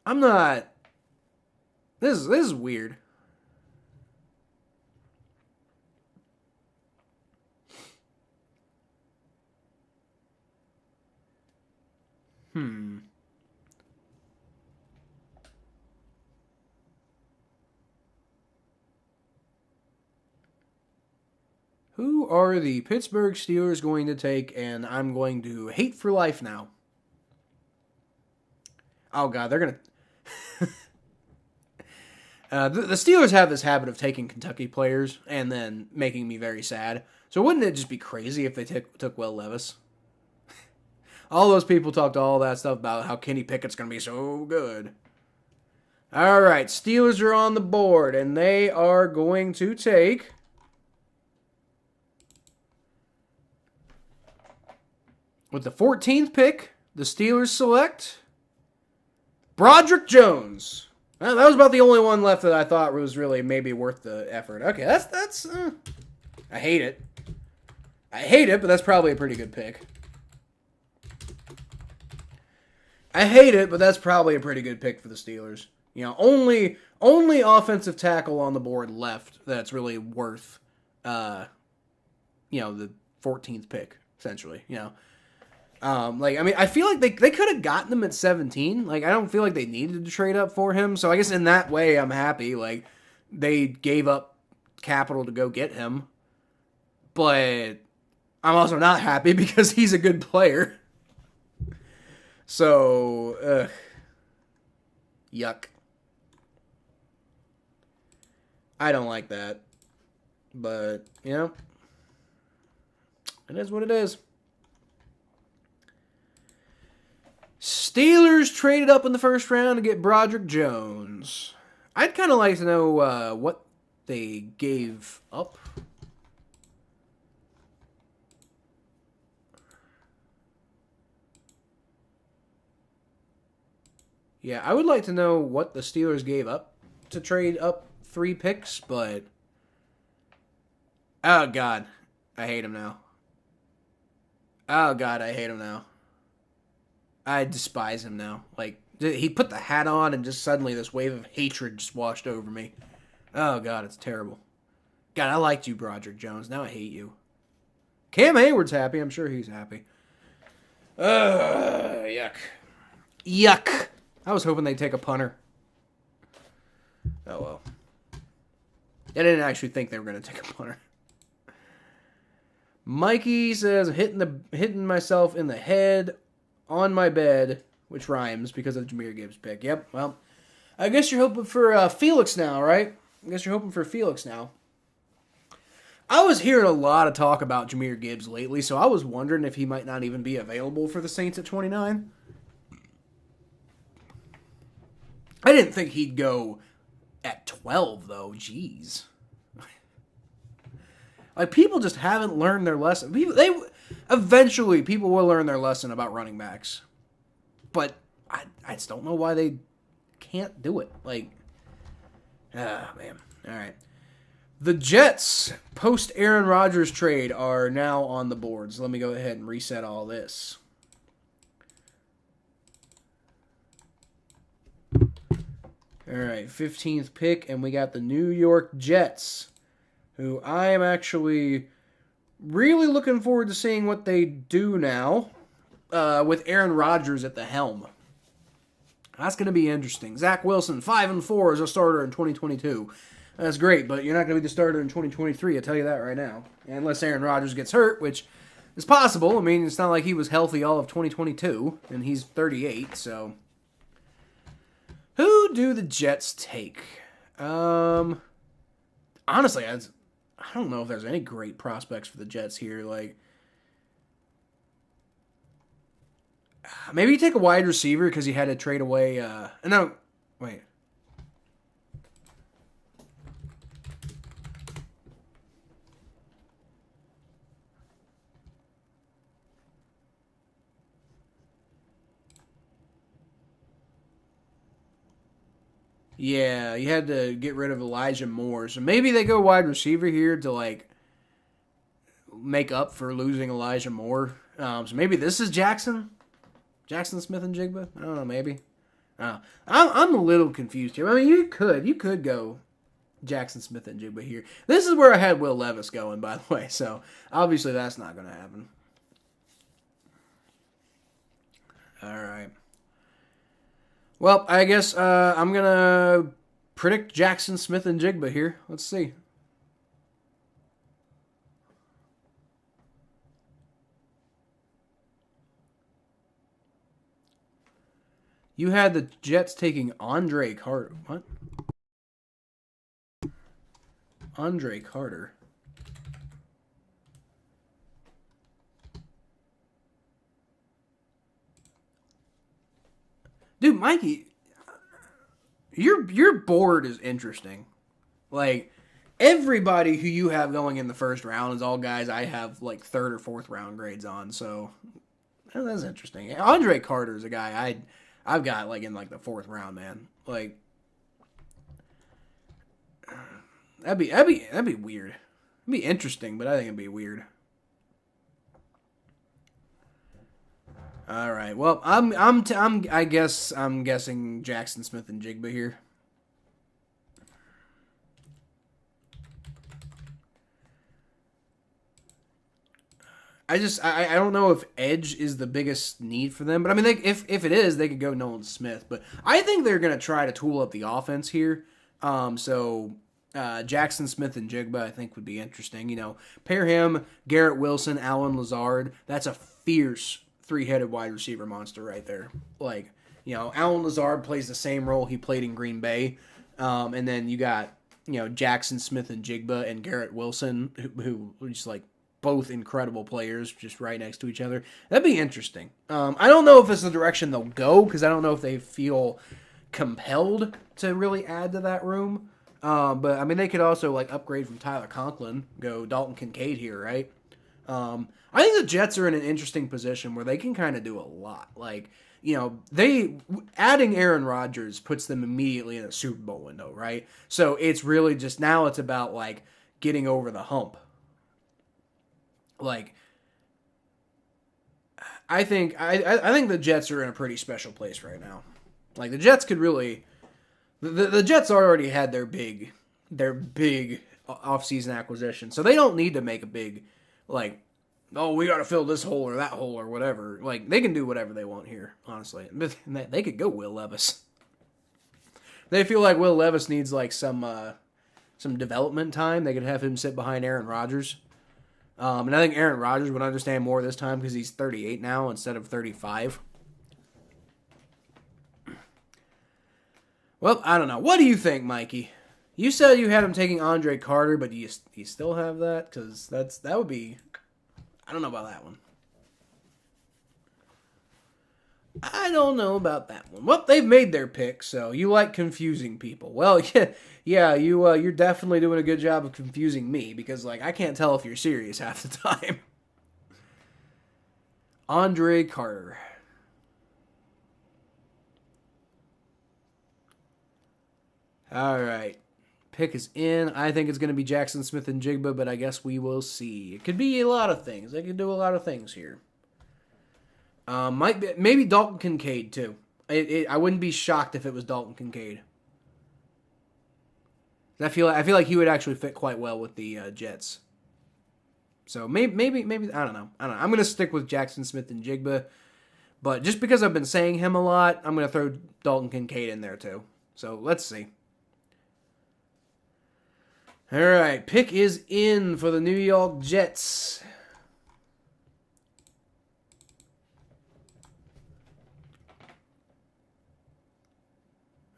I'm not... This is weird. Who are the Pittsburgh Steelers going to take? And I'm going to hate for life now. Oh, God, they're going to... The Steelers have this habit of taking Kentucky players and then making me very sad. So wouldn't it just be crazy if they took Will Levis? All those people talked all that stuff about how Kenny Pickett's going to be so good. All right, Steelers are on the board, and they are going to take... With the 14th pick, the Steelers select Broderick Jones. Well, that was about the only one left that I thought was really maybe worth the effort. Okay, that's I hate it. I hate it, but that's probably a pretty good pick. I hate it, but that's probably a pretty good pick for the Steelers. You know, only offensive tackle on the board left that's really worth, the 14th pick, essentially. You know, I feel like they could have gotten him at 17. Like, I don't feel like they needed to trade up for him. So I guess in that way, I'm happy. Like, they gave up capital to go get him, but I'm also not happy because he's a good player. So, yuck. I don't like that. But, you know, it is what it is. Steelers traded up in the first round to get Broderick Jones. I'd kind of like to know what they gave up. Yeah, I would like to know what the Steelers gave up to trade up 3 picks, but... Oh, God. I hate him now. Oh, God, I hate him now. I despise him now. Like, he put the hat on and just suddenly this wave of hatred just washed over me. Oh, God, it's terrible. God, I liked you, Broderick Jones. Now I hate you. Cam Hayward's happy. I'm sure he's happy. Yuck. Yuck. I was hoping they'd take a punter. Oh, well. I didn't actually think they were going to take a punter. Mikey says, hitting myself in the head on my bed, which rhymes because of Jahmyr Gibbs' pick. Yep, well, I guess you're hoping for Felix now, right? I guess you're hoping for Felix now. I was hearing a lot of talk about Jahmyr Gibbs lately, so I was wondering if he might not even be available for the Saints at 29. I didn't think he'd go at 12, though. Jeez. Like, people just haven't learned their lesson. Eventually, people will learn their lesson about running backs. But I just don't know why they can't do it. Like, man. All right. The Jets, post-Aaron Rodgers trade, are now on the board. So let me go ahead and reset all this. All right, 15th pick, and we got the New York Jets, who I am actually really looking forward to seeing what they do now with Aaron Rodgers at the helm. That's going to be interesting. Zach Wilson, 5-4 as a starter in 2022. That's great, but you're not going to be the starter in 2023, I'll tell you that right now. Unless Aaron Rodgers gets hurt, which is possible. I mean, it's not like he was healthy all of 2022, and he's 38, so... Who do the Jets take? Honestly, I don't know if there's any great prospects for the Jets here. Like, maybe you take a wide receiver because you had to trade away. No, wait. Yeah, you had to get rid of Elijah Moore. So maybe they go wide receiver here to, like, make up for losing Elijah Moore. So maybe this is Jackson Smith and Jigba. I don't know, maybe. I'm a little confused here. I mean, you could go Jackson Smith and Jigba here. This is where I had Will Levis going, by the way. So obviously that's not going to happen. All right. Well, I guess I'm going to predict Jackson Smith and Jigba here. Let's see. You had the Jets taking Andre Carter. What? Andre Carter. Dude, Mikey, your board is interesting. Like, everybody who you have going in the first round is all guys I have, like, third or fourth round grades on, so that's interesting. Andre Carter is a guy I've got, like, in, like, the fourth round, man. Like, that'd be weird. It'd be interesting, but I think it'd be weird. All right. Well, I guess I'm guessing Jackson Smith and Jigba here. I don't know if edge is the biggest need for them, but I mean, if it is, they could go Nolan Smith. But I think they're gonna try to tool up the offense here. So Jackson Smith and Jigba, I think, would be interesting. You know, pair him, Garrett Wilson, Allen Lazard. That's a fierce three-headed wide receiver monster right there. Like, you know, Allen Lazard plays the same role he played in Green Bay, and then you got, you know, Jackson Smith and Jigba and Garrett Wilson, who just like both incredible players, just right next to each other. That'd be interesting. I don't know if it's the direction they'll go, because I don't know if they feel compelled to really add to that room. But I mean, they could also like upgrade from Tyler Conklin, go Dalton Kincaid here, right? I think the Jets are in an interesting position where they can kind of do a lot. Like, you know, adding Aaron Rodgers puts them immediately in a Super Bowl window, right? So it's really just now it's about like getting over the hump. Like, I think the Jets are in a pretty special place right now. Like, the Jets could really, the Jets already had their big offseason acquisition, so they don't need to make a big, like, oh, we got to fill this hole or that hole or whatever. Like, they can do whatever they want here, honestly. They could go Will Levis. They feel like Will Levis needs like some development time. They could have him sit behind Aaron Rodgers. And I think Aaron Rodgers would understand more this time because he's 38 now instead of 35. Well, I don't know. What do you think, Mikey? You said you had him taking Andre Carter, but do you still have that? Because that would be... I don't know about that one. I don't know about that one. Well, they've made their pick, so you like confusing people. Well, yeah, you're definitely doing a good job of confusing me because, like, I can't tell if you're serious half the time. Andre Carter. All right. Pick is in. I think it's going to be Jackson Smith and Jigba, but I guess we will see. It could be a lot of things. They could do a lot of things here. Might be maybe Dalton Kincaid too. I wouldn't be shocked if it was Dalton Kincaid. I feel like he would actually fit quite well with the Jets. So maybe I don't know. I'm gonna stick with Jackson Smith and Jigba, but just because I've been saying him a lot, I'm gonna throw Dalton Kincaid in there too. So let's see. All right, pick is in for the New York Jets.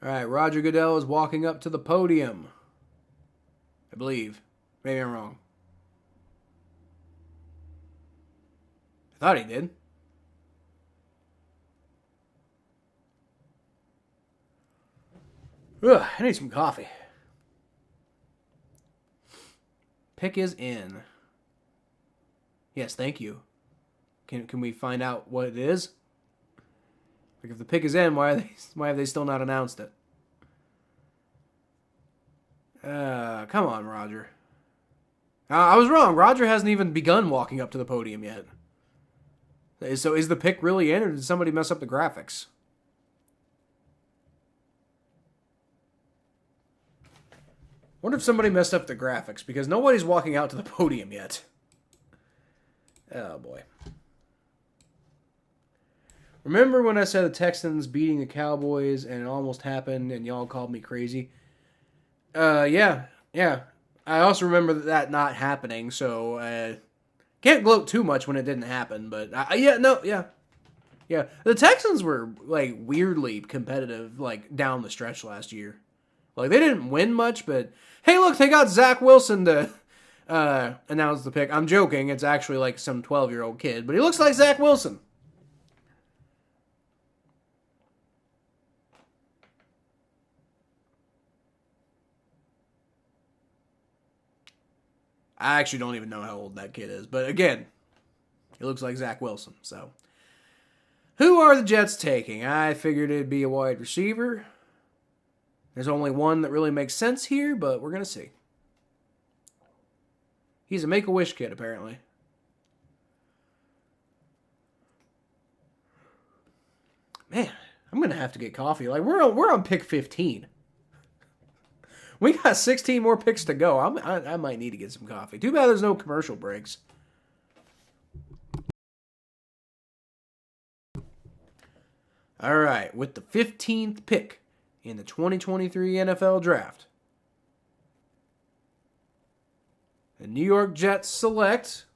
All right, Roger Goodell is walking up to the podium. I believe. Maybe I'm wrong. I thought he did. Ugh, I need some coffee. Pick is in. Yes, thank you. Can we find out what it is? Like, if the pick is in, why have they still not announced it? Come on, Roger. I was wrong. Roger hasn't even begun walking up to the podium yet. So is the pick really in, or did somebody mess up the graphics? Wonder if somebody messed up the graphics, because nobody's walking out to the podium yet. Oh, boy. Remember when I said the Texans beating the Cowboys and it almost happened and y'all called me crazy? Yeah. I also remember that not happening, so can't gloat too much when it didn't happen, but yeah. The Texans were like weirdly competitive like down the stretch last year. Like, they didn't win much, but hey, look, they got Zach Wilson to announce the pick. I'm joking. It's actually like some 12-year-old kid, but he looks like Zach Wilson. I actually don't even know how old that kid is, but again, he looks like Zach Wilson. So, who are the Jets taking? I figured it'd be a wide receiver. There's only one that really makes sense here, but we're going to see. He's a Make-A-Wish kid, apparently. Man, I'm going to have to get coffee. Like, we're on pick 15. We got 16 more picks to go. I might need to get some coffee. Too bad there's no commercial breaks. All right, with the 15th pick in the 2023 NFL Draft, the New York Jets select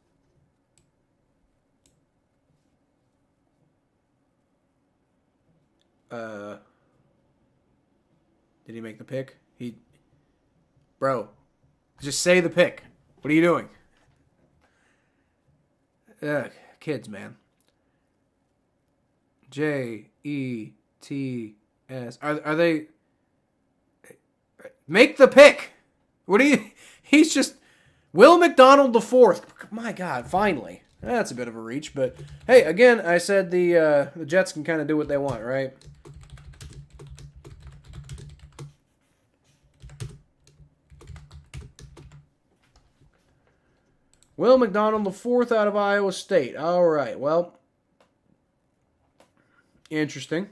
did he make the pick? Bro, just say the pick. What are you doing? Ugh, kids, man. Jets. Are they? Make the pick. What are you? He's just Will McDonald the fourth. My God, finally. That's a bit of a reach, but hey, again, I said the Jets can kind of do what they want, right? Will McDonald the fourth out of Iowa State. All right, well. Interesting.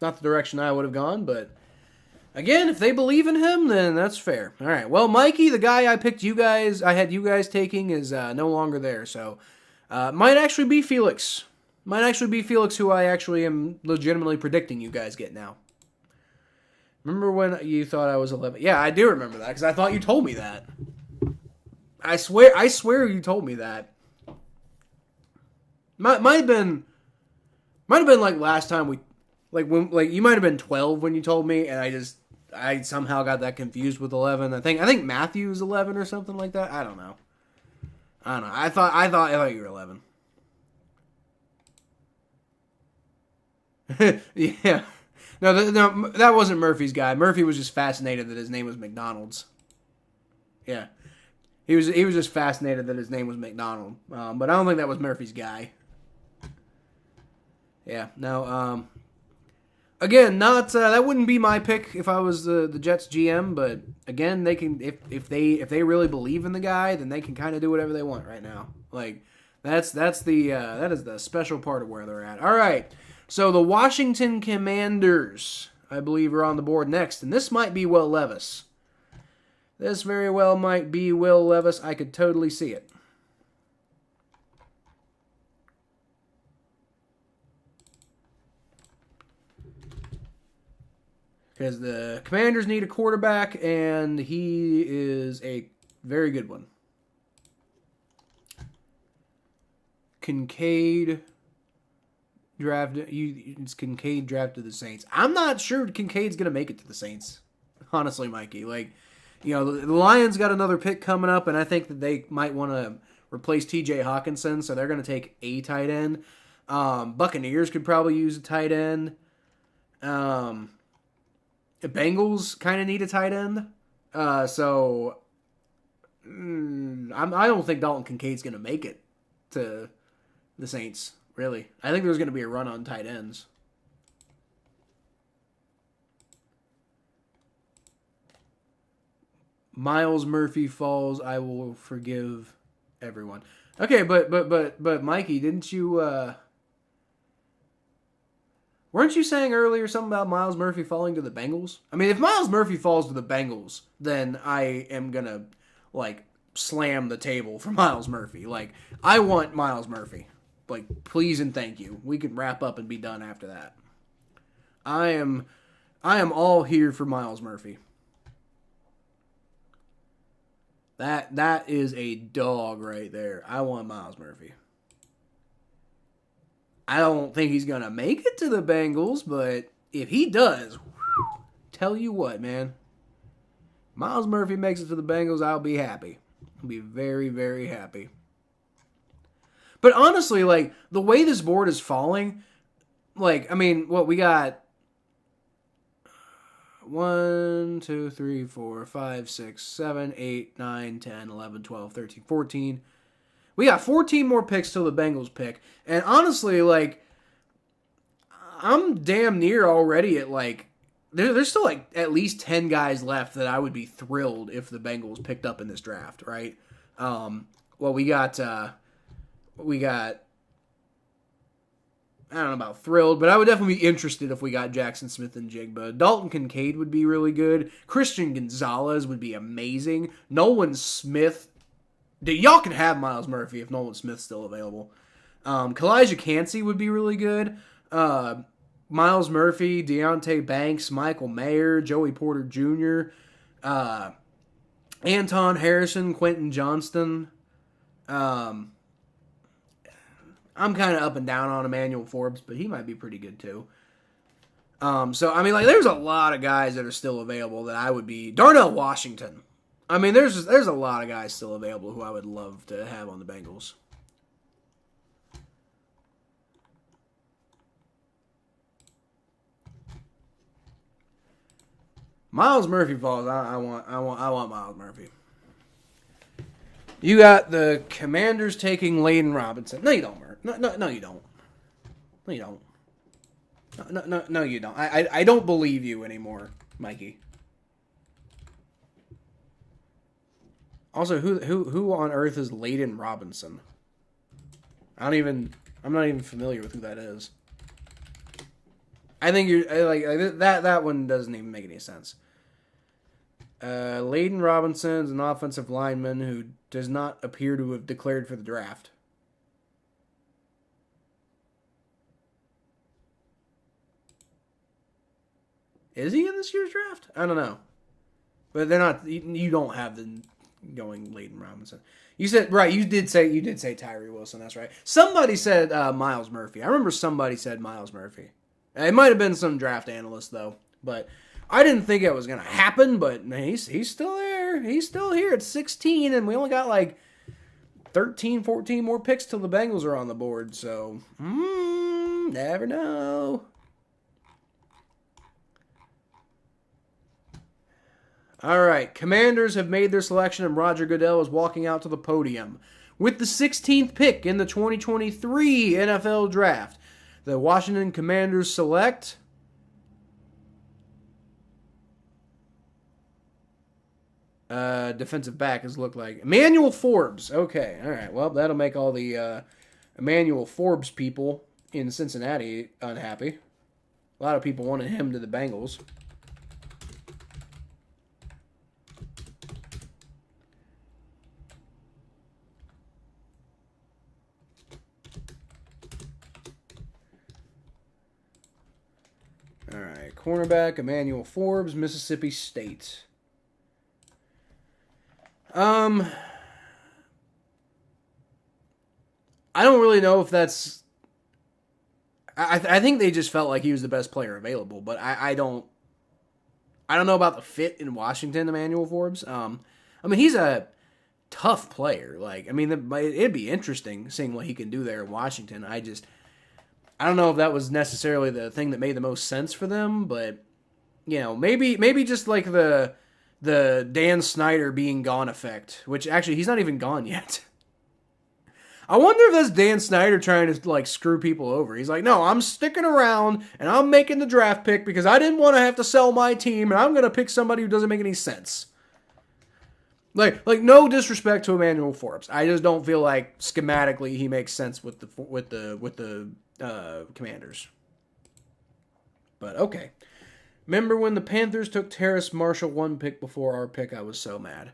Not the direction I would have gone, but again, if they believe in him, then that's fair. All right. Well, Mikey, the guy I had you guys taking, is no longer there. So, might actually be Felix. Might actually be Felix, who I actually am legitimately predicting you guys get now. Remember when you thought I was 11? Yeah, I do remember that because I thought you told me that. I swear you told me that. Might have been like last time you might have been 12 when you told me, and I somehow got that confused with 11. I think Matthew's 11 or something like that. I don't know. I thought you were 11. Yeah. No, that wasn't Murphy's guy. Murphy was just fascinated that his name was McDonald's. Yeah. He was just fascinated that his name was McDonald. But I don't think that was Murphy's guy. Yeah. No. Again, not that wouldn't be my pick if I was the Jets GM. But again, they can if they really believe in the guy, then they can kind of do whatever they want right now. Like that is the special part of where they're at. All right. So the Washington Commanders, I believe, are on the board next, and this might be Will Levis. This very well might be Will Levis. I could totally see it. Because the Commanders need a quarterback, and he is a very good one. Kincaid drafted the Saints. I'm not sure Kincaid's going to make it to the Saints. Honestly, Mikey. Like, you know, the Lions got another pick coming up, and I think that they might want to replace T.J. Hawkinson, so they're going to take a tight end. Buccaneers could probably use a tight end. The Bengals kind of need a tight end. I don't think Dalton Kincaid's going to make it to the Saints, really. I think there's going to be a run on tight ends. Miles Murphy falls, I will forgive everyone. Okay, but Mikey, didn't you weren't you saying earlier something about Miles Murphy falling to the Bengals? I mean, if Miles Murphy falls to the Bengals, then I am going to like slam the table for Miles Murphy. Like, I want Miles Murphy. Like, please and thank you. We can wrap up and be done after that. I am all here for Miles Murphy. That is a dog right there. I want Miles Murphy. I don't think he's going to make it to the Bengals, but if he does, tell you what, man. Miles Murphy makes it to the Bengals, I'll be happy. I'll be very, very happy. But honestly, like, the way this board is falling, like, I mean, what we got 1, 2, 3, 4, 5, 6, 7, 8, 9, 10, 11, 12, 13, 14. We got 14 more picks till the Bengals pick. And honestly, like, I'm damn near already at, like, there's still, like, at least 10 guys left that I would be thrilled if the Bengals picked up in this draft, right? Well, we got, I don't know about thrilled, but I would definitely be interested if we got Jackson Smith and Jigba. Dalton Kincaid would be really good. Christian Gonzalez would be amazing. Nolan Smith. Y'all can have Miles Murphy if Nolan Smith's still available. Kalijah Cansey would be really good. Miles Murphy, Deontay Banks, Michael Mayer, Joey Porter Jr., Anton Harrison, Quentin Johnston. I'm kind of up and down on Emmanuel Forbes, but he might be pretty good too. So, I mean, like, there's a lot of guys that are still available that I would be... Darnell Washington. I mean, there's a lot of guys still available who I would love to have on the Bengals. Miles Murphy falls. I want Miles Murphy. You got the Commanders taking Layden Robinson. No, you don't, Murph. No, you don't. No, you don't. No, you don't. I don't believe you anymore, Mikey. Also, who on earth is Layden Robinson? I'm not even familiar with who that is. I think you're like that one doesn't even make any sense. Layden Robinson is an offensive lineman who does not appear to have declared for the draft. Is he in this year's draft? I don't know. But they're not. You don't have the going Layden Robinson. You said right. You did say Tyree Wilson. That's right. Somebody said Miles Murphy. I remember somebody said Miles Murphy. It might have been some draft analyst though, but I didn't think it was gonna happen. But he's still there. He's still here at 16, and we only got like 13, 14 more picks till the Bengals are on the board. So never know. All right, Commanders have made their selection, and Roger Goodell is walking out to the podium. With the 16th pick in the 2023 NFL Draft, the Washington Commanders select defensive back, as looked like Emmanuel Forbes. Okay, all right. Well, that'll make all the Emmanuel Forbes people in Cincinnati unhappy. A lot of people wanted him to the Bengals. All right, cornerback Emmanuel Forbes, Mississippi State. I don't really know if that's... I think they just felt like he was the best player available, but I don't know about the fit in Washington, Emmanuel Forbes. I mean, he's a tough player. Like, I mean, it'd be interesting seeing what he can do there in Washington. I don't know if that was necessarily the thing that made the most sense for them, but, you know, maybe just like the Dan Snyder being gone effect, which actually he's not even gone yet. I wonder if that's Dan Snyder trying to like screw people over. He's like, no, I'm sticking around and I'm making the draft pick because I didn't want to have to sell my team and I'm going to pick somebody who doesn't make any sense. Like no disrespect to Emmanuel Forbes. I just don't feel like schematically he makes sense with the Commanders. But okay. Remember when the Panthers took Terrace Marshall one pick before our pick? I was so mad.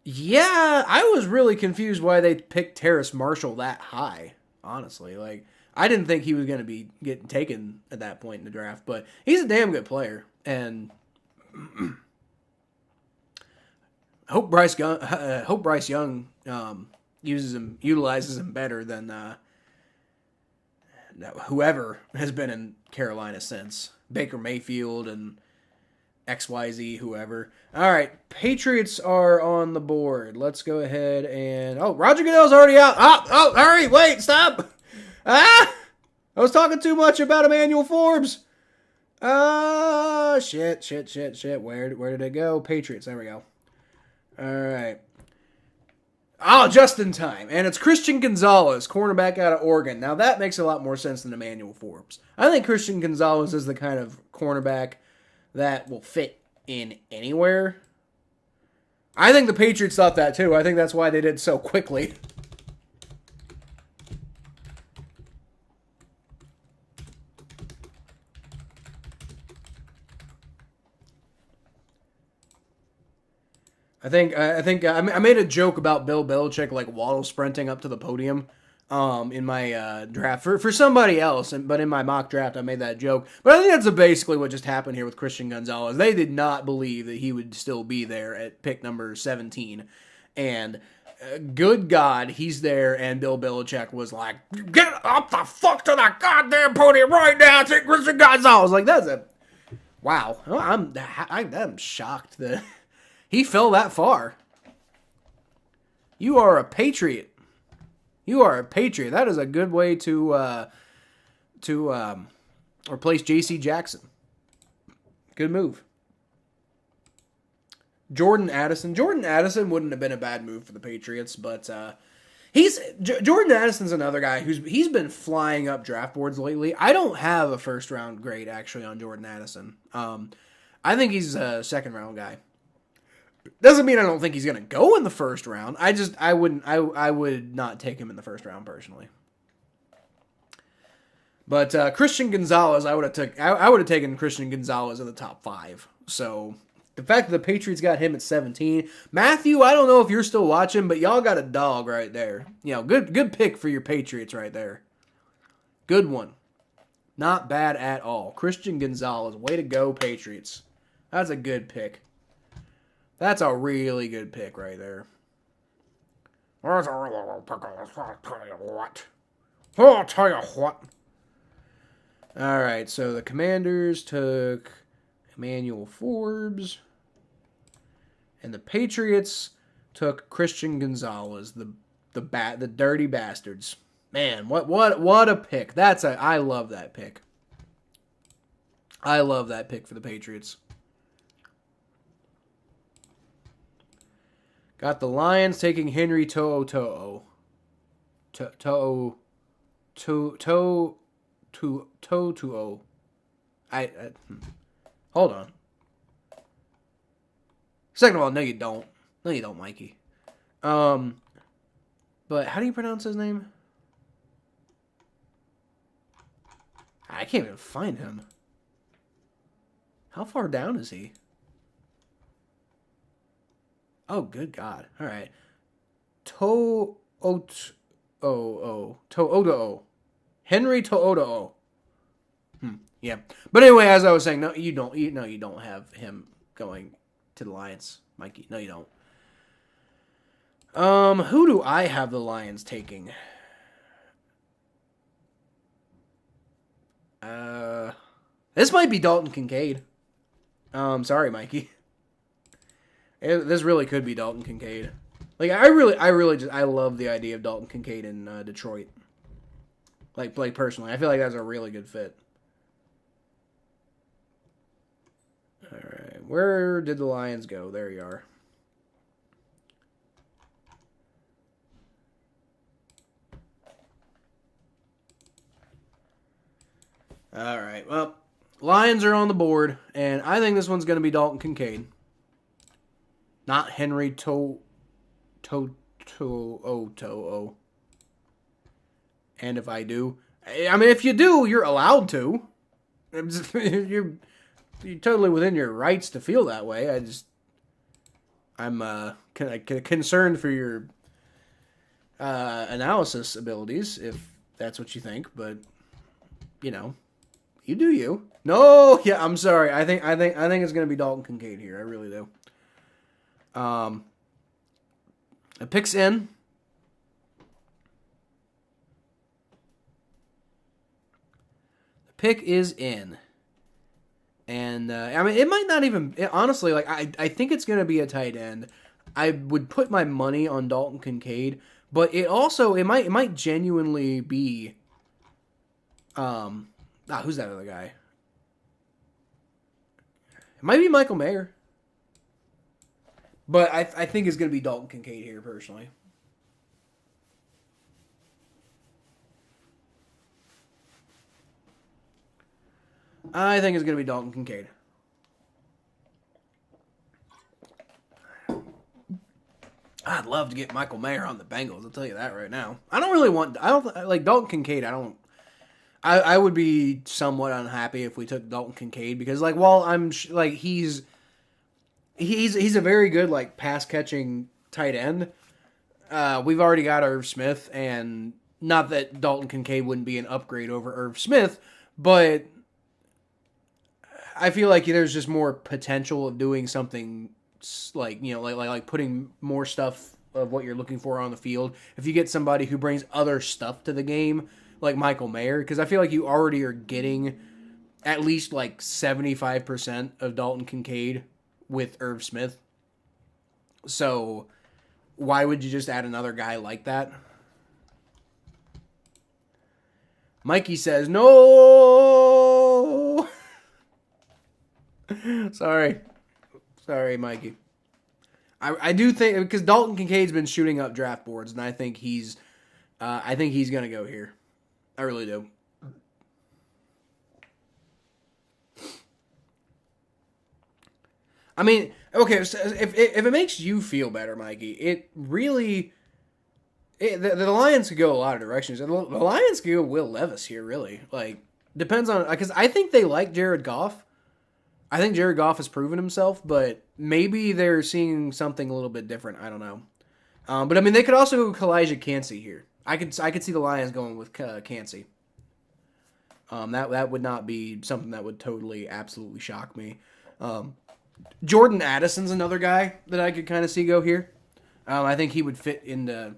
Yeah, I was really confused why they picked Terrace Marshall that high, honestly. Like, I didn't think he was going to be getting taken at that point in the draft, but he's a damn good player. And hope Bryce Young utilizes him better than whoever has been in Carolina since. Baker Mayfield and XYZ, whoever. All right, Patriots are on the board. Let's go ahead and... Oh, Roger Goodell's already out. Oh, hurry, wait, stop. I was talking too much about Emmanuel Forbes. Shit. Where did it go? Patriots, there we go. All right. Oh, just in time. And it's Christian Gonzalez, cornerback out of Oregon. Now, that makes a lot more sense than Emmanuel Forbes. I think Christian Gonzalez is the kind of cornerback that will fit in anywhere. I think the Patriots thought that too. I think that's why they did so quickly. I made a joke about Bill Belichick like waddle sprinting up to the podium in my draft for somebody else, but in my mock draft I made that joke. But I think that's basically what just happened here with Christian Gonzalez. They did not believe that he would still be there at pick number 17, and good God, he's there, and Bill Belichick was like, "Get up the fuck to the goddamn podium right now, take Christian Gonzalez." Like, that's a wow. I'm shocked that he fell that far. You are a Patriot. You are a Patriot. That is a good way to replace J.C. Jackson. Good move. Jordan Addison. Jordan Addison wouldn't have been a bad move for the Patriots, but Jordan Addison's another guy he's been flying up draft boards lately. I don't have a first round grade actually on Jordan Addison. I think he's a second round guy. Doesn't mean I don't think he's going to go in the first round. I would not take him in the first round personally. But Christian Gonzalez, I would have taken Christian Gonzalez in the top 5. So the fact that the Patriots got him at 17, Matthew, I don't know if you're still watching, but y'all got a dog right there. You know, good pick for your Patriots right there. Good one. Not bad at all. Christian Gonzalez, way to go, Patriots. That's a good pick. That's a really good pick right there. That's a really good pick. I'll tell you what. I'll tell you what. All right, so the Commanders took Emmanuel Forbes, and the Patriots took Christian Gonzalez, the dirty bastards. Man, what a pick. I love that pick. I love that pick for the Patriots. Got the Lions taking Henry To'o. Hold on. Second of all, no you don't. No you don't, Mikey. But how do you pronounce his name? I can't even find him. How far down is he? Oh, good God. All right. To'oto'o. Henry To'oto'o. Yeah. But anyway, as I was saying, no, you don't have him going to the Lions, Mikey. No, you don't. Who do I have the Lions taking? This might be Dalton Kincaid. Sorry, Mikey. This really could be Dalton Kincaid. Like, I love the idea of Dalton Kincaid in Detroit. Like personally, I feel like that's a really good fit. All right, where did the Lions go? There you are. All right, well, Lions are on the board, and I think this one's going to be Dalton Kincaid. Not Henry To'o. And if I do, I mean, if you do, you're allowed to. You're totally within your rights to feel that way. I'm concerned for your analysis abilities, if that's what you think. But you know, you do you. No, yeah, I'm sorry. I think it's gonna be Dalton Kincaid here. I really do. The pick's in. The pick is in. And, I mean, it might not even... honestly, like, I think it's going to be a tight end. I would put my money on Dalton Kincaid, but it also... It might genuinely be... who's that other guy? It might be Michael Mayer. But I think it's going to be Dalton Kincaid here, personally. I think it's going to be Dalton Kincaid. I'd love to get Michael Mayer on the Bengals. I'll tell you that right now. I don't like Dalton Kincaid. I would be somewhat unhappy if we took Dalton Kincaid because, like, while he's a very good, like, pass catching tight end. We've already got Irv Smith, and not that Dalton Kincaid wouldn't be an upgrade over Irv Smith, but I feel like there's just more potential of doing something like, like putting more stuff of what you're looking for on the field. If you get somebody who brings other stuff to the game, like Michael Mayer, because I feel like you already are getting at least like 75% of Dalton Kincaid with Irv Smith. So why would you just add another guy like that? Mikey says, no! Sorry, Mikey. I do think, because Dalton Kincaid's been shooting up draft boards, and I think he's gonna go here. I really do. I mean, okay, so if it makes you feel better, Mikey, it really... the Lions could go a lot of directions. The Lions could go Will Levis here, really. Like, depends on... Because I think they like Jared Goff. I think Jared Goff has proven himself, but maybe they're seeing something a little bit different. I don't know. But, I mean, they could also go with Kalijah Cansey here. I could see the Lions going with Cansey. That would not be something that would totally, absolutely shock me. Jordan Addison's another guy that I could kind of see go here. I think he would fit into...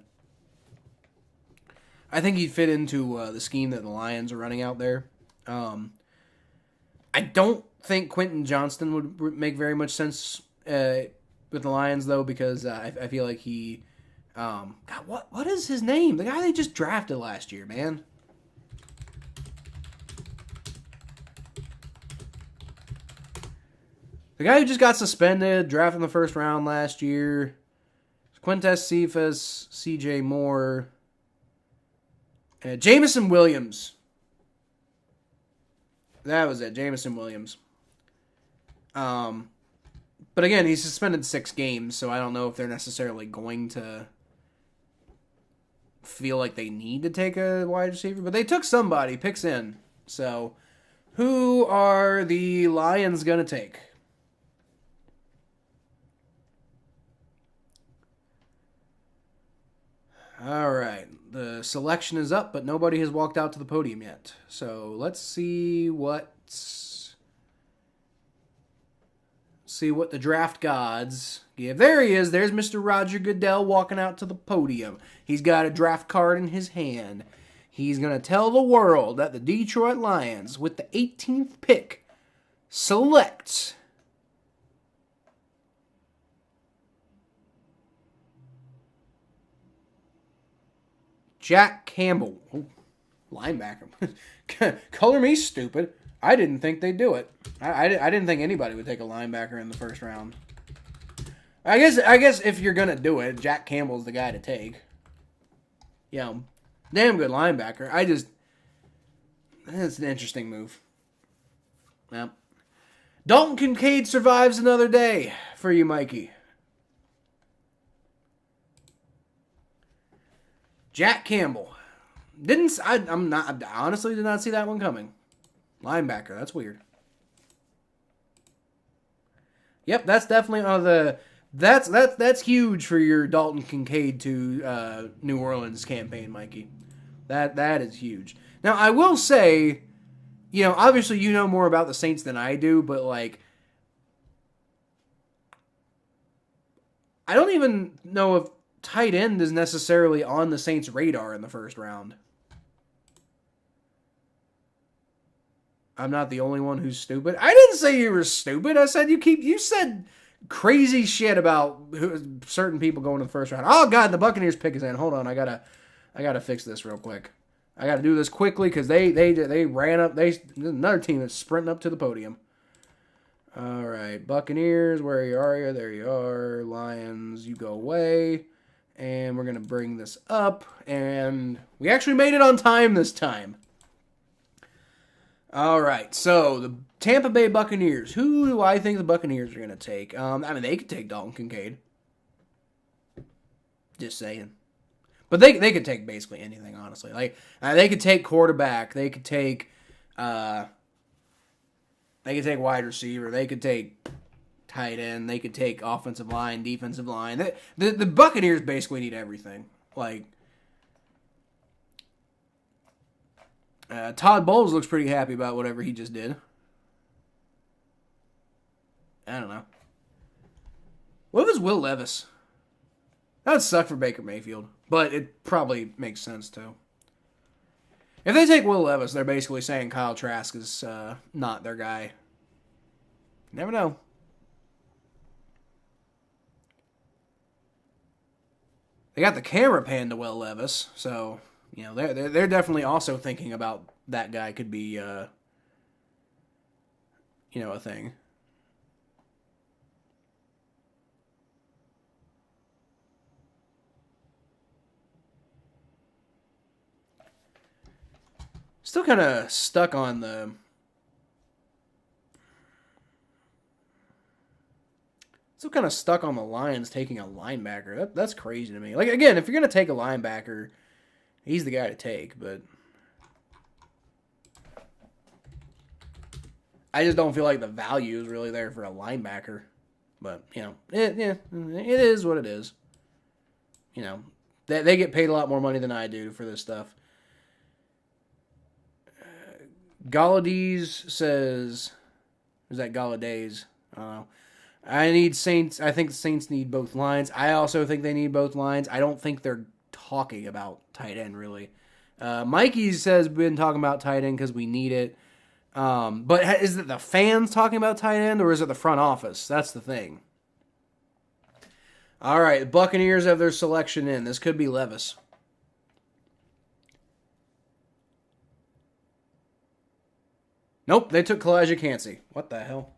I think he'd fit into the scheme that the Lions are running out there. I don't think Quentin Johnston would make very much sense with the Lions, though, because I feel like he... God, what is his name? The guy they just drafted last year, man. The guy who just got suspended, drafted in the first round last year. Quintez Cephas, C.J. Moore... Jameson Williams. That was it, Jameson Williams. But again, he's suspended 6 games, so I don't know if they're necessarily going to feel like they need to take a wide receiver. But they took somebody, picks in. So, who are the Lions going to take? All right. The selection is up, but nobody has walked out to the podium yet. So let's see what the draft gods give. There he is. There's Mr. Roger Goodell walking out to the podium. He's got a draft card in his hand. He's going to tell the world that the Detroit Lions, with the 18th pick, select Jack Campbell. Oh, linebacker. Color me stupid. I didn't think they'd do it. I didn't think anybody would take a linebacker in the first round. I guess if you're going to do it, Jack Campbell's the guy to take. Yeah, damn good linebacker. It's an interesting move. Well, Dalton Kincaid survives another day for you, Mikey. Jack Campbell. I honestly did not see that one coming. Linebacker, that's weird. Yep, that's definitely that's huge for your Dalton Kincaid to New Orleans campaign, Mikey. That is huge. Now, I will say, obviously you know more about the Saints than I do, but like I don't even know if tight end is necessarily on the Saints' radar in the first round. I'm not the only one who's stupid. I didn't say you were stupid. I said you said crazy shit about certain people going to the first round. Oh God, the Buccaneers pick is in. Hold on, I gotta fix this real quick. I gotta do this quickly because they ran up. Another team that's sprinting up to the podium. All right, Buccaneers, where are you? There you are. Lions, you go away. And we're going to bring this up. And we actually made it on time this time. All right, so the Tampa Bay Buccaneers. Who do I think the Buccaneers are going to take? I mean, they could take Dalton Kincaid. Just saying. But they could take basically anything, honestly. Like they could take quarterback. They could take wide receiver. They could take tight end. They could take offensive line, defensive line. The Buccaneers basically need everything. Like Todd Bowles looks pretty happy about whatever he just did. I don't know. What if it's Will Levis? That would suck for Baker Mayfield, but it probably makes sense too. If they take Will Levis, they're basically saying Kyle Trask is not their guy. Never know. They got the camera pan to Will Levis, so you know they're definitely also thinking about that guy could be a thing. Still kind of stuck on the Lions taking a linebacker. That's crazy to me. Like, again, if you're going to take a linebacker, he's the guy to take, but I just don't feel like the value is really there for a linebacker. But, it is what it is. They get paid a lot more money than I do for this stuff. Galladay says, is that Galladay? I don't know. I need Saints. I think the Saints need both lines. I also think they need both lines. I don't think they're talking about tight end, really. Mikey says been talking about tight end because we need it. But is it the fans talking about tight end, or is it the front office? That's the thing. All right, the Buccaneers have their selection in. This could be Levis. Nope, they took Kalijah Cansey. What the hell?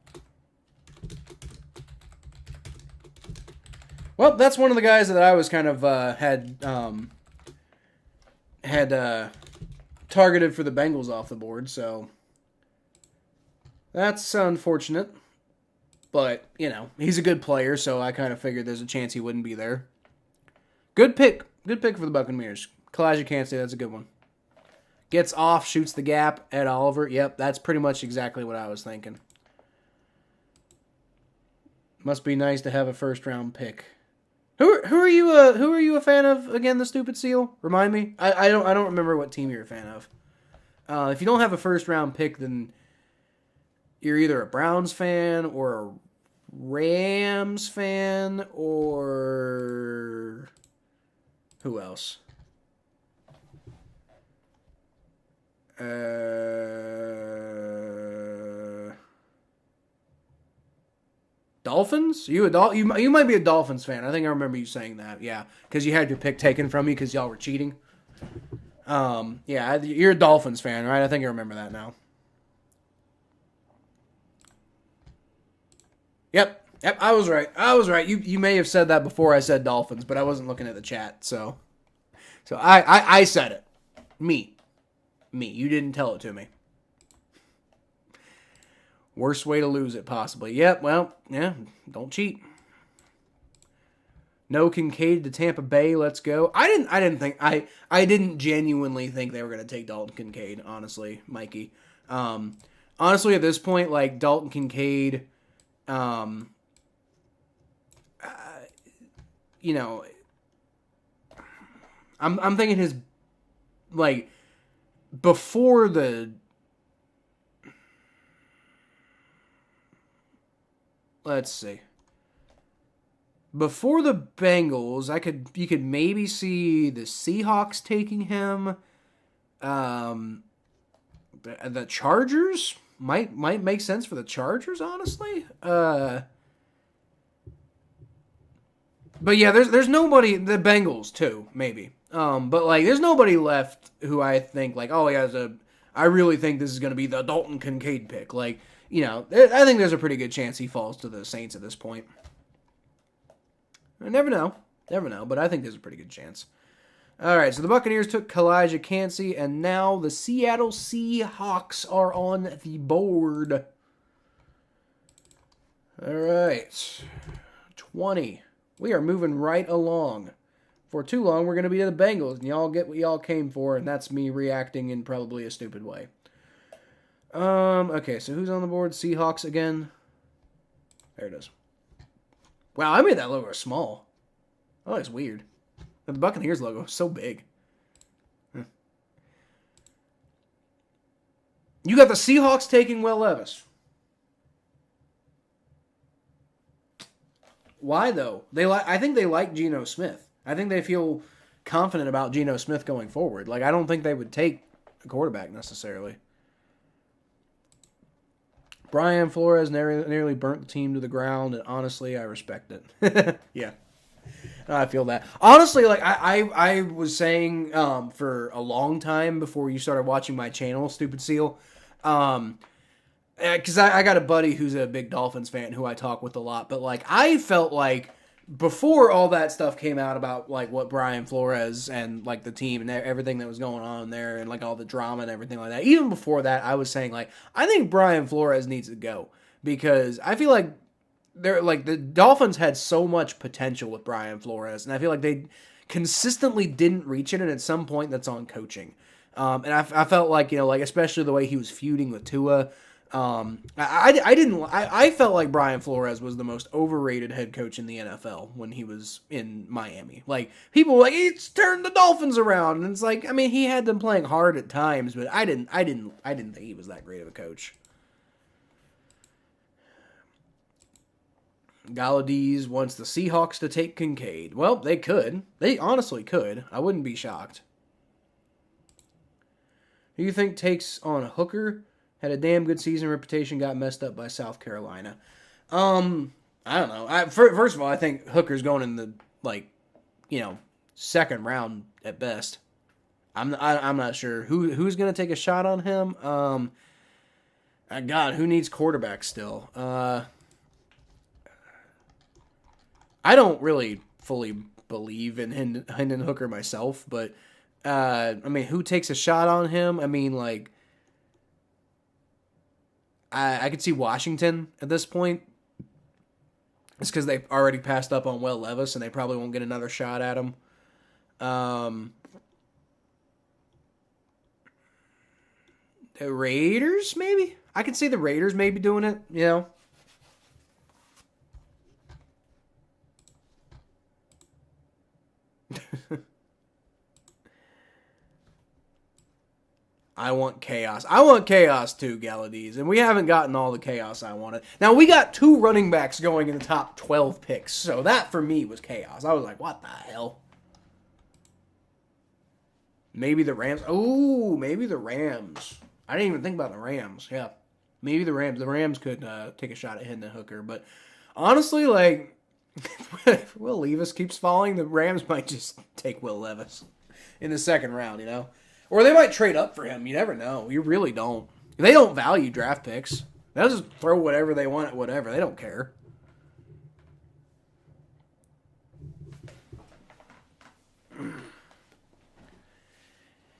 Well, that's one of the guys that I was kind of had targeted for the Bengals off the board, so that's unfortunate. But, he's a good player, so I kind of figured there's a chance he wouldn't be there. Good pick. Good pick for the Buccaneers. Kalijah Cansey, that's a good one. Gets off, shoots the gap, Ed Oliver. Yep, that's pretty much exactly what I was thinking. Must be nice to have a first-round pick. Who are you a fan of again? The Stupid Seal. Remind me. I don't remember what team you're a fan of. If you don't have a first-round pick, then you're either a Browns fan or a Rams fan or who else? Dolphins? You might be a Dolphins fan. I think I remember you saying that. Yeah, because you had your pick taken from you because y'all were cheating. Yeah, you're a Dolphins fan, right? I think I remember that now. Yep, I was right. You may have said that before I said Dolphins, but I wasn't looking at the chat, so I said it. Me. You didn't tell it to me. Worst way to lose it, possibly. Yep, well, yeah, don't cheat. No Kincaid to Tampa Bay, let's go. I didn't genuinely think they were going to take Dalton Kincaid, honestly, Mikey. Honestly, at this point, like, Dalton Kincaid, I'm thinking his, like, before the, let's see, before the Bengals, you could maybe see the Seahawks taking him, the Chargers might make sense for the Chargers, honestly. But yeah, there's nobody. The Bengals too, maybe. But like, there's nobody left who I think like, oh yeah, I really think this is going to be the Dalton Kincaid pick. Like, you know, I think there's a pretty good chance he falls to the Saints at this point. I never know, but I think there's a pretty good chance. All right, so the Buccaneers took Kalijah Cansey, and now the Seattle Seahawks are on the board. All right, 20. We are moving right along. For too long, we're going to be to the Bengals, and y'all get what y'all came for, and that's me reacting in probably a stupid way. Okay, so who's on the board? Seahawks again. There it is. Wow, I made that logo small. Oh, it's weird. The Buccaneers logo is so big. You got the Seahawks taking Will Levis. Why though? I think they like Geno Smith. I think they feel confident about Geno Smith going forward. Like, I don't think they would take a quarterback necessarily. Brian Flores nearly burnt the team to the ground, and honestly, I respect it. Yeah. I feel that. Honestly, like, I was saying for a long time before you started watching my channel, Stupid Seal, because I got a buddy who's a big Dolphins fan who I talk with a lot, but, like, I felt like before all that stuff came out about, like, what Brian Flores and, like, the team and everything that was going on there and, like, all the drama and everything like that, even before that, I was saying, like, I think Brian Flores needs to go because I feel like the Dolphins had so much potential with Brian Flores, and I feel like they consistently didn't reach it, and at some point that's on coaching. And I felt like, you know, like, especially the way he was feuding with Tua, I felt like Brian Flores was the most overrated head coach in the NFL when he was in Miami. Like, people were like, he's turned the Dolphins around, and it's like, I mean, he had them playing hard at times, but I didn't think he was that great of a coach. Galladees wants the Seahawks to take Kincaid. Well, they could. They honestly could. I wouldn't be shocked. Who do you think takes on Hooker? Had a damn good season, reputation got messed up by South Carolina. I don't know. First of all, I think Hooker's going in the, like, you know, second round at best. I'm not sure who's going to take a shot on him. God, who needs quarterback still? I don't really fully believe in Hendon Hooker myself, but I mean, who takes a shot on him? I mean, like, I could see Washington at this point. It's because they already passed up on Will Levis, and they probably won't get another shot at him. The Raiders, maybe? I could see the Raiders maybe doing it, you know? I want chaos. I want chaos too, Galladees. And we haven't gotten all the chaos I wanted. Now, we got 2 running backs going in the top 12 picks. So that, for me, was chaos. I was like, what the hell? Maybe the Rams. Oh, maybe the Rams. I didn't even think about the Rams. Yeah. Maybe the Rams. The Rams could take a shot at Hendon Hooker. But honestly, like, if Will Levis keeps falling, the Rams might just take Will Levis in the second round, you know? Or they might trade up for him. You never know. You really don't. They don't value draft picks. They'll just throw whatever they want at whatever. They don't care.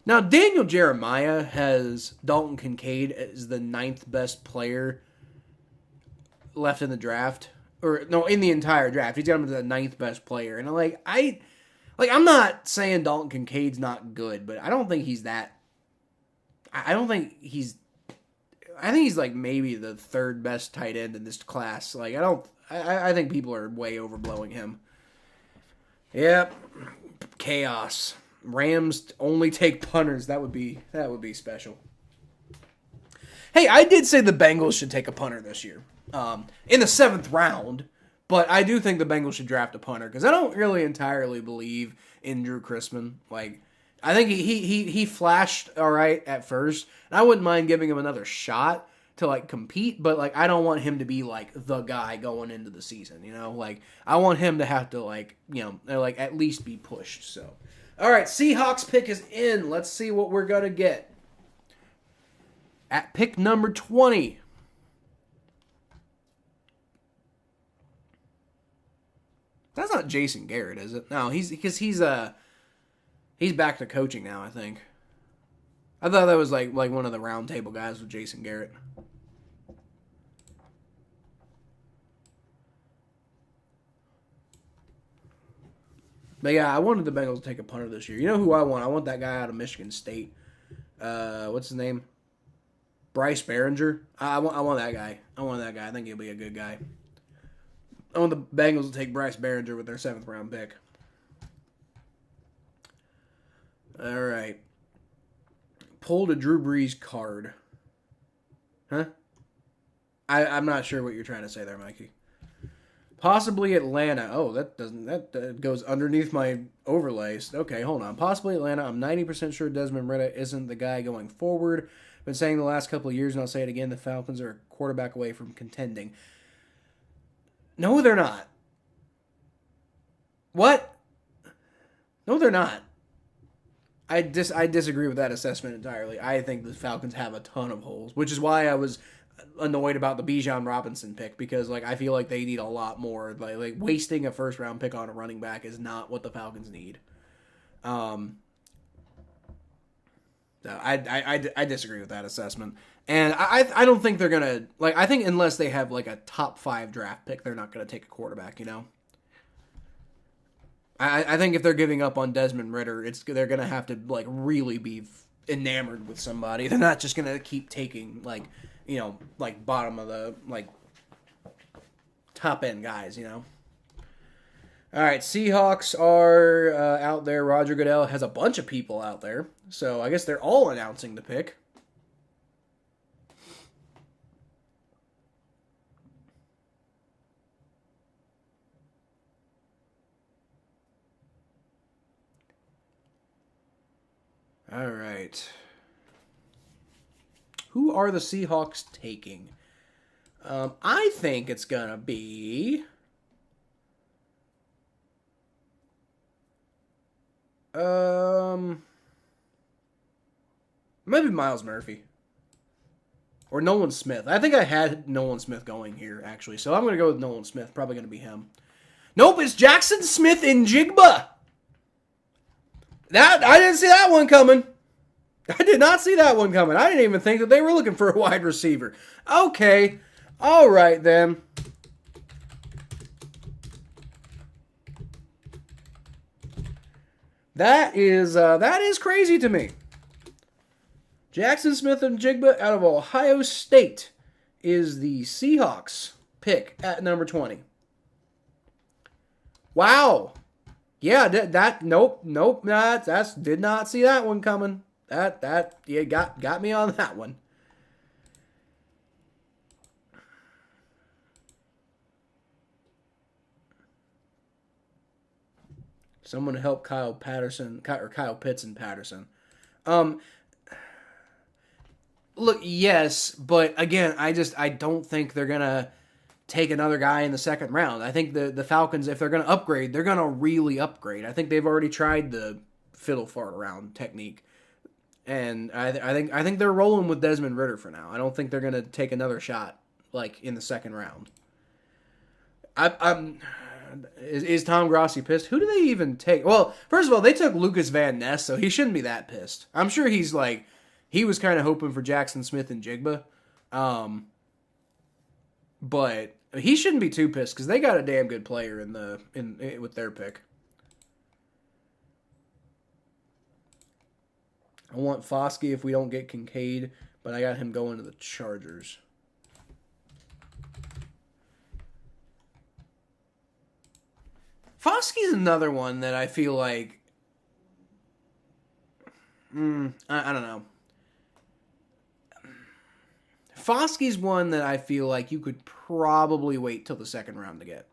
Now, Daniel Jeremiah has Dalton Kincaid as the 9th best player left in the draft. Or, no, in the entire draft. He's got him as the 9th best player. And I'm not saying Dalton Kincaid's not good, but I don't think he's that. I think he's like maybe the 3rd best tight end in this class. Like, I think people are way overblowing him. Yep. Chaos. Rams only take punters. That would be special. Hey, I did say the Bengals should take a punter this year. In the 7th round. But I do think the Bengals should draft a punter because I don't really entirely believe in Drew Chrisman. Like, I think he flashed all right at first, and I wouldn't mind giving him another shot to like compete, but like I don't want him to be like the guy going into the season, you know? Like I want him to have to like, you know, like at least be pushed. So, all right, Seahawks pick is in. Let's see what we're going to get. At pick number 20. That's not Jason Garrett, is it? No, he's back to coaching now, I think. I thought that was like one of the roundtable guys with Jason Garrett. But yeah, I wanted the Bengals to take a punter this year. You know who I want? I want that guy out of Michigan State. What's his name? Bryce Behringer. I want that guy. I want that guy. I think he'll be a good guy. I want the Bengals to take Bryce Behringer with their 7th round pick. All right. Pulled a Drew Brees card. Huh? I'm not sure what you're trying to say there, Mikey. Possibly Atlanta. Oh, that goes underneath my overlays. Okay, hold on. Possibly Atlanta. I'm 90% sure Desmond Ritter isn't the guy going forward. Been saying the last couple of years, and I'll say it again, the Falcons are a quarterback away from contending. No, they're not. What? No, they're not. I disagree with that assessment entirely. I think the Falcons have a ton of holes, which is why I was annoyed about the Bijan Robinson pick, because like I feel like they need a lot more. Like wasting a 1st round pick on a running back is not what the Falcons need. So I disagree with that assessment, and I don't think they're gonna like. I think unless they have like a top 5 draft pick, they're not gonna take a quarterback. You know. I think if they're giving up on Desmond Ritter, they're gonna have to like really be enamored with somebody. They're not just gonna keep taking like, you know, like bottom of the like top end guys. You know. All right, Seahawks are out there. Roger Goodell has a bunch of people out there, so I guess they're all announcing the pick. All right. Who are the Seahawks taking? I think it's going to be... maybe Miles Murphy. Or Nolan Smith. I think I had Nolan Smith going here, actually. So I'm going to go with Nolan Smith. Probably going to be him. Nope, it's Jackson Smith and Jigba. I didn't see that one coming. I did not see that one coming. I didn't even think that they were looking for a wide receiver. Okay. All right, then. That is crazy to me. Jackson Smith and Jigba out of Ohio State is the Seahawks pick at number 20. Wow. Yeah, nope, that's did not see that one coming. That yeah, got me on that one. Someone help Kyle Pitts and Patterson. Look, yes, but again, I don't think they're gonna take another guy in the 2nd round. I think the Falcons, if they're gonna upgrade, they're gonna really upgrade. I think they've already tried the fiddle fart around technique, and I think they're rolling with Desmond Ritter for now. I don't think they're gonna take another shot like in the 2nd round. Is Tom Grossi pissed? Who do they even take? Well, first of all, they took Lucas Van Ness, so he shouldn't be that pissed. I'm sure he was kind of hoping for Jackson Smith and Jigba, but he shouldn't be too pissed because they got a damn good player with their pick. I want Foskey if we don't get Kincaid, but I got him going to the Chargers. Foskey's another one that I feel like... I don't know. Foskey's one that I feel like you could probably wait till the 2nd round to get.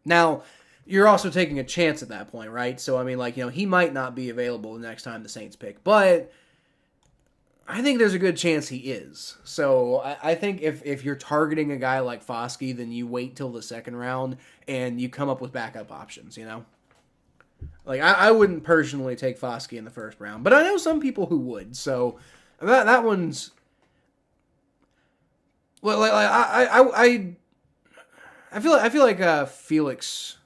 Now, you're also taking a chance at that point, right? So, I mean, he might not be available the next time the Saints pick. But I think there's a good chance he is. So I think if you're targeting a guy like Foskey, then you wait till the second round and you come up with backup options, you know? Like, I wouldn't personally take Foskey in the first round, but I know some people who would. So that one's... Well, I feel like Felix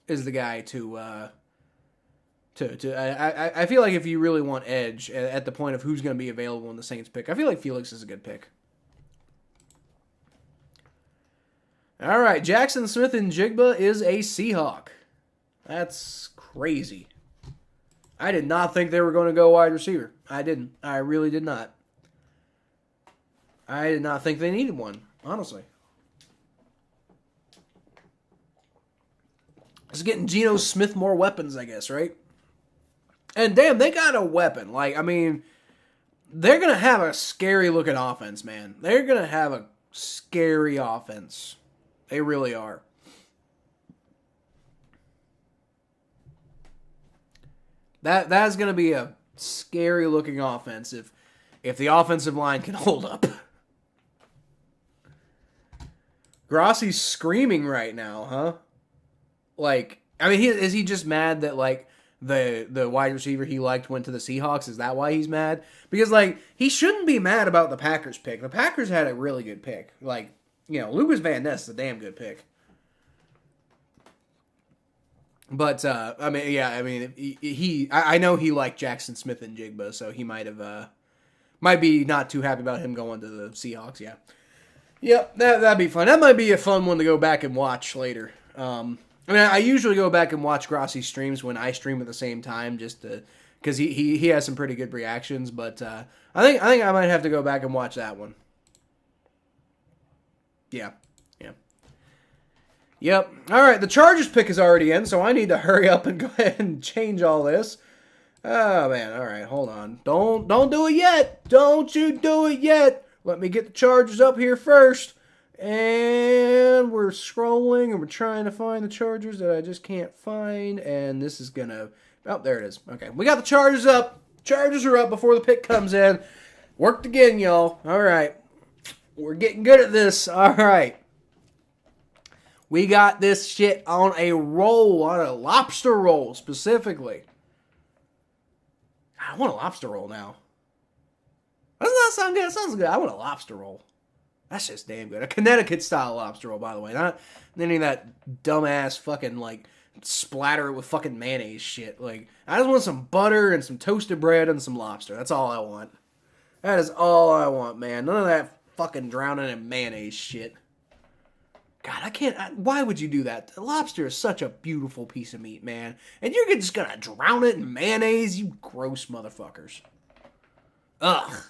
is the guy to I feel like if you really want edge at the point of who's going to be available in the Saints pick, I feel like Felix is a good pick. All right, Jackson Smith and Jigba is a Seahawk. That's crazy. I did not think they were going to go wide receiver. I didn't. I really did not. I did not think they needed one, honestly. It's getting Geno Smith more weapons, I guess, right? And damn, they got a weapon. Like, I mean, they're going to have a scary looking offense, man. They're going to have a scary offense. They really are. That's going to be a scary looking offense if the offensive line can hold up. Grossi's screaming right now, huh? Like, I mean, is he just mad that, like, the wide receiver he liked went to the Seahawks? Is that why he's mad? Because, like, he shouldn't be mad about the Packers pick. The Packers had a really good pick. Like, you know, Lucas Van Ness is a damn good pick. But, I mean, yeah, I mean, I know he liked Jackson Smith and Jigba, so he might be not too happy about him going to the Seahawks, yeah. Yep, that'd be fun. That might be a fun one to go back and watch later. I mean, I usually go back and watch Grossi's streams when I stream at the same time, just to, because he has some pretty good reactions. But I think I might have to go back and watch that one. Yeah. Yep. All right, the Chargers pick is already in, so I need to hurry up and go ahead and change all this. Oh man, all right, hold on. Don't do it yet. Don't you do it yet. Let me get the Chargers up here first. And we're scrolling and we're trying to find the Chargers that I just can't find. And this is going to... Oh, there it is. Okay, we got the Chargers up. Chargers are up before the pick comes in. Worked again, y'all. All right. We're getting good at this. All right. We got this shit on a roll, on a lobster roll specifically. I want a lobster roll now. Doesn't that sound good? It sounds good. I want a lobster roll. That's just damn good. A Connecticut-style lobster roll, by the way. Not any of that dumbass fucking, like, splatter it with fucking mayonnaise shit. Like, I just want some butter and some toasted bread and some lobster. That's all I want. That is all I want, man. None of that fucking drowning in mayonnaise shit. God, I can't... why would you do that? Lobster is such a beautiful piece of meat, man. And you're just gonna drown it in mayonnaise? You gross motherfuckers. Ugh.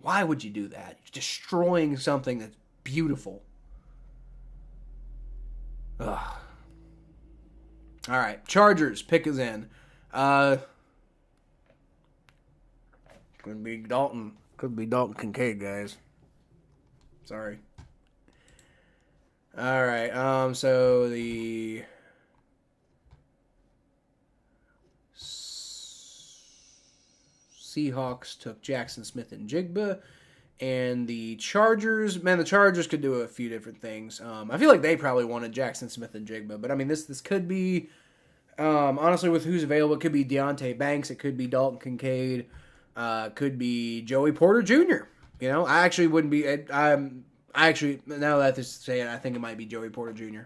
Why would you do that? You're destroying something that's beautiful. Ugh. All right, Chargers pick is in. Could be Dalton Kincaid, guys. Sorry. All right. So the Seahawks took Jackson Smith and Jigba, and the Chargers, man, the Chargers could do a few different things. I feel like they probably wanted Jackson Smith and Jigba, but I mean, this could be, honestly, with who's available, it could be Deonte Banks, it could be Dalton Kincaid, could be Joey Porter Jr. You know, I actually wouldn't be, I actually, now that I say it, I think it might be Joey Porter Jr.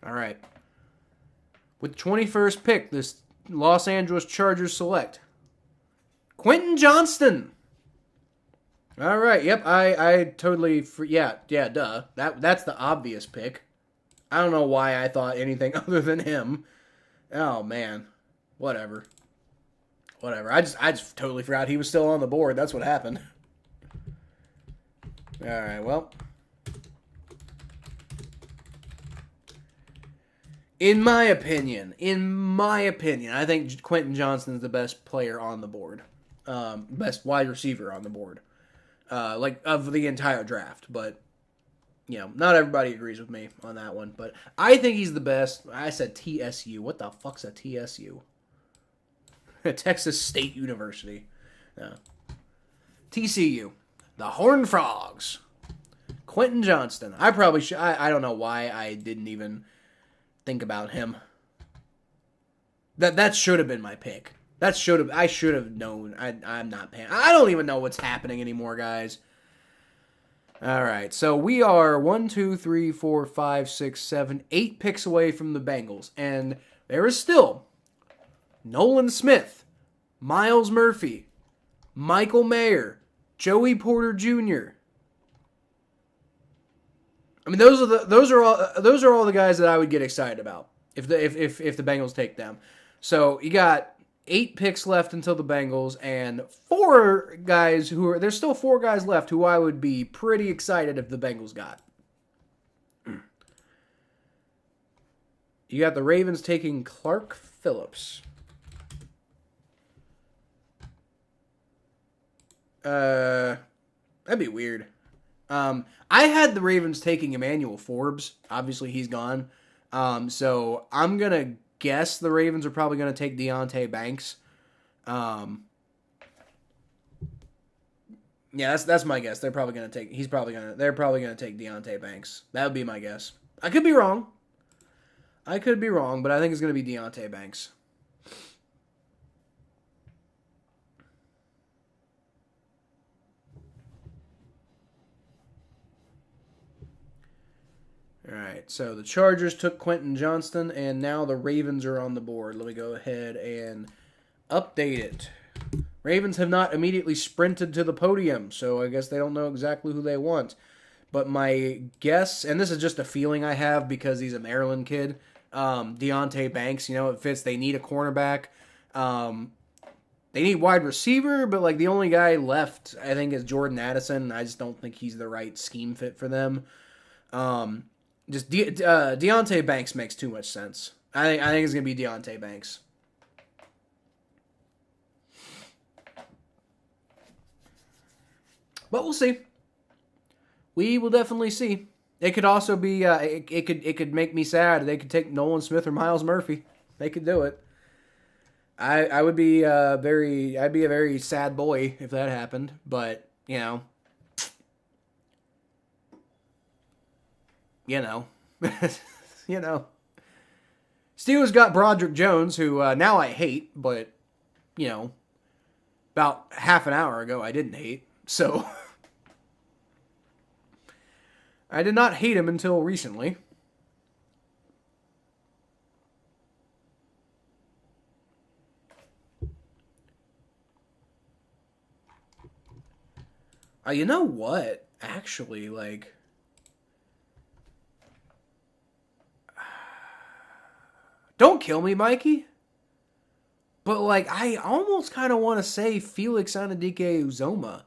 All right. With the 21st pick, this Los Angeles Chargers select Quentin Johnston. All right. Yep. I totally. Yeah. Duh. That's the obvious pick. I don't know why I thought anything other than him. Oh man. Whatever. I just totally forgot he was still on the board. That's what happened. All right. Well. In my opinion, I think Quentin Johnston is the best player on the board, best wide receiver on the board, like of the entire draft. But you know, not everybody agrees with me on that one, but I think he's the best. I said TSU. What the fuck's a TSU? Texas State University. No. TCU. The Horned Frogs. Quentin Johnston. I probably should. I don't know why I didn't even think about him. That should have been my pick. I should have known. I'm not paying. I don't even know what's happening anymore, guys. All right, so we are 1, 2, 3, 4, 5, 6, 7, 8 picks away from the Bengals, and there is still Nolan Smith, Miles Murphy, Michael Mayer, Joey Porter Jr. I mean, those are all the guys that I would get excited about if the Bengals take them. So you got 8 picks left until the Bengals, and there's still 4 guys left who I would be pretty excited if the Bengals got. You got the Ravens taking Clark Phillips. That'd be weird. I had the Ravens taking Emmanuel Forbes. Obviously, he's gone. So I'm going to guess the Ravens are probably going to take Deonte Banks. Yeah, that's my guess. They're probably going to take take Deonte Banks. That would be my guess. I could be wrong, but I think it's going to be Deonte Banks. All right, so the Chargers took Quentin Johnston, and now the Ravens are on the board. Let me go ahead and update it. Ravens have not immediately sprinted to the podium, so I guess they don't know exactly who they want. But my guess, and this is just a feeling I have because he's a Maryland kid, Deonte Banks, it fits. They need a cornerback. They need wide receiver, but like the only guy left, I think, is Jordan Addison. I just don't think he's the right scheme fit for them. Deonte Banks makes too much sense. I think it's going to be Deonte Banks. But we'll see. We will definitely see. It could also be it could make me sad. They could take Nolan Smith or Miles Murphy. They could do it. I would be I'd be a very sad boy if that happened, but Steelers got Broderick Jones, who now I hate, but, about half an hour ago I didn't hate. So, I did not hate him until recently. You know what? Actually, don't kill me, Mikey. But, I almost kind of want to say Felix Anudike-Uzomah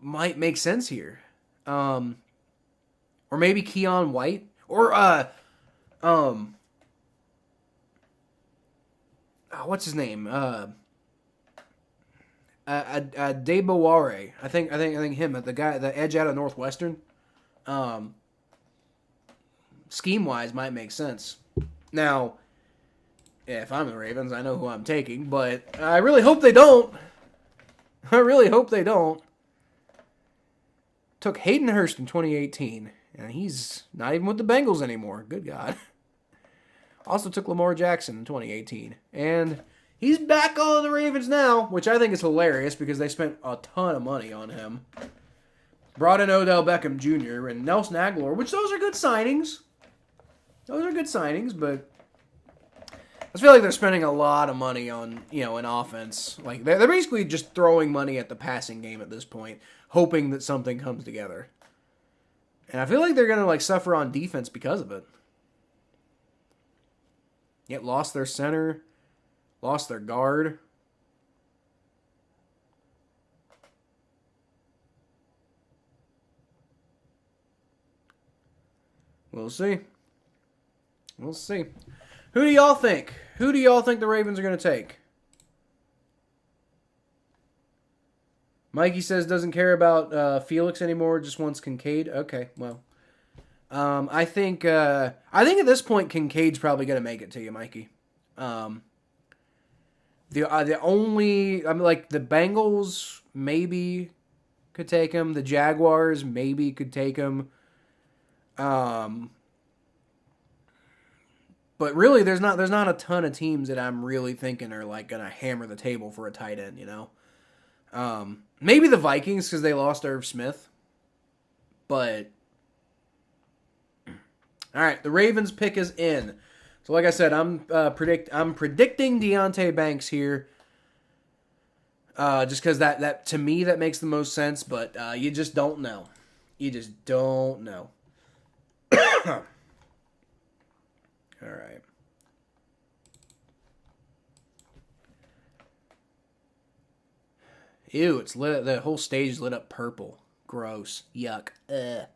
might make sense here. Or maybe Keon White. Or, what's his name? Deboware. I think him, the edge out of Northwestern. Scheme-wise might make sense. Now, if I'm the Ravens, I know who I'm taking, but I really hope they don't. Took Hayden Hurst in 2018, and he's not even with the Bengals anymore. Good God. Also took Lamar Jackson in 2018, and he's back on the Ravens now, which I think is hilarious because they spent a ton of money on him. Brought in Odell Beckham Jr. and Nelson Aguilar, which those are good signings. But I feel like they're spending a lot of money on, an offense. Like, they're basically just throwing money at the passing game at this point, hoping that something comes together. And I feel like they're going to, suffer on defense because of it. Yet lost their center, lost their guard. We'll see. Who do y'all think? Who do y'all think the Ravens are going to take? Mikey says doesn't care about Felix anymore, just wants Kincaid. Okay, well. I think at this point Kincaid's probably going to make it to you, Mikey. The only, I mean, like, the Bengals maybe could take him. The Jaguars maybe could take him. But really, there's not a ton of teams that I'm really thinking are, like, going to hammer the table for a tight end, you know? Maybe the Vikings because they lost Irv Smith. But, all right, the Ravens pick is in. So, like I said, I'm predicting Deontay Banks here, just because that to me that makes the most sense. But you just don't know. You just don't know. All right. Ew! It's lit. The whole stage is lit up purple. Gross. Yuck. Ugh.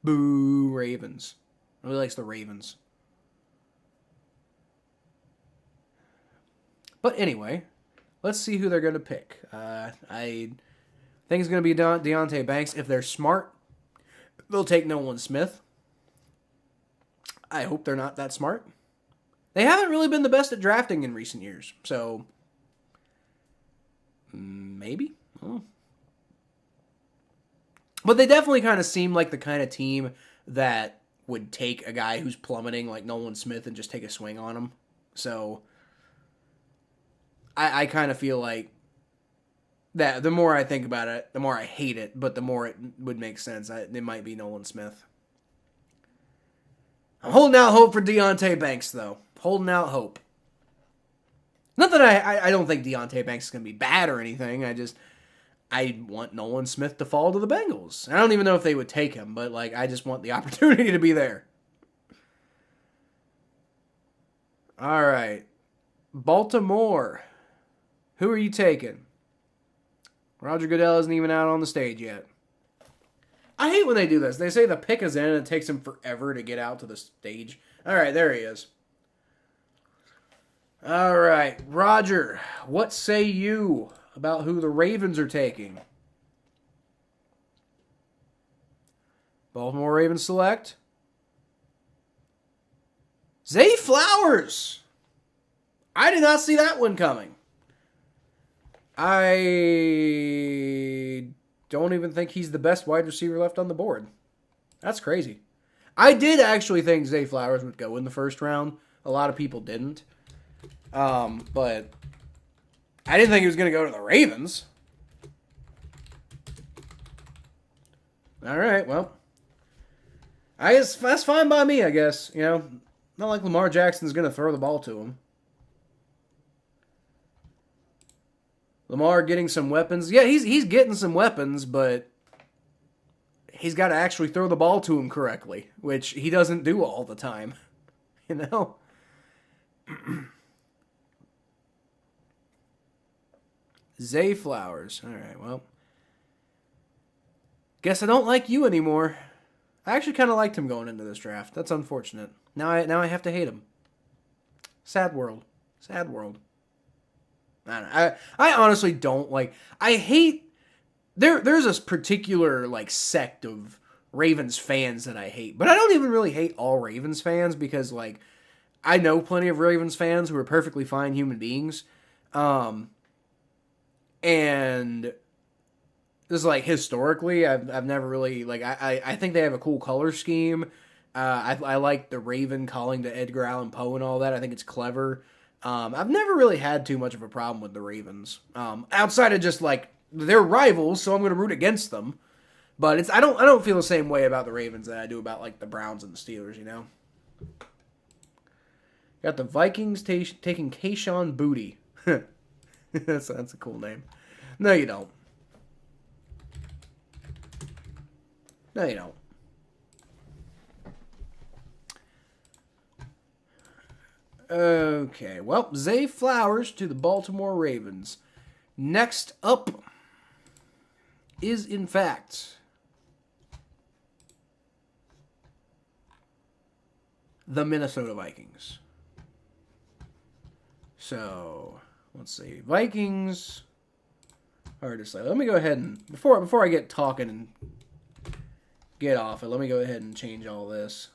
Boo, Ravens. Nobody likes the Ravens. But anyway, let's see who they're going to pick. I think it's going to be Deontay Banks. If they're smart, they'll take Nolan Smith. I hope they're not that smart. They haven't really been the best at drafting in recent years, so maybe. Oh. But they definitely kind of seem like the kind of team that would take a guy who's plummeting like Nolan Smith and just take a swing on him. So I kind of feel like that the more I think about it, the more I hate it, but the more it would make sense. It might be Nolan Smith. I'm holding out hope for Deontay Banks, though. Holding out hope. Not that I don't think Deontay Banks is going to be bad or anything. I want Nolan Smith to fall to the Bengals. I don't even know if they would take him, but like I just want the opportunity to be there. All right. Baltimore. Who are you taking? Roger Goodell isn't even out on the stage yet. I hate when they do this. They say the pick is in and it takes him forever to get out to the stage. All right, there he is. All right, Roger, what say you about who the Ravens are taking? Baltimore Ravens select Zay Flowers. I did not see that one coming. I don't even think he's the best wide receiver left on the board. That's crazy. I did actually think Zay Flowers would go in the first round. A lot of people didn't. But I didn't think he was going to go to the Ravens. All right, well, I guess that's fine by me, I guess. You know, not like Lamar Jackson's going to throw the ball to him. Lamar getting some weapons. Yeah, he's getting some weapons, but he's got to actually throw the ball to him correctly, which he doesn't do all the time. You know? Zay Flowers. All right, well. Guess I don't like you anymore. I actually kind of liked him going into this draft. That's unfortunate. Now I have to hate him. Sad world. Sad world. I honestly don't like. I hate. There's a particular like sect of Ravens fans that I hate, but I don't even really hate all Ravens fans because like I know plenty of Ravens fans who are perfectly fine human beings, and this like historically I've never really like I think they have a cool color scheme. I like the Raven calling to Edgar Allan Poe and all that. I think it's clever. I've never really had too much of a problem with the Ravens. Outside of just like they're rivals, so I'm going to root against them. But I don't feel the same way about the Ravens that I do about like the Browns and the Steelers, you know. Got the Vikings taking Kayshon Boutte. that's a cool name. No, you don't. No, you don't. Okay, well, Zay Flowers to the Baltimore Ravens. Next up is, in fact, the Minnesota Vikings. So, let's see. Vikings. hard to say. Let me go ahead and before I get talking and get off it, let me go ahead and change all this.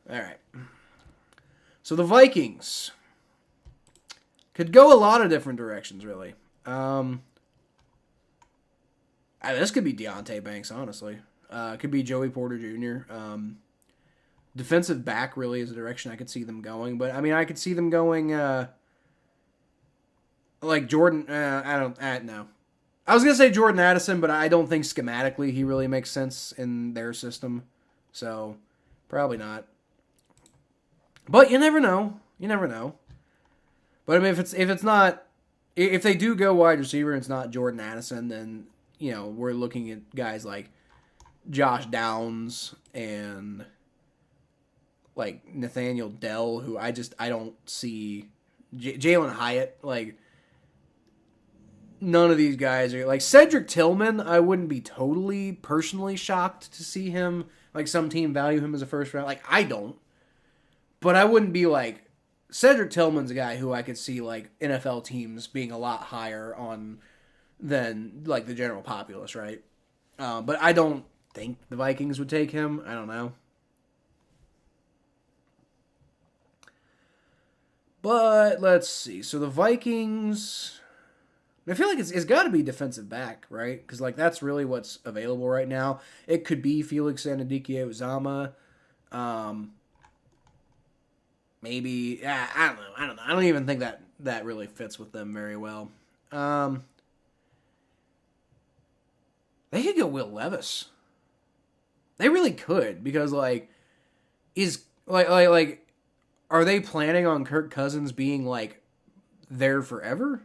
All right. So the Vikings could go a lot of different directions, really. This could be Deontay Banks, honestly. It could be Joey Porter Jr. Defensive back really is the direction I could see them going. But, I mean, I could see them going like Jordan. I don't know. I was going to say Jordan Addison, but I don't think schematically he really makes sense in their system. So, probably not. But you never know. You never know. But, I mean, if they do go wide receiver and it's not Jordan Addison, then, you know, we're looking at guys like Josh Downs and like Nathaniel Dell, who I don't see. Jalen Hyatt, like, none of these guys are like Cedric Tillman. I wouldn't be totally personally shocked to see him, like, some team value him as a first round. Like, I don't, but I wouldn't be like Cedric Tillman's a guy who I could see like NFL teams being a lot higher on than like the general populace, right? But I don't think the Vikings would take him. I don't know. But let's see. So the Vikings, I feel like it's got to be defensive back, right? Because like that's really what's available right now. It could be Felix Anudike-Uzomah. Maybe I don't know. I don't even think that really fits with them very well. They could go Will Levis. They really could, because like are they planning on Kirk Cousins being like there forever?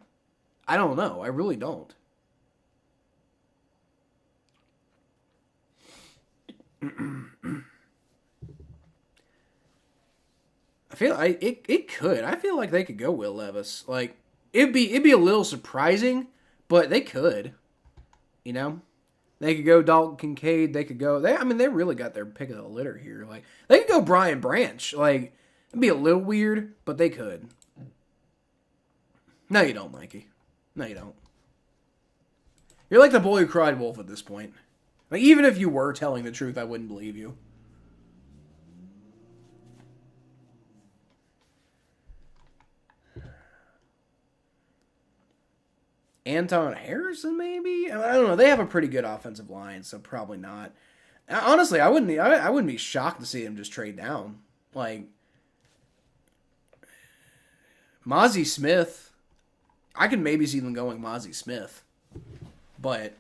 I don't know. I really don't. I feel it could. I feel like they could go Will Levis. Like it'd be a little surprising, but they could. You know, they could go Dalton Kincaid. They could go. They really got their pick of the litter here. Like they could go Brian Branch. Like it'd be a little weird, but they could. No, you don't, Mikey. No, you don't. You're like the boy who cried wolf at this point. Like even if you were telling the truth, I wouldn't believe you. Anton Harrison, maybe? I don't know. They have a pretty good offensive line, so probably not. Honestly, I wouldn't be shocked to see him just trade down. Like Mozzie Smith, I could maybe see them going Mozzie Smith, but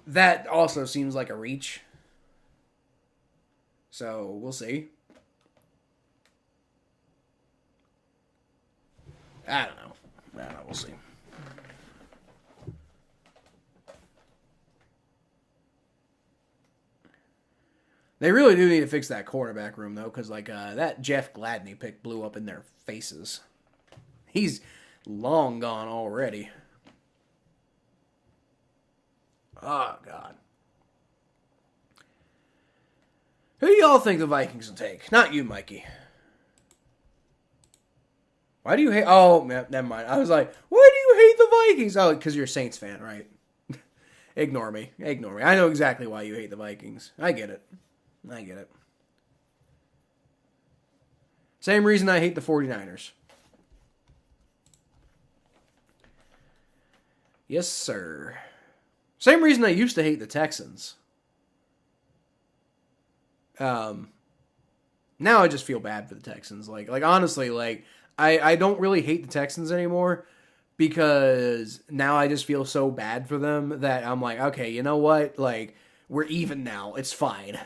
that also seems like a reach. So we'll see. I don't know. We'll see. They really do need to fix that quarterback room, though, because like that Jeff Gladney pick blew up in their faces. He's long gone already. Oh, God. Who do y'all think the Vikings will take? Not you, Mikey. Why do you hate... Oh, never mind. I was like, why do you hate the Vikings? Oh, because you're a Saints fan, right? Ignore me. I know exactly why you hate the Vikings. I get it. Same reason I hate the 49ers. Yes, sir. Same reason I used to hate the Texans. Now I just feel bad for the Texans. Like honestly, like I don't really hate the Texans anymore because now I just feel so bad for them that I'm like, okay, you know what? Like we're even now. It's fine.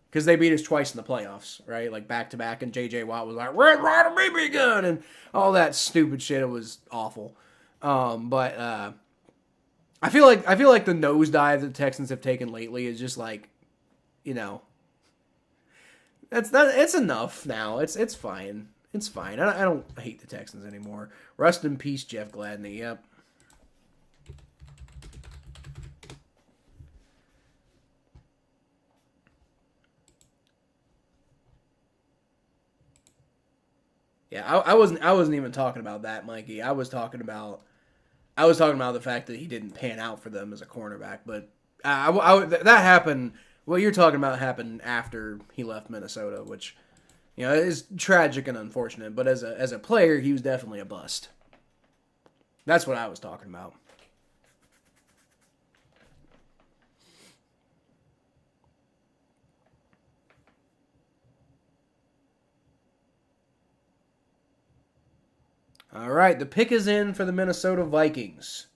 Because they beat us twice in the playoffs, right? Like back-to-back, and J.J. Watt was like, "Red Ryder BB gun," and all that stupid shit. It was awful. But I feel like the nosedive that the Texans have taken lately is just like, you know, it's enough now. It's fine. It's fine. I don't hate the Texans anymore. Rest in peace, Jeff Gladney. Yep. Yeah, I wasn't even talking about that, Mikey. I was talking about the fact that he didn't pan out for them as a cornerback. But that happened. What you're talking about happened after he left Minnesota, which is tragic and unfortunate. But as a player, he was definitely a bust. That's what I was talking about. All right, the pick is in for the Minnesota Vikings.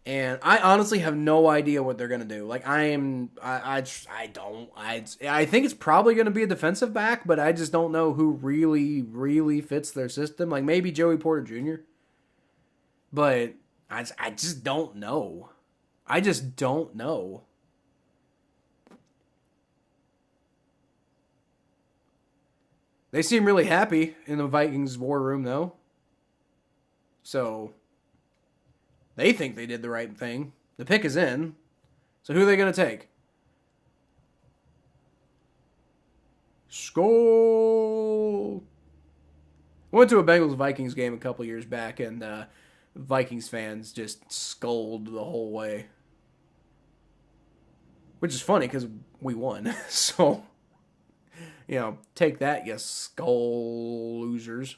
And I honestly have no idea what they're going to do. Like, I think it's probably going to be a defensive back, but I just don't know who really, really fits their system. Like, maybe Joey Porter Jr. But I just don't know. I just don't know. They seem really happy in the Vikings war room, though. So, they think they did the right thing. The pick is in. So who are they going to take? Skol! I went to a Bengals-Vikings game a couple years back, and Vikings fans just scolded the whole way. Which is funny, because we won. So, take that, you skull losers.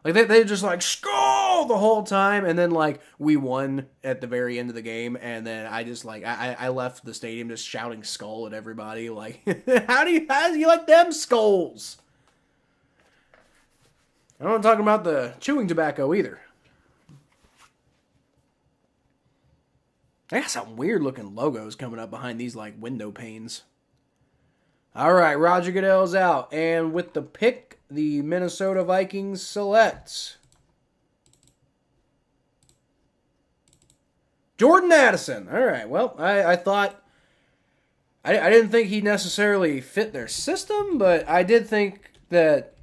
Like, they're just like, skull the whole time, and then, like, we won at the very end of the game, and then I just, like, I left the stadium just shouting skull at everybody, like, how do you like them skulls? I'm not talking about the chewing tobacco either. They got some weird-looking logos coming up behind these, like, window panes. All right, Roger Goodell's out, and with the pick, the Minnesota Vikings select Jordan Addison. All right, well, I thought I didn't think he necessarily fit their system, but I did think that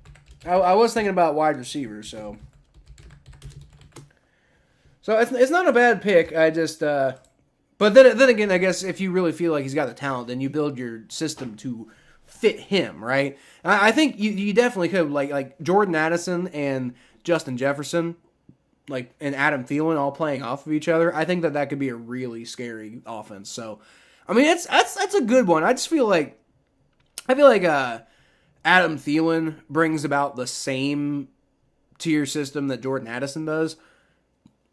I was thinking about wide receivers. So it's not a bad pick. I just but then again, I guess if you really feel like he's got the talent, then you build your system to fit him, right? I think you definitely could, like Jordan Addison and Justin Jefferson, like, and Adam Thielen all playing off of each other. I think that could be a really scary offense. So, I mean, that's a good one. I feel like Adam Thielen brings about the same to your system that Jordan Addison does.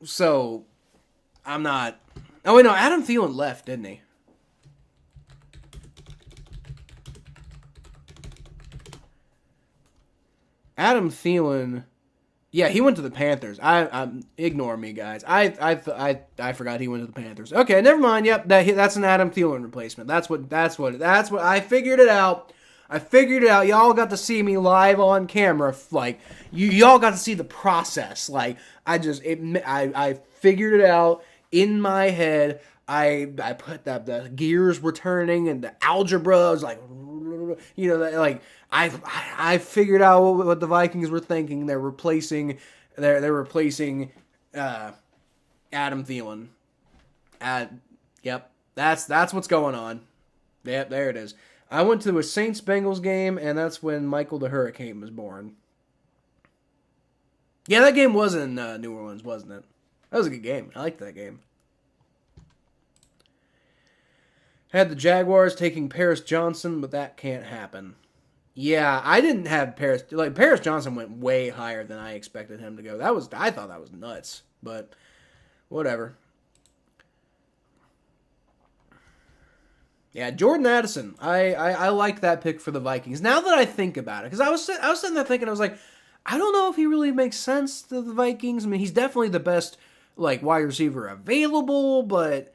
So, I'm not. Oh wait, no, Adam Thielen left, didn't he? Adam Thielen, yeah, he went to the Panthers. Ignore me, guys. I forgot he went to the Panthers. Okay, never mind. Yep, that's an Adam Thielen replacement. That's what I figured it out. Y'all got to see me live on camera. Like, y'all got to see the process. Like, I figured it out in my head. I put the gears were turning and the algebra was like, like, I figured out what the Vikings were thinking. They're replacing Adam Thielen. Yep, that's what's going on. Yep, there it is. I went to a Saints-Bengals game, and that's when Michael the Hurricane was born. Yeah, that game was in New Orleans, wasn't it? That was a good game. I liked that game. Had the Jaguars taking Paris Johnson, but that can't happen. Yeah, I didn't have Paris. Like, Paris Johnson went way higher than I expected him to go. I thought that was nuts, but whatever. Yeah, Jordan Addison. I like that pick for the Vikings. Now that I think about it, because I was sitting there thinking, I was like, I don't know if he really makes sense to the Vikings. I mean, he's definitely the best, like, wide receiver available, but,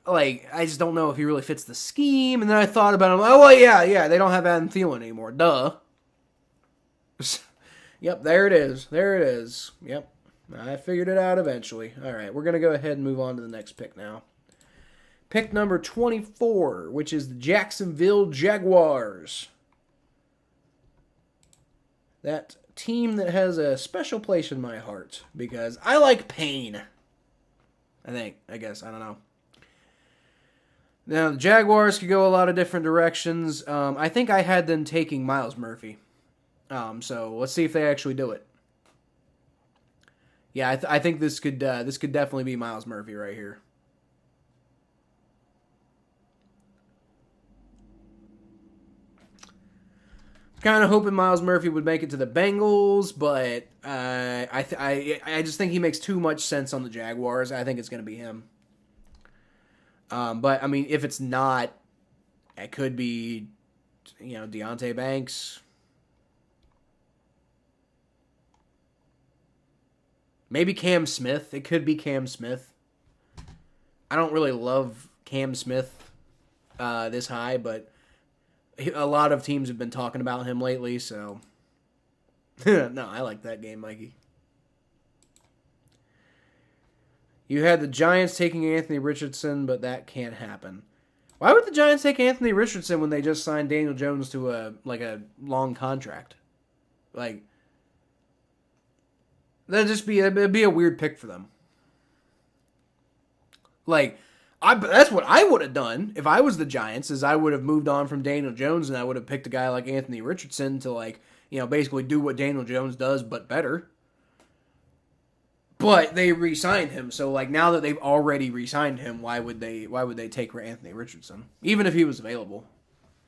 like, I just don't know if he really fits the scheme. And then I thought about him. Oh, well, yeah, they don't have Adam Thielen anymore. Duh. Yep, there it is. Yep, I figured it out eventually. All right, we're going to go ahead and move on to the next pick now. Pick number 24, which is the Jacksonville Jaguars. That team that has a special place in my heart because I like pain. I guess, I don't know. Now, the Jaguars could go a lot of different directions. I think I had them taking Miles Murphy. So let's see if they actually do it. Yeah, I think this could definitely be Miles Murphy right here. Kind of hoping Miles Murphy would make it to the Bengals, but I just think he makes too much sense on the Jaguars. I think it's going to be him. But I mean, if it's not, it could be, Deonte Banks. Maybe Cam Smith. It could be Cam Smith. I don't really love Cam Smith this high, but a lot of teams have been talking about him lately, so no, I like that game, Mikey. You had the Giants taking Anthony Richardson, but that can't happen. Why would the Giants take Anthony Richardson when they just signed Daniel Jones to a long contract? Like, it'd be a weird pick for them. Like, that's what I would have done if I was the Giants, is I would have moved on from Daniel Jones and I would have picked a guy like Anthony Richardson to basically do what Daniel Jones does, but better. But they re-signed him, so now that they've already re-signed him, why would they take Anthony Richardson, even if he was available?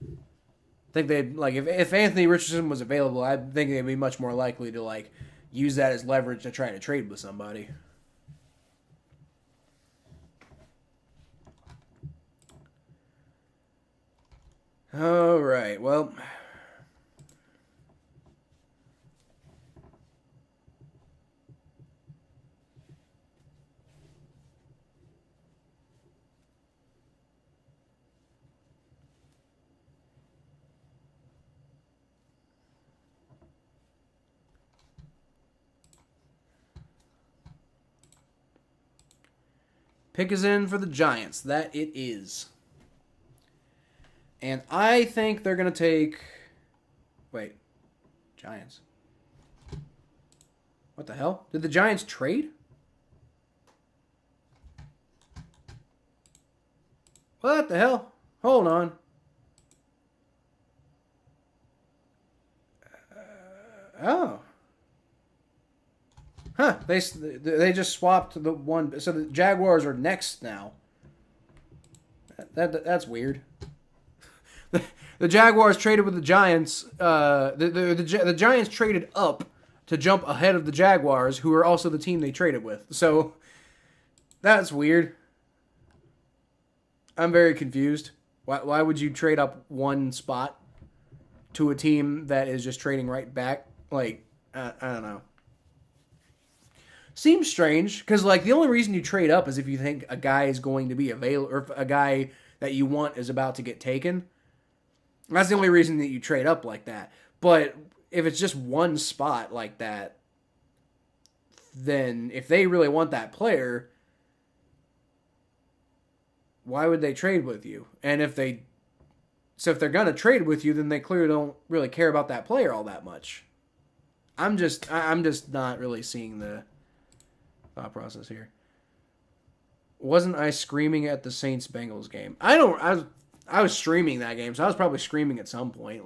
I think they'd if Anthony Richardson was available, I think they'd be much more likely to use that as leverage to try to trade with somebody. All right, well. Pick is in for the Giants. That it is. And I think they're going to take... Wait. Giants. What the hell? Did the Giants trade? What the hell? Hold on. Oh. Huh. They just swapped the one... So the Jaguars are next now. That's weird. The Jaguars traded with the Giants. The Giants traded up to jump ahead of the Jaguars, who are also the team they traded with. So that's weird. I'm very confused. Why would you trade up one spot to a team that is just trading right back? I don't know. Seems strange, because the only reason you trade up is if you think a guy is going to be available, or if a guy that you want is about to get taken. That's the only reason that you trade up like that. But if it's just one spot like that, then if they really want that player, why would they trade with you? And if they're going to trade with you, then they clearly don't really care about that player all that much. I'm just not really seeing the thought process here. Wasn't I screaming at the Saints-Bengals game? I was streaming that game, so I was probably screaming at some point.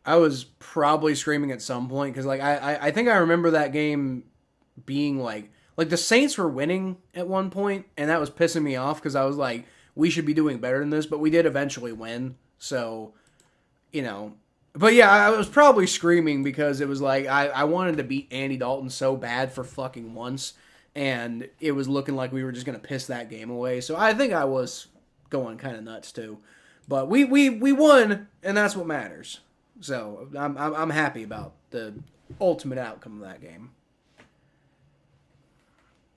I was probably screaming at some point, because I think I remember that game being the Saints were winning at one point, and that was pissing me off, because I was like, we should be doing better than this, but we did eventually win, so, But yeah, I was probably screaming because it was I wanted to beat Andy Dalton so bad for fucking once, and it was looking like we were just going to piss that game away, so I think I was going kind of nuts too. But we won, and that's what matters. So I'm happy about the ultimate outcome of that game.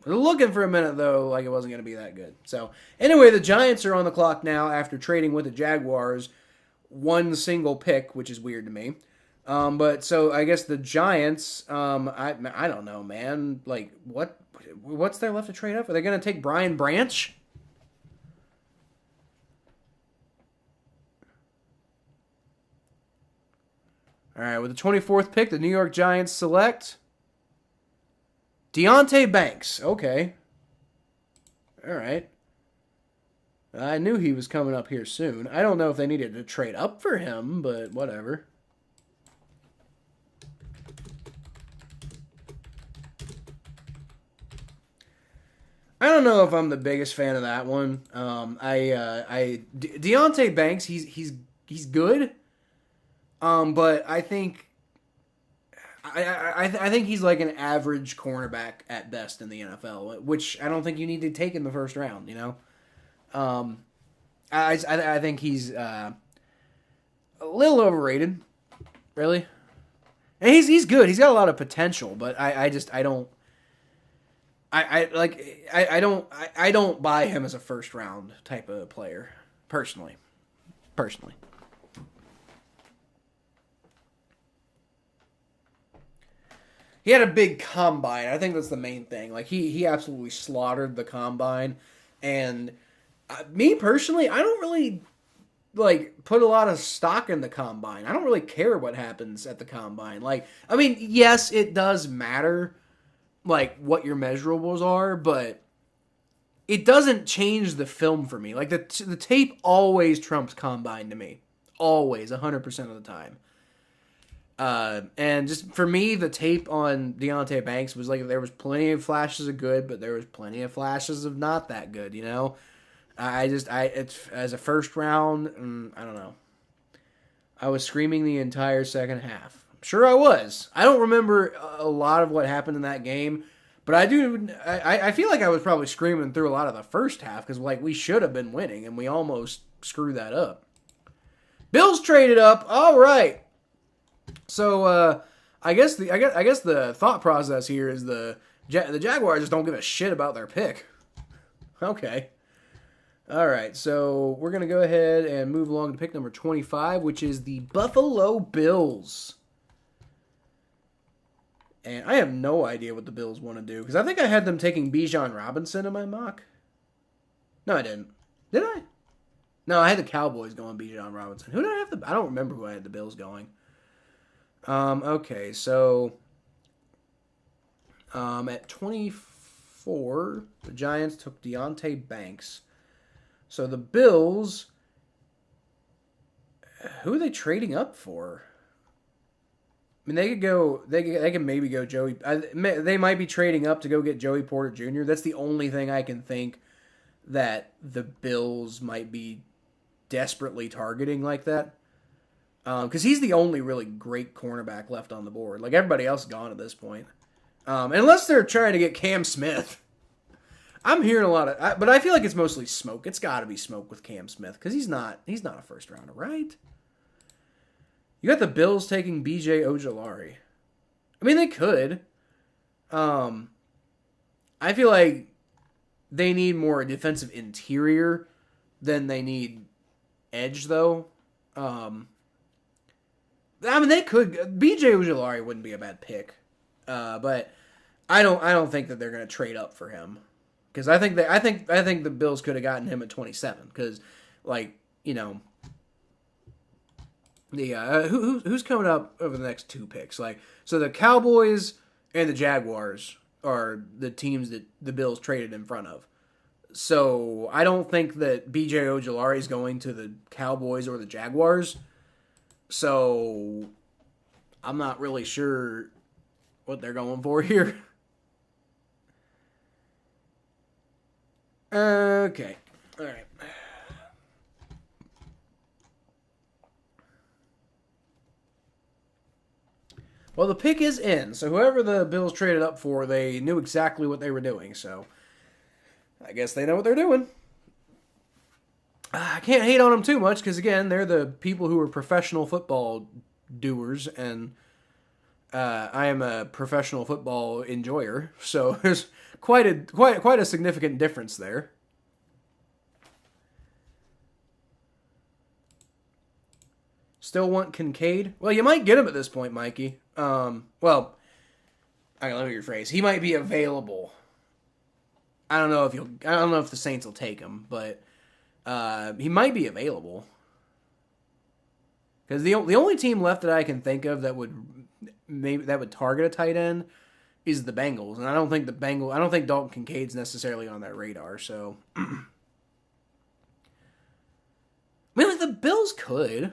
Looking for a minute, though, like it wasn't going to be that good. So, anyway, the Giants are on the clock now after trading with the Jaguars. One single pick, which is weird to me. But, so, I guess the Giants, I don't know, man. What's there left to trade up? Are they going to take Brian Branch? All right, with the 24th pick, the New York Giants select Deonte Banks. Okay. All right. I knew he was coming up here soon. I don't know if they needed to trade up for him, but whatever. I don't know if I'm the biggest fan of that one. Deonte Banks, he's good. But I think I think he's like an average cornerback at best in the NFL, which I don't think you need to take in the first round. You know, I think he's a little overrated, really. And he's good. He's got a lot of potential, but I don't buy him as a first round type of player personally. He had a big combine. I think that's the main thing. Like he absolutely slaughtered the combine, and me personally, I don't really like put a lot of stock in the combine. I don't really care what happens at the combine. Like, I mean, yes, it does matter, like what your measurables are, but it doesn't change the film for me. Like the tape always trumps combine to me, always, 100% of the time. And just for me, the tape on Deonte Banks was like there was plenty of flashes of good, but there was plenty of flashes of not that good. You know, it's as a first round. I don't know. I was screaming the entire second half. I'm sure I was. I don't remember a lot of what happened in that game, but I do. I feel like I was probably screaming through a lot of the first half because like we should have been winning and we almost screwed that up. Bills traded up. All right. So I guess the thought process here is the Jaguars just don't give a shit about their pick. Okay. All right, so we're going to go ahead and move along to pick number 25, which is the Buffalo Bills. And I have no idea what the Bills want to do, because I think I had them taking Bijan Robinson in my mock. No, I didn't. Did I? No, I had the Cowboys going Bijan Robinson. Who did I have I don't remember who I had the Bills going. Okay, so at 24, the Giants took Deonte Banks. So the Bills, who are they trading up for? I mean, they could go. They can maybe go Joey. They might be trading up to go get Joey Porter Jr. That's the only thing I can think that the Bills might be desperately targeting like that. Because he's the only really great cornerback left on the board. Like, everybody else is gone at this point. Unless they're trying to get Cam Smith. I'm hearing a lot of... but I feel like it's mostly smoke. It's got to be smoke with Cam Smith. Because he's not a first rounder, right? You got the Bills taking B.J. Ojolari. I mean, they could. I feel like they need more defensive interior than they need edge, though. I mean, they could. B.J. Ojolari wouldn't be a bad pick, but I don't think that they're going to trade up for him because I think the Bills could have gotten him at 27 because, like, you know, the who's coming up over the next two picks? Like, so the Cowboys and the Jaguars are the teams that the Bills traded in front of. So I don't think that B.J. Ojolari is going to the Cowboys or the Jaguars. So, I'm not really sure what they're going for here. Okay. All right. Well, the pick is in. So, whoever the Bills traded up for, they knew exactly what they were doing. So, I guess they know what they're doing. I can't hate on them too much because, again, they're the people who are professional football doers, and I am a professional football enjoyer. So there's quite a significant difference there. Still want Kincaid? Well, you might get him at this point, Mikey. Well, let me rephrase. He might be available. I don't know if the Saints will take him, but. He might be available. Because the only team left that I can think of that would target a tight end is the Bengals, and I don't think Dalton Kincaid's necessarily on that radar. So, I mean, like the Bills could,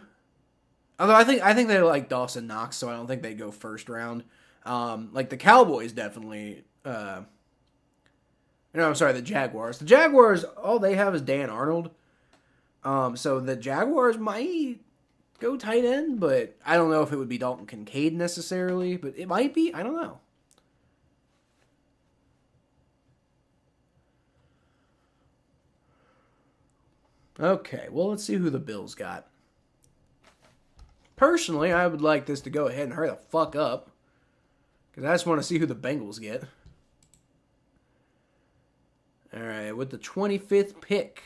although I think they like Dawson Knox, so I don't think they'd go first round. Like the Cowboys definitely. No, I'm sorry, the Jaguars. The Jaguars, all they have is Dan Arnold. So the Jaguars might go tight end, but I don't know if it would be Dalton Kincaid necessarily, but it might be. I don't know. Okay, well, let's see who the Bills got. Personally, I would like this to go ahead and hurry the fuck up, because I just want to see who the Bengals get. All right, with the 25th pick,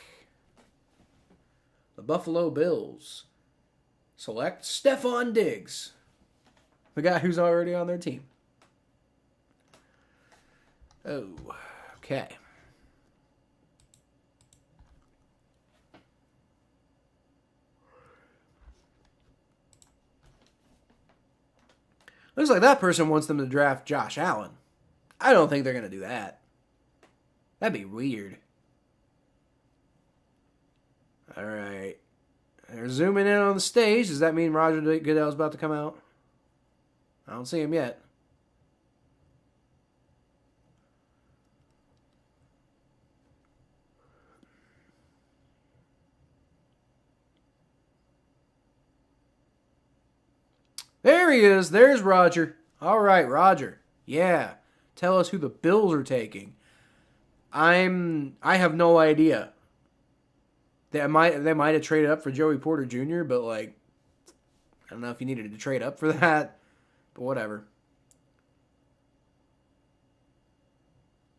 the Buffalo Bills select Stephon Diggs, the guy who's already on their team. Oh, okay. Looks like that person wants them to draft Josh Allen. I don't think they're going to do that. That'd be weird. All right. They're zooming in on the stage. Does that mean Roger Goodell's about to come out? I don't see him yet. There he is. There's Roger. All right, Roger. Yeah. Tell us who the Bills are taking. I have no idea. They might have traded up for Joey Porter Jr., but like I don't know if you needed to trade up for that, but whatever.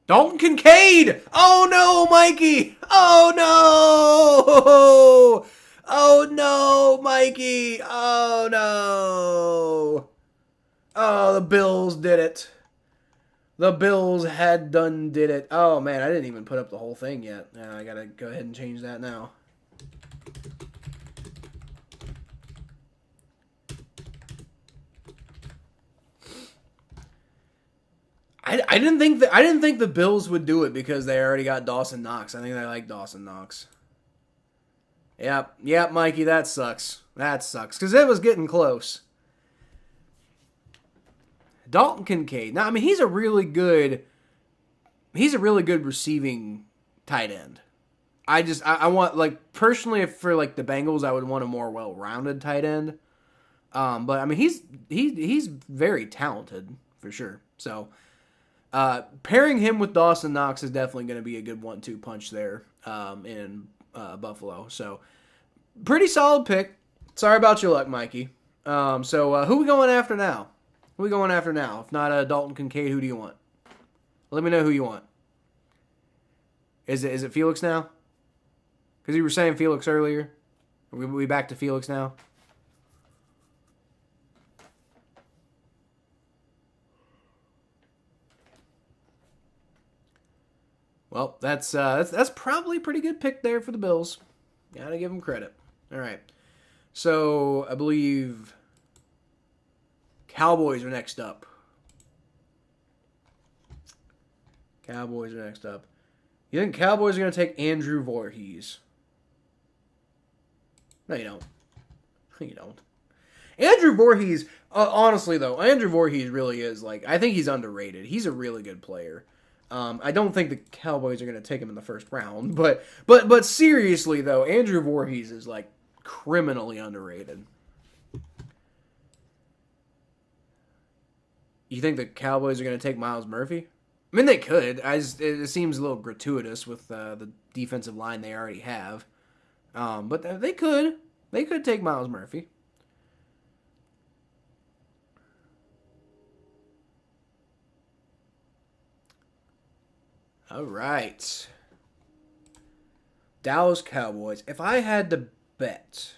Dalton Kincaid! Oh no, Mikey! Oh no! Oh no, Mikey! Oh no! Oh, the Bills did it. The Bills did it. Oh man, I didn't even put up the whole thing yet. I gotta go ahead and change that now. I didn't think the Bills would do it because they already got Dawson Knox. I think they like Dawson Knox. Yep, Mikey, that sucks. That sucks because it was getting close. Dalton Kincaid. Now, I mean, he's a really good receiving tight end. I want, like, personally, for like the Bengals, I would want a more well-rounded tight end. But I mean, he's very talented for sure. So, pairing him with Dawson Knox is definitely going to be a good 1-2 punch there in Buffalo. So, pretty solid pick. Sorry about your luck, Mikey. So who we going after now? Who we going after now? If not Dalton Kincaid, who do you want? Let me know who you want. Is it Felix now? Because you were saying Felix earlier. Are we back to Felix now? Well, that's probably a pretty good pick there for the Bills. Gotta give them credit. All right. So I believe Cowboys are next up. You think Cowboys are going to take Andrew Voorhees? No, you don't. You don't. Andrew Voorhees, honestly though, Andrew Voorhees really is like, I think he's underrated. He's a really good player. I don't think the Cowboys are going to take him in the first round, but seriously though, Andrew Voorhees is like criminally underrated. You think the Cowboys are going to take Myles Murphy? I mean, they could. It seems a little gratuitous with the defensive line they already have. But they could. They could take Myles Murphy. All right. Dallas Cowboys. If I had to bet,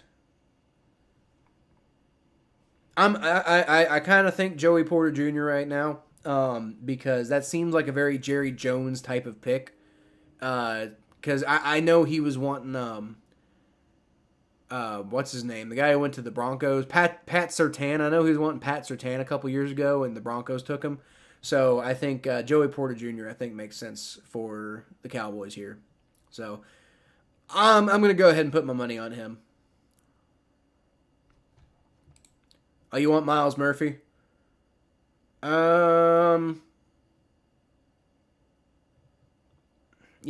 I kind of think Joey Porter Jr. right now, because that seems like a very Jerry Jones type of pick. Because I know he was wanting what's his name? The guy who went to the Broncos, Pat Surtain. I know he was wanting Pat Surtain a couple years ago, and the Broncos took him. So I think Joey Porter Jr. I think makes sense for the Cowboys here. So I'm going to go ahead and put my money on him. Oh, you want Miles Murphy? You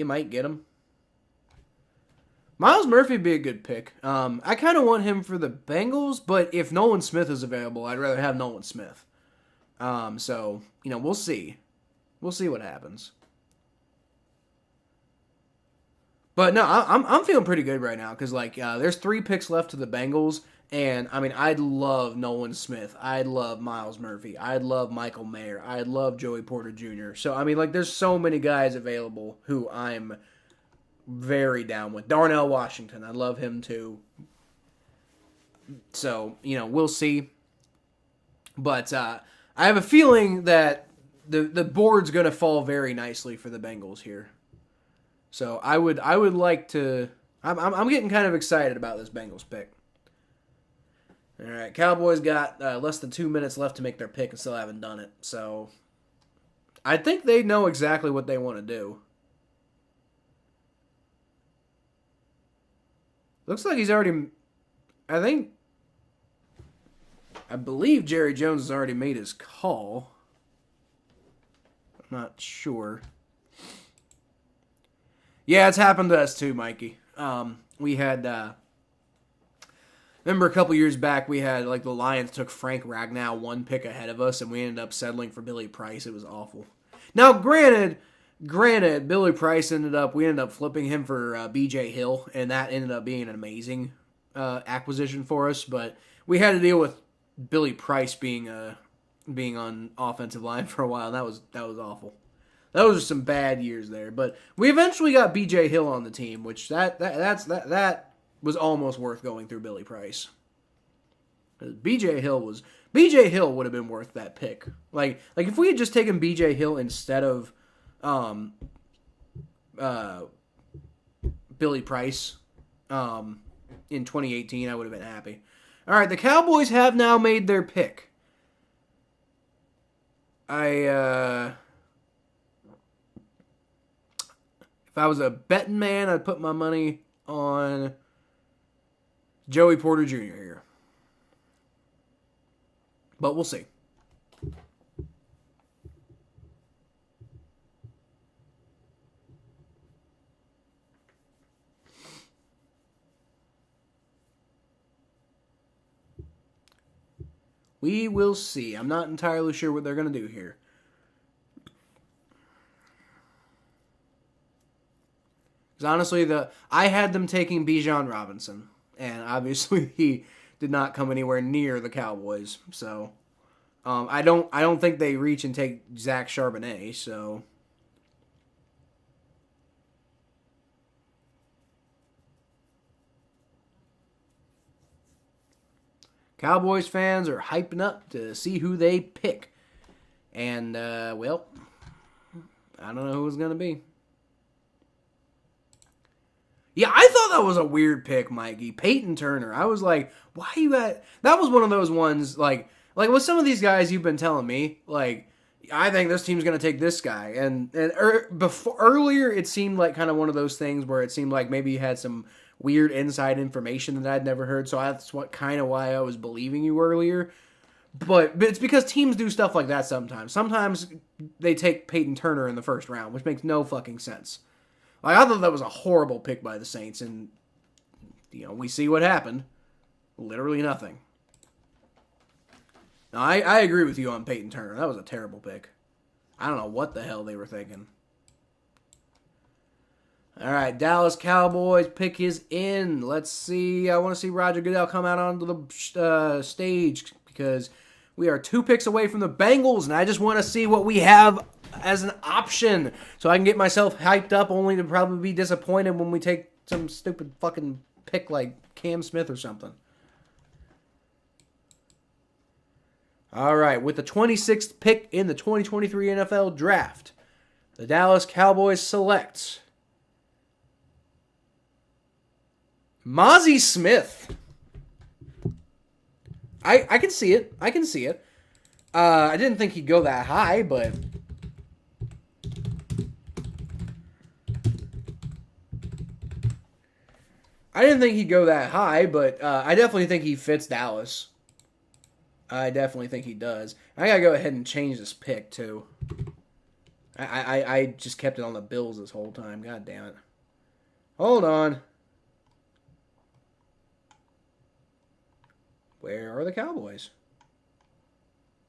might get him. Miles Murphy would be a good pick. I kind of want him for the Bengals, but if Nolan Smith is available, I'd rather have Nolan Smith. So, we'll see. We'll see what happens. But no, I'm feeling pretty good right now because there's 3 picks left to the Bengals, and I mean I'd love Nolan Smith, I'd love Miles Murphy, I'd love Michael Mayer, I'd love Joey Porter Jr. So I mean there's so many guys available who I'm very down with. Darnell Washington, I love him too. So we'll see. But I have a feeling that the board's going to fall very nicely for the Bengals here. So I would like to. I'm getting kind of excited about this Bengals pick. All right, Cowboys got less than 2 minutes left to make their pick and still haven't done it. So I think they know exactly what they want to do. Looks like he's already. I believe Jerry Jones has already made his call. I'm not sure. Yeah, it's happened to us too, Mikey. We had, remember a couple years back, we had, the Lions took Frank Ragnow 1 pick ahead of us, and we ended up settling for Billy Price. It was awful. Now, granted, Billy Price we ended up flipping him for B.J. Hill, and that ended up being an amazing acquisition for us, but we had to deal with Billy Price being on offensive line for a while, and that was awful. Those are some bad years there, but we eventually got B.J. Hill on the team, which that was almost worth going through Billy Price. B.J. Hill would have been worth that pick. Like if we had just taken B.J. Hill instead of Billy Price in 2018, I would have been happy. All right, the Cowboys have now made their pick. If I was a betting man, I'd put my money on Joey Porter Jr. here. But we'll see. We will see. I'm not entirely sure what they're going to do here. Honestly, I had them taking Bijan Robinson, and obviously he did not come anywhere near the Cowboys. So I don't think they reach and take Zach Charbonnet. So Cowboys fans are hyping up to see who they pick, and I don't know who it's gonna be. Yeah, I thought that was a weird pick, Mikey. Peyton Turner. I was like, why you got... That was one of those ones, like with some of these guys you've been telling me, I think this team's going to take this guy. And earlier, it seemed like kind of one of those things where it seemed like maybe you had some weird inside information that I'd never heard, so that's why I was believing you earlier. But it's because teams do stuff like that sometimes. Sometimes they take Peyton Turner in the first round, which makes no fucking sense. I thought that was a horrible pick by the Saints, and, we see what happened. Literally nothing. Now, I agree with you on Peyton Turner. That was a terrible pick. I don't know what the hell they were thinking. All right, Dallas Cowboys pick is in. Let's see. I want to see Roger Goodell come out onto the stage because we are 2 picks away from the Bengals, and I just want to see what we have as an option so I can get myself hyped up only to probably be disappointed when we take some stupid fucking pick like Cam Smith or something. All right, with the 26th pick in the 2023 NFL Draft, the Dallas Cowboys select Mozzie Smith. I can see it. I can see it. I didn't think he'd go that high, but... I didn't think he'd go that high, but I definitely think he fits Dallas. I definitely think he does. I gotta go ahead and change this pick, too. I just kept it on the Bills this whole time. God damn it. Hold on. Where are the Cowboys?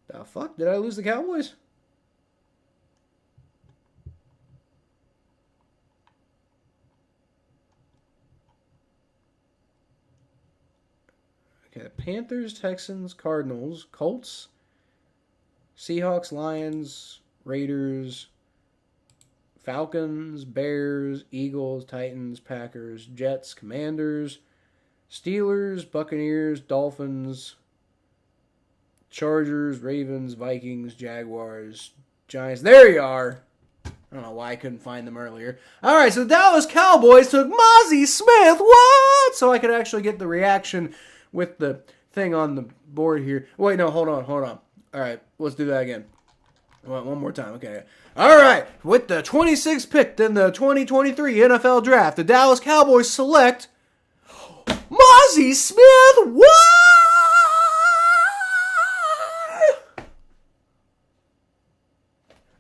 The fuck? Did I lose the Cowboys? Okay, Panthers, Texans, Cardinals, Colts, Seahawks, Lions, Raiders, Falcons, Bears, Eagles, Titans, Packers, Jets, Commanders, Steelers, Buccaneers, Dolphins, Chargers, Ravens, Vikings, Jaguars, Giants. There you are. I don't know why I couldn't find them earlier. All right, so the Dallas Cowboys took Mozzie Smith. What? So I could actually get the reaction with the thing on the board here. Wait, no, hold on. All right, let's do that again. One more time, okay. All right, with the 26th pick in the 2023 NFL Draft, the Dallas Cowboys select Mozzie Smith. What?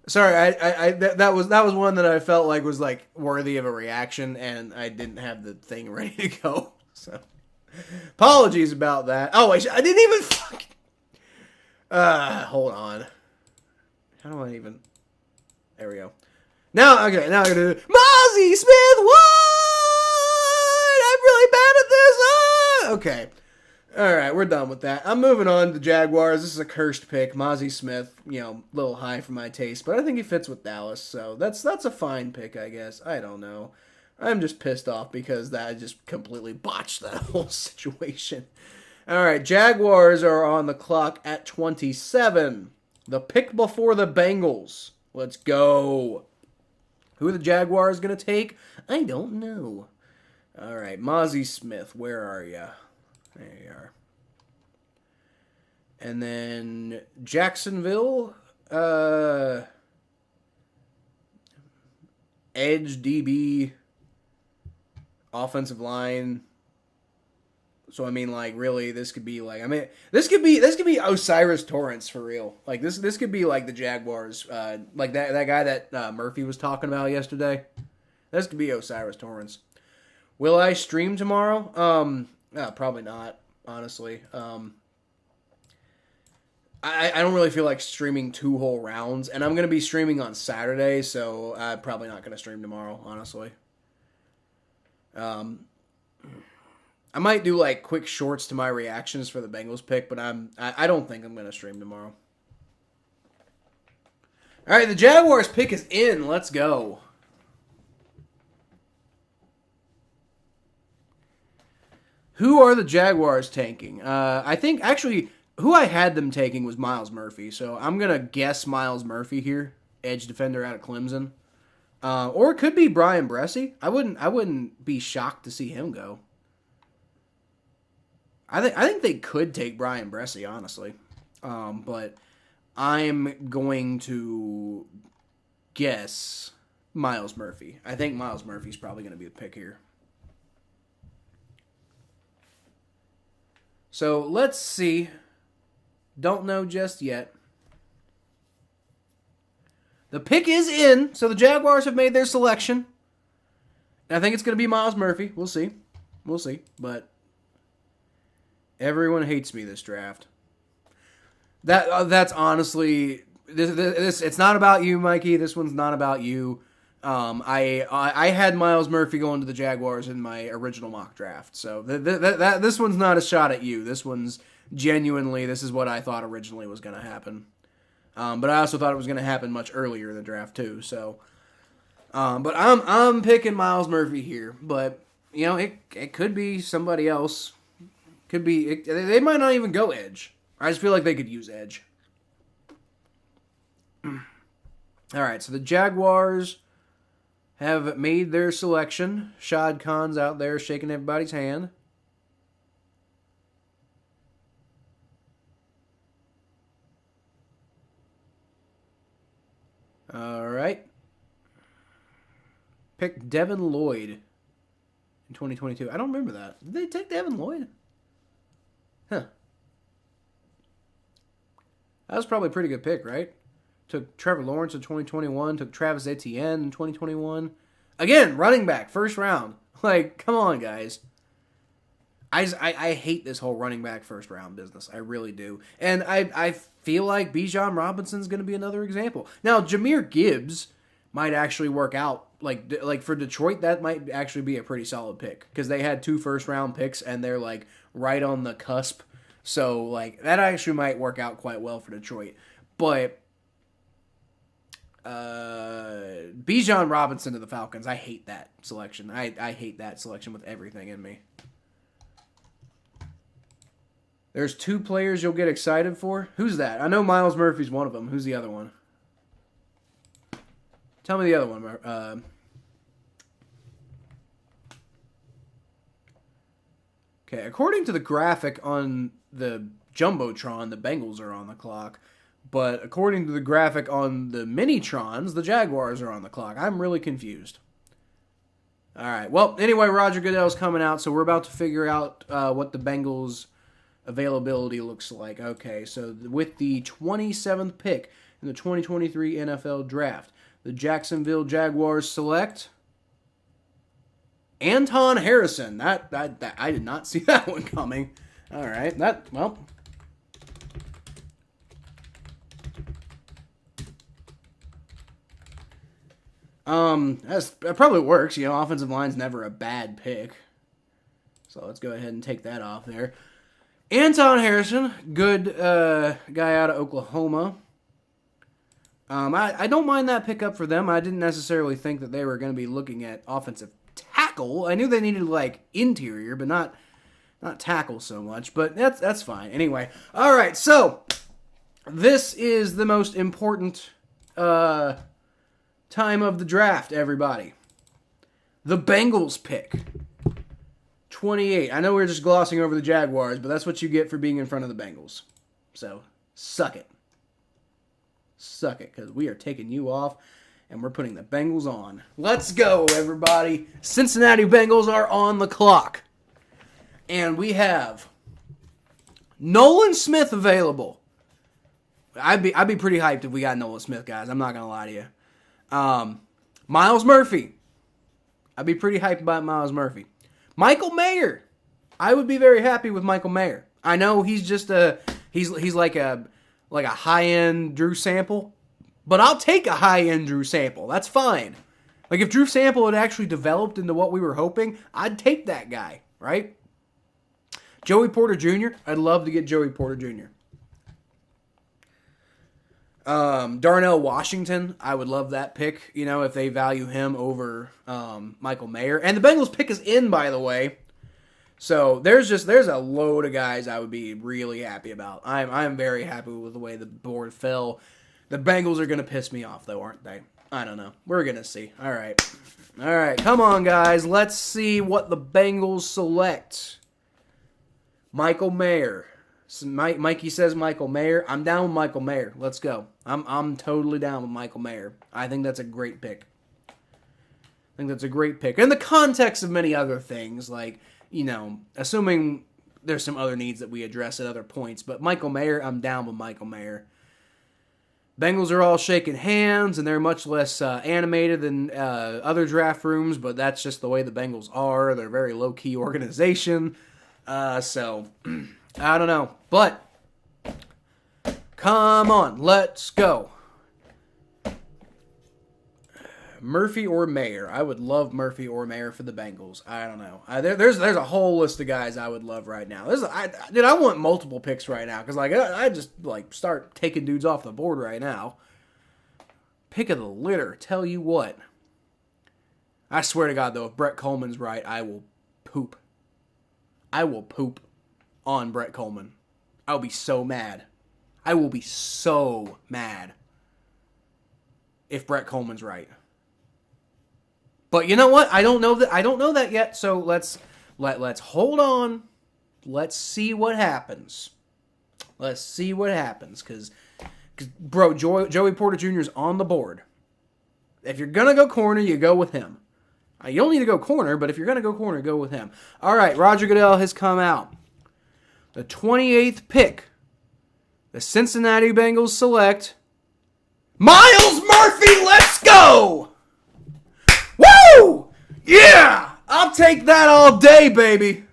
Sorry, that was one that I felt like was like worthy of a reaction, and I didn't have the thing ready to go. So, apologies about that. Oh, I didn't even fucking. Hold on. How do I even? There we go. Now, okay, now I'm gonna do Mozzie Smith. What? I'm really bad at this. Okay. All right, we're done with that. I'm moving on to the Jaguars. This is a cursed pick. Mozzie Smith, a little high for my taste, but I think he fits with Dallas, so that's a fine pick, I guess. I don't know. I'm just pissed off because that just completely botched that whole situation. All right, Jaguars are on the clock at 27. The pick before the Bengals. Let's go. Who are the Jaguars going to take? I don't know. All right, Mozzie Smith, where are you? There you are. And then Jacksonville, edge, DB, offensive line. So I mean, like, really, this could be this could be Osiris Torrance for real. Like this could be like the Jaguars, like that guy that Murphy was talking about yesterday. This could be Osiris Torrance. Will I stream tomorrow? Probably not, honestly. I don't really feel like streaming 2 whole rounds, and I'm going to be streaming on Saturday, so I'm probably not going to stream tomorrow, honestly. I might do, like, quick shorts to my reactions for the Bengals pick, but I don't think I'm going to stream tomorrow. All right, the Jaguars pick is in. Let's go. Who are the Jaguars taking? I think, actually, who I had them taking was Myles Murphy. So I'm going to guess Myles Murphy here. Edge defender out of Clemson. Or it could be Brian Bresee. I wouldn't be shocked to see him go. I think they could take Brian Bresee, honestly. But I'm going to guess Myles Murphy. I think Myles Murphy's probably going to be the pick here. So let's see. Don't know just yet. The pick is in, so the Jaguars have made their selection. And I think it's going to be Myles Murphy. We'll see. But everyone hates me this draft. That's honestly this. It's not about you, Mikey. This one's not about you. I had Myles Murphy going to the Jaguars in my original mock draft. So this one's not a shot at you. This one's genuinely, this is what I thought originally was going to happen. But I also thought it was going to happen much earlier in the draft too. So, but I'm picking Myles Murphy here. But it could be somebody else. Could be they might not even go edge. I just feel like they could use edge. All right, so the Jaguars have made their selection. Shad Khan's out there shaking everybody's hand. All right. Picked Devin Lloyd in 2022. I don't remember that. Did they take Devin Lloyd? Huh. That was probably a pretty good pick, right? Took Trevor Lawrence in 2021. Took Travis Etienne in 2021. Again, running back, first round. Like, come on, guys. I hate this whole running back first round business. I really do. And I feel like Bijan Robinson's going to be another example. Now, Jahmyr Gibbs might actually work out. Like for Detroit, that might actually be a pretty solid pick. Because they had 2 first round picks, and they're, like, right on the cusp. So, like, that actually might work out quite well for Detroit. But Bijan Robinson to the Falcons, I hate that selection. I hate that selection with everything in me. There's 2 players you'll get excited for. Who's that? I know Myles Murphy's one of them. Who's the other one? Tell me the other one. Okay, according to the graphic on the Jumbotron, the Bengals are on the clock. But according to the graphic on the Minitrons, the Jaguars are on the clock. I'm really confused. All right. Well, anyway, Roger Goodell's coming out, so we're about to figure out what the Bengals' availability looks like. Okay, so with the 27th pick in the 2023 NFL Draft, the Jacksonville Jaguars select Anton Harrison. That I did not see that one coming. All right, that that probably works. You know, offensive line's never a bad pick. So let's go ahead and take that off there. Anton Harrison, good guy out of Oklahoma. I don't mind that pickup for them. I didn't necessarily think that they were going to be looking at offensive tackle. I knew they needed, like, interior, but not tackle so much. But that's fine. Anyway, all right, so this is the most important time of the draft, everybody. The Bengals pick. 28. I know we're just glossing over the Jaguars, but that's what you get for being in front of the Bengals. So, suck it. Suck it, because we are taking you off, and we're putting the Bengals on. Let's go, everybody. Cincinnati Bengals are on the clock. And we have Nolan Smith available. I'd be pretty hyped if we got Nolan Smith, guys. I'm not going to lie to you. Myles Murphy. I'd be pretty hyped about Myles Murphy. Michael Mayer. I would be very happy with Michael Mayer. I know he's just he's like a high-end Drew Sample, but I'll take a high-end Drew Sample. That's fine. Like, if Drew Sample had actually developed into what we were hoping, I'd take that guy, right? Joey Porter Jr. I'd love to get Joey Porter Jr. Darnell Washington, I would love that pick, you know, if they value him over Michael Mayer. And the Bengals pick is in, by the way. So there's a load of guys I would be really happy about. I'm very happy with the way the board fell. The Bengals are going to piss me off, though, aren't they? I don't know. We're going to see. All right. Come on, guys. Let's see what the Bengals select. Michael Mayer. Mikey says Michael Mayer. I'm down with Michael Mayer. Let's go. I'm totally down with Michael Mayer. I think that's a great pick. In the context of many other things, like, you know, assuming there's some other needs that we address at other points. But Michael Mayer, I'm down with Michael Mayer. Bengals are all shaking hands, and they're much less animated than other draft rooms, but that's just the way the Bengals are. They're a very low-key organization. So, I don't know. But, come on, let's go. Murphy or Mayer. I would love Murphy or Mayer for the Bengals. I don't know. There's a whole list of guys I would love right now. I want multiple picks right now because I just start taking dudes off the board right now. Pick of the litter. Tell you what. I swear to God though, if Brett Coleman's right, I will poop. I will poop on Brett Coleman. I'll be so mad. I will be so mad if Brett Coleman's right. But you know what? I don't know that yet. So let's hold on. Let's see what happens. Let's see what happens, because bro, Joey Porter Jr. is on the board. If you're gonna go corner, you go with him. You don't need to go corner, but if you're gonna go corner, go with him. All right, Roger Goodell has come out. The 28th pick, the Cincinnati Bengals select Myles Murphy. Let's go! Woo! Yeah! I'll take that all day, baby.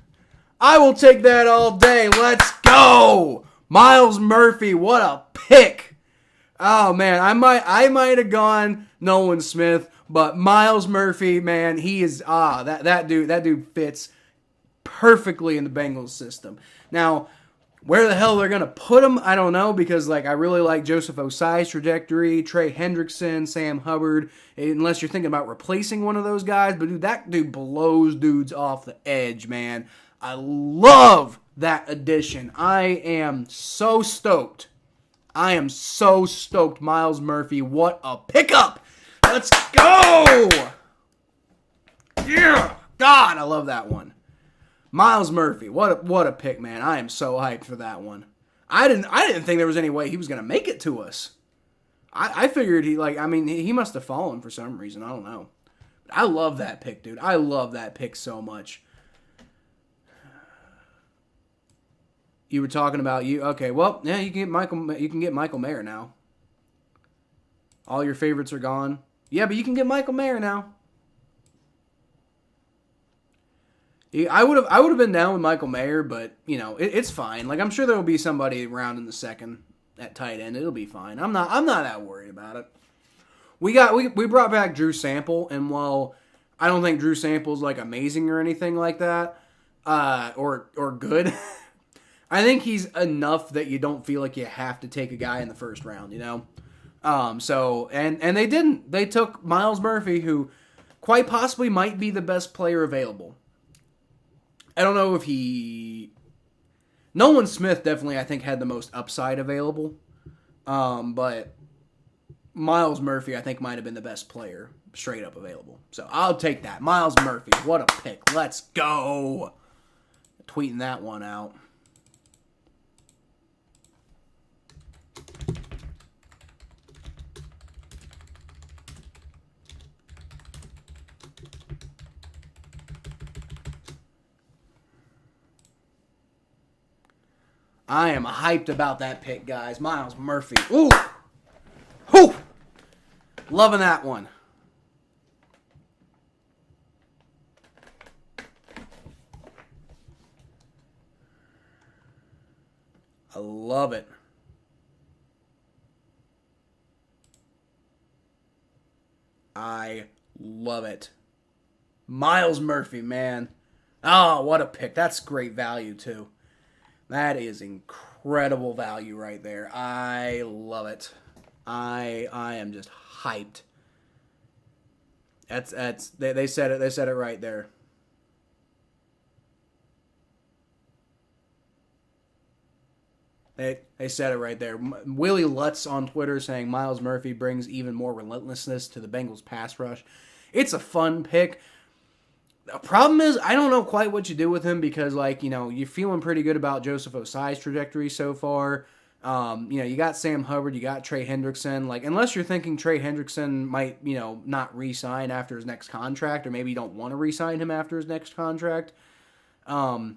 I will take that all day. Let's go! Myles Murphy, what a pick. Oh, man, I might have gone Nolan Smith, but Myles Murphy, man, he is, that dude fits perfectly in the Bengals system. Now, where the hell they're going to put him, I don't know, because like I really like Joseph Osai's trajectory, Trey Hendrickson, Sam Hubbard, unless you're thinking about replacing one of those guys. But dude, that dude blows dudes off the edge, man. I love that addition. I am so stoked. Myles Murphy, what a pickup. Let's go. Yeah. God, I love that one. Myles Murphy, what a pick, man. I am so hyped for that one. I didn't think there was any way he was going to make it to us. I figured he must have fallen for some reason. I don't know. But I love that pick, dude. I love that pick so much. You were talking about okay, well, yeah, you can get Michael Mayer now. All your favorites are gone. Yeah, but you can get Michael Mayer now. I would have been down with Michael Mayer, but it's fine. Like, I'm sure there will be somebody around in the second at tight end. It'll be fine. I'm not that worried about it. We brought back Drew Sample, and while I don't think Drew Sample's like amazing or anything like that, or good, I think he's enough that you don't feel like you have to take a guy in the first round, So they didn't. They took Myles Murphy, who quite possibly might be the best player available. I don't know if Nolan Smith definitely, I think, had the most upside available. But Myles Murphy, I think, might have been the best player straight up available. So I'll take that. Myles Murphy, what a pick. Let's go. Tweeting that one out. I am hyped about that pick, guys. Myles Murphy. Ooh. Whew. Loving that one. I love it. I love it. Myles Murphy, man. Oh, what a pick. That's great value, too. That is incredible value right there. I love it. I am just hyped. They said it. They said it right there. They said it right there. Willie Lutz on Twitter saying Myles Murphy brings even more relentlessness to the Bengals pass rush. It's a fun pick. The problem is, I don't know quite what you do with him because, you're feeling pretty good about Joseph Osai's trajectory so far. You got Sam Hubbard, you got Trey Hendrickson. Unless you're thinking Trey Hendrickson might, not re-sign after his next contract, or maybe you don't want to re-sign him after his next contract. I've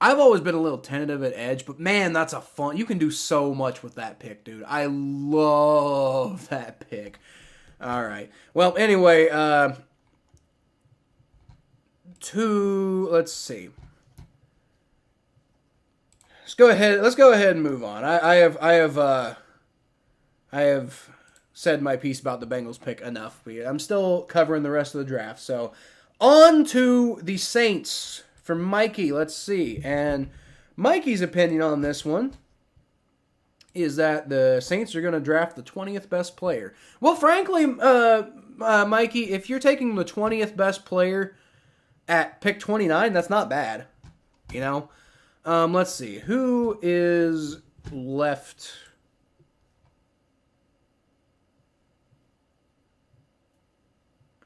always been a little tentative at edge, but man, that's a fun. You can do so much with that pick, dude. I love that pick. All right. Well, anyway, let's see. Let's go ahead and move on. I have said my piece about the Bengals pick enough. I'm still covering the rest of the draft. So on to the Saints for Mikey. Let's see. And Mikey's opinion on this one is that the Saints are going to draft the 20th best player. Well, frankly, Mikey, if you're taking the 20th best player at pick 29, that's not bad. Let's see. Who is left?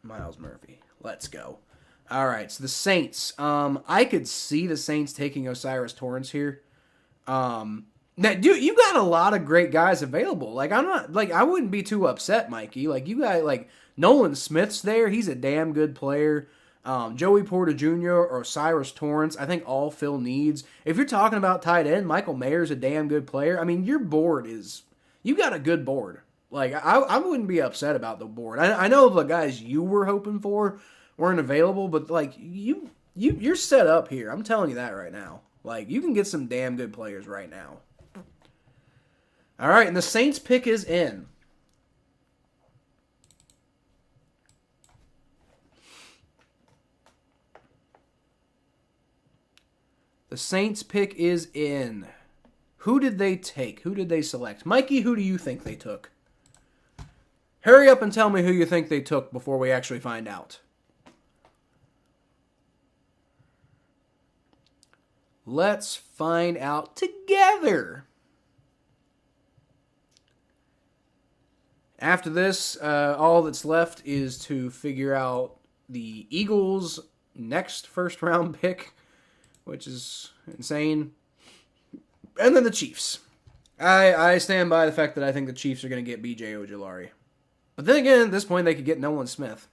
Miles Murphy. Let's go. All right, so the Saints. I could see the Saints taking Osiris Torrance here. Now, dude, you got a lot of great guys available. Like, I wouldn't be too upset, Mikey. Like, you got, like, Nolan Smith's there. He's a damn good player. Joey Porter Jr. or Osiris Torrance, I think all Phil needs. If you're talking about tight end, Michael Mayer's a damn good player. I mean, your board is, you got a good board. Like, I wouldn't be upset about the board. I know the guys you were hoping for weren't available, but, like, you're set up here. I'm telling you that right now. Like, you can get some damn good players right now. All right, and the Saints pick is in. The Saints pick is in. Who did they take? Who did they select? Mikey, who do you think they took? Hurry up and tell me who you think they took before we actually find out. Let's find out together. After this, all that's left is to figure out the Eagles' next first-round pick, which is insane. And then the Chiefs. I stand by the fact that I think the Chiefs are going to get B.J. Ojulari. But then again, at this point, they could get Nolan Smith.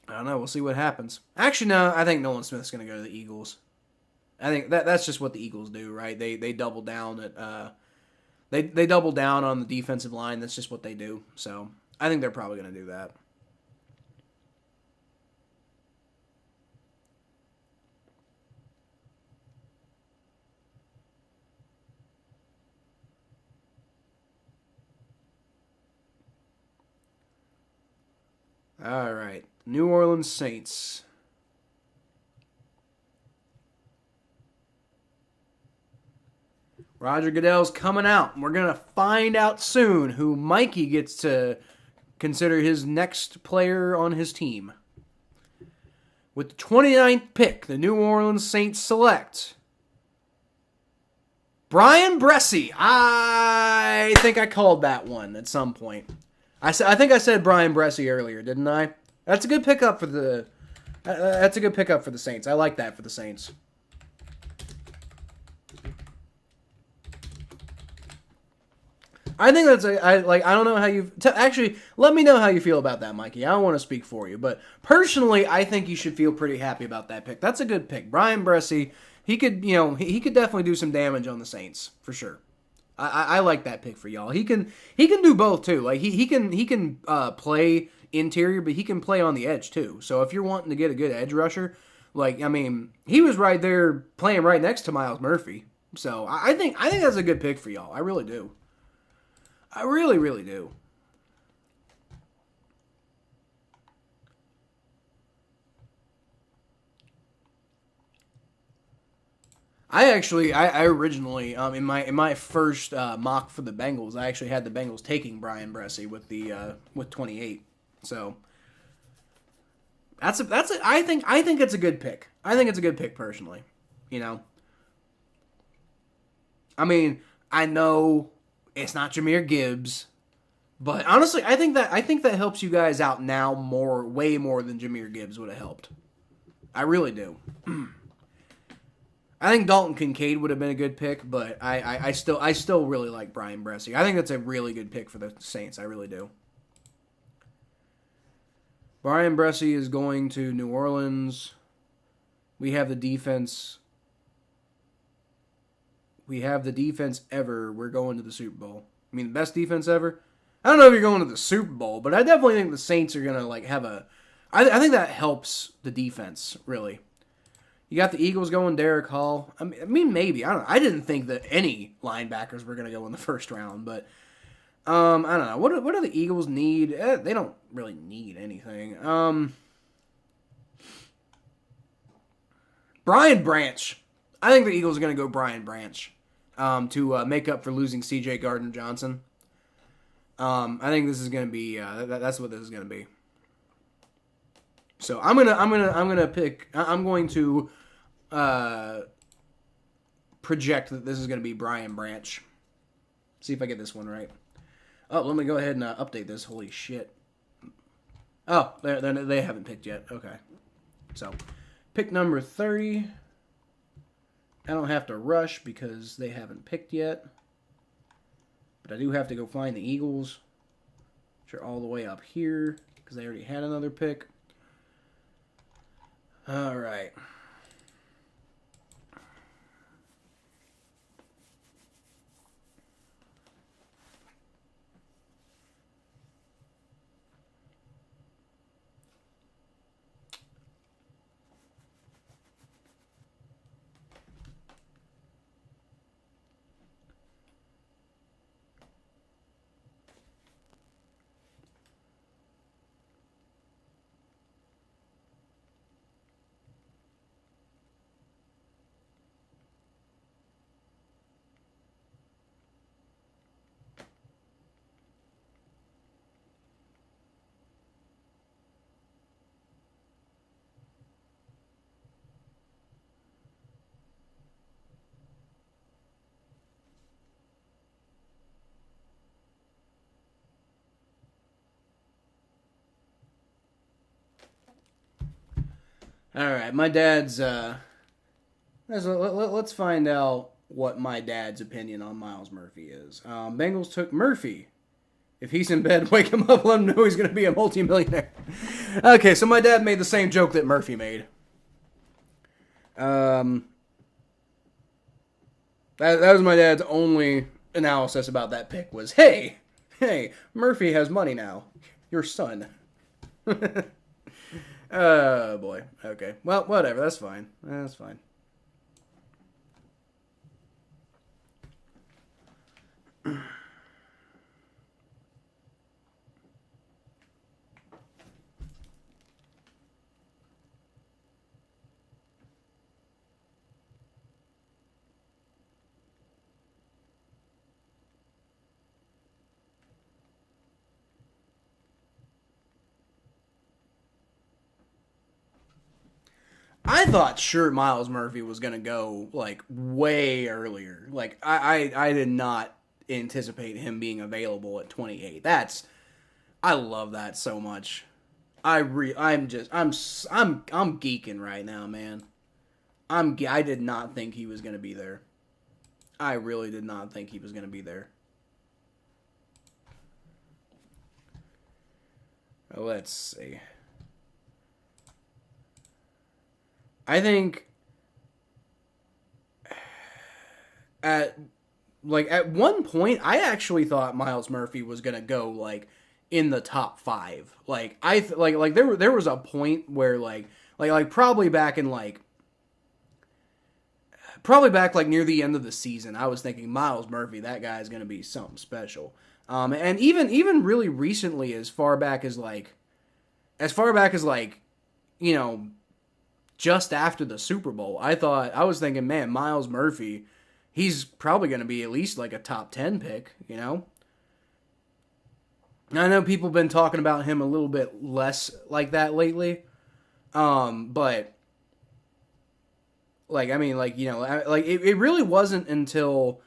I don't know. We'll see what happens. Actually, no. I think Nolan Smith's going to go to the Eagles. I think that's just what the Eagles do, right? They double down at they double down on the defensive line. That's just what they do. So I think they're probably going to do that. All right. New Orleans Saints. Roger Goodell's coming out. And we're going to find out soon who Mikey gets to consider his next player on his team. With the 29th pick, the New Orleans Saints select Brian Bresee. I think I called that one at some point. I think I said Brian Bresee earlier, didn't I? That's a good pickup for the. That's a good pickup for the Saints. I like that for the Saints. I think that's I don't know how you actually let me know how you feel about that, Mikey. I don't want to speak for you, but personally, I think you should feel pretty happy about that pick. That's a good pick, Brian Bresee. He could definitely do some damage on the Saints for sure. I like that pick for y'all. He can do both too. Like he can play interior, but he can play on the edge too. So if you're wanting to get a good edge rusher, like I mean, he was right there playing right next to Miles Murphy. So I think that's a good pick for y'all. I really do. I really, really do. I originally in my first mock for the Bengals, I actually had the Bengals taking Brian Bresee with 28. So I think it's a good pick. I think it's a good pick personally. You know. I mean, I know it's not Jahmyr Gibbs, but honestly, I think that helps you guys out now way more than Jahmyr Gibbs would have helped. I really do. I think Dalton Kincaid would have been a good pick, but I still really like Brian Bresee. I think that's a really good pick for the Saints. I really do. Brian Bresee is going to New Orleans. We have the defense. We have the defense ever. We're going to the Super Bowl. I mean, the best defense ever. I don't know if you're going to the Super Bowl, but I definitely think the Saints are going to have a. I think that helps the defense really. You got the Eagles going Derek Hall. I mean, maybe. I don't know. I didn't think that any linebackers were going to go in the first round, but I don't know. What do the Eagles need? They don't really need anything. Brian Branch. I think the Eagles are going to go Brian Branch to make up for losing C.J. Gardner-Johnson. I think this is going to be that's what this is going to be. So I'm going to project that this is going to be Brian Branch. See if I get this one right. Oh, let me go ahead and update this. Holy shit. Oh, they haven't picked yet. Okay. So, pick number 30. I don't have to rush because they haven't picked yet. But I do have to go find the Eagles, which are all the way up here because they already had another pick. All right. All right, my dad's. Let's find out what my dad's opinion on Miles Murphy is. Bengals took Murphy. If he's in bed, wake him up, let him know he's going to be a multimillionaire. Okay, so my dad made the same joke that Murphy made. That was my dad's only analysis about that pick was, hey, Murphy has money now. Your son. Oh, boy. Okay. Well, whatever. That's fine. That's fine. I thought sure Miles Murphy was going to go, like, way earlier. Like, I did not anticipate him being available at 28. I love that so much. I'm geeking right now, man. I did not think he was going to be there. I really did not think he was going to be there. Let's see. I think at one point I actually thought Miles Murphy was gonna go like in the top 5. Like there was a point where probably back like near the end of the season I was thinking Miles Murphy, that guy's gonna be something special. And even really recently, as far back as you know, just after the Super Bowl, I was thinking, man, Miles Murphy, he's probably going to be at least like a top 10 pick, you know? I know people have been talking about him a little bit less like that lately. But like, I mean, like, you know, like it really wasn't until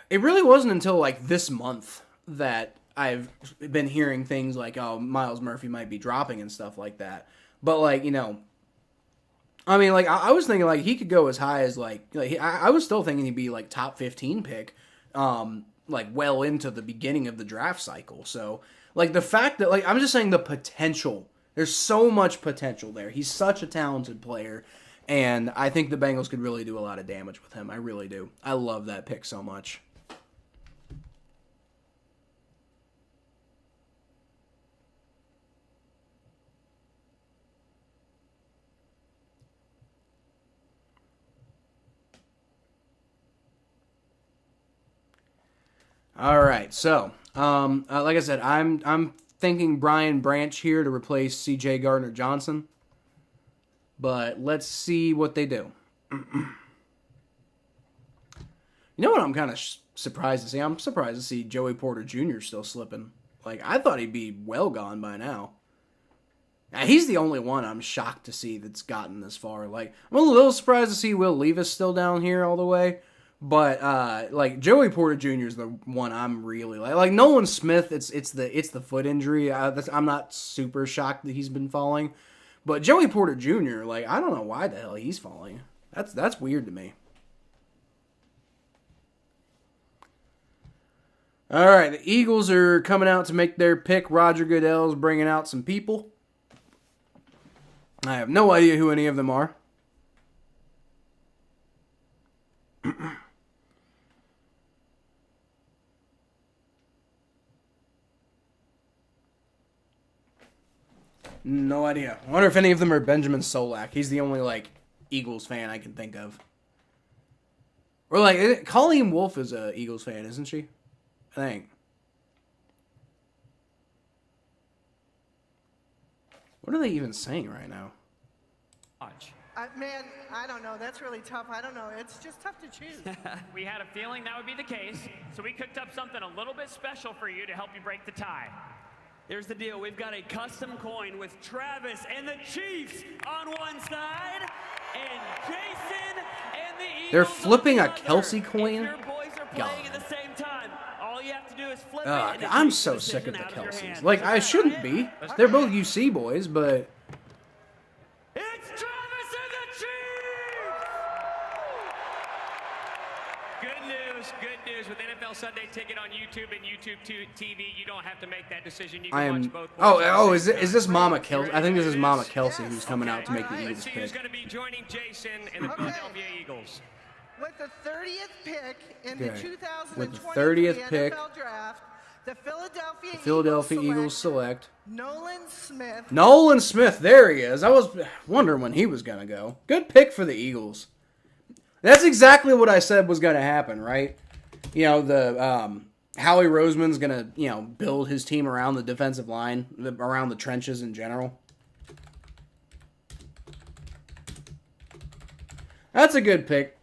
like this month that I've been hearing things like, oh, Miles Murphy might be dropping and stuff like that. But, like, you know, I mean, like, I was thinking, like, he could go as high as, I was still thinking he'd be, like, top 15 pick, like, well into the beginning of the draft cycle. So, like, the fact that, like, I'm just saying the potential. There's so much potential there. He's such a talented player, and I think the Bengals could really do a lot of damage with him. I really do. I love that pick so much. All right, so like I said, I'm thinking Brian Branch here to replace C.J. Gardner-Johnson, but let's see what they do. You know what I'm kind of surprised to see? I'm surprised to see Joey Porter Jr. still slipping. Like, I thought he'd be well gone by now. Now, he's the only one I'm shocked to see that's gotten this far. Like, I'm a little surprised to see Will Levis still down here all the way. But like Joey Porter Jr. is the one I'm really like. Like Nolan Smith, it's the foot injury. I'm not super shocked that he's been falling, but Joey Porter Jr. like I don't know why the hell he's falling. That's weird to me. All right, the Eagles are coming out to make their pick. Roger Goodell's bringing out some people. I have no idea who any of them are. No idea. I wonder if any of them are Benjamin Solak. He's the only, like, Eagles fan I can think of. Or, like, Colleen Wolfe is a Eagles fan, isn't she? I think. What are they even saying right now? Man, I don't know. That's really tough. I don't know. It's just tough to choose. We had a feeling that would be the case, so we cooked up something a little bit special for you to help you break the tie. Here's the deal. We've got a custom coin with Travis and the Chiefs on one side, and Jason and the Eagles. They're flipping on a the other. Kelsey coin? If your boys are playing at the same time, all you have to do is flip it. and it I'm takes so the sick of decision the out your Kelseys. hand. Like, I shouldn't be. They're both UC boys, but... It's Travis and the Chiefs! Good news. With NFL Sunday Ticket on YouTube and YouTube TV, you don't have to make that decision. You I can am... watch both. Oh, is this Mama Kelsey? I think this is Mama Kelsey who's coming out to make the Let's Eagles see who's pick. going to be joining Jason and the Philadelphia Eagles. With the 30th pick in the Okay. 2023 With the 30th NFL pick, draft, the Philadelphia Eagles select Nolan Smith. Nolan Smith. There he is. I was wondering when he was going to go. Good pick for the Eagles. That's exactly what I said was going to happen, right? You know, the Howie Roseman's going to, you know, build his team around the defensive line, around the trenches in general. That's a good pick.